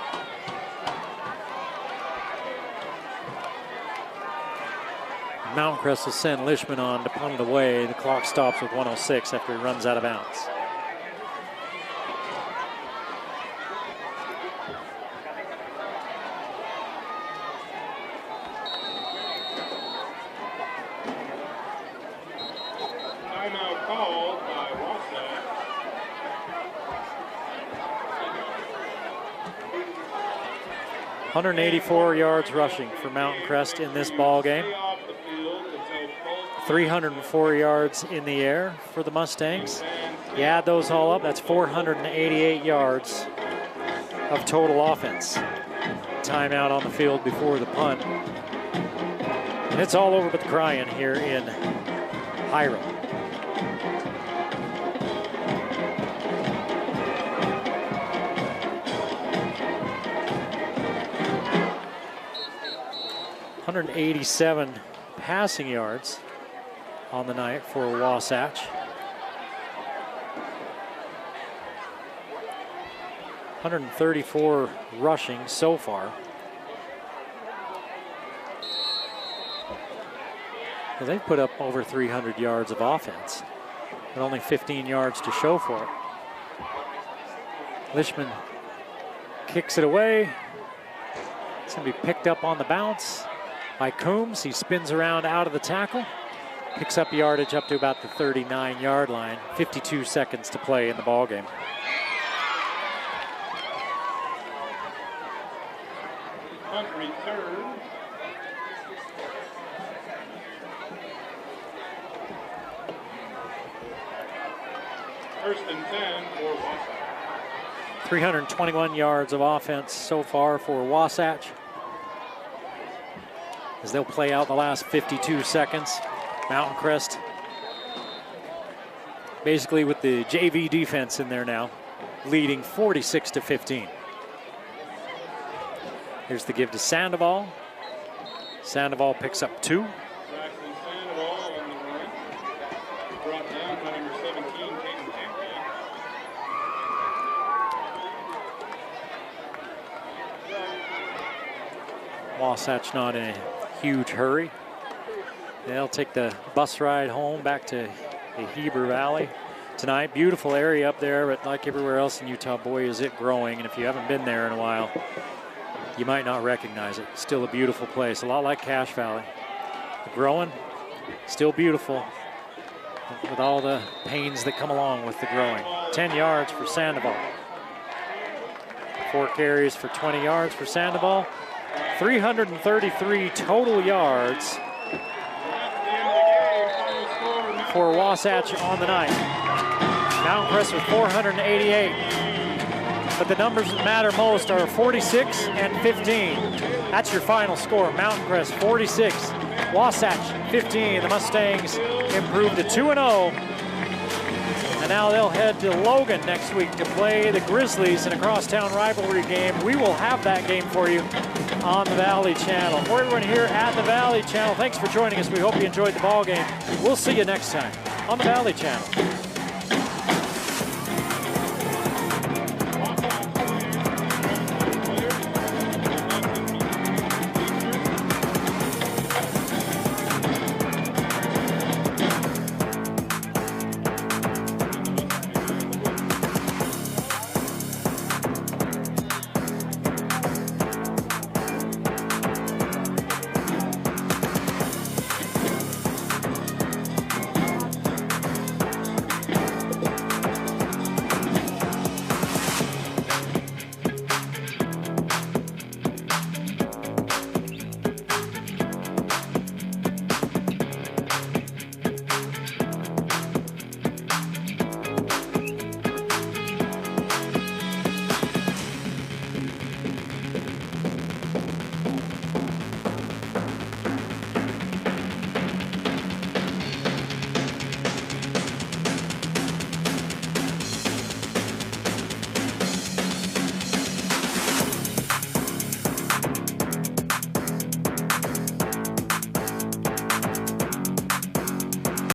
Mountain Crest will send Lishman on to punt it away. The clock stops with 1:06 after he runs out of bounds. 184 yards rushing for Mountain Crest in this ball game. 304 yards in the air for the Mustangs. You add those all up, that's 488 yards of total offense. Timeout on the field before the punt. And it's all over but the crying here in Hiram. .187 passing yards on the night for Wasatch. .134 rushing so far. Well, they've put up over 300 yards of offense, but only 15 yards to show for it. Lishman kicks it away. It's going to be picked up on the bounce by Coombs. He spins around out of the tackle, picks up yardage up to about the 39-yard line. 52 seconds to play in the ball game. Punt return. First and 10 for Wasatch. 321 yards of offense so far for Wasatch, as they'll play out the last 52 seconds. Mountain Crest basically with the JV defense in there now, leading 46-15. Here's the give to Sandoval. Sandoval picks up 2. Braxton Sandoval on the run. Brought down by number 17, Caden Campion. Wasatch not in a huge hurry. They'll take the bus ride home back to the Heber Valley tonight. Beautiful area up there, but like everywhere else in Utah, boy, is it growing. And if you haven't been there in a while, you might not recognize it. Still a beautiful place, a lot like Cache Valley. Growing, still beautiful, with all the pains that come along with the growing. 10 yards for Sandoval. 4 carries for 20 yards for Sandoval. 333 total yards for Wasatch on the night. Mountain Crest with 488. But the numbers that matter most are 46 and 15. That's your final score. Mountain Crest 46, Wasatch 15. The Mustangs improved to 2-0. And now they'll head to Logan next week to play the Grizzlies in a crosstown rivalry game. We will have that game for you on the Valley Channel. For everyone here at the Valley Channel, thanks for joining us. We hope you enjoyed the ball game. We'll see you next time on the Valley Channel.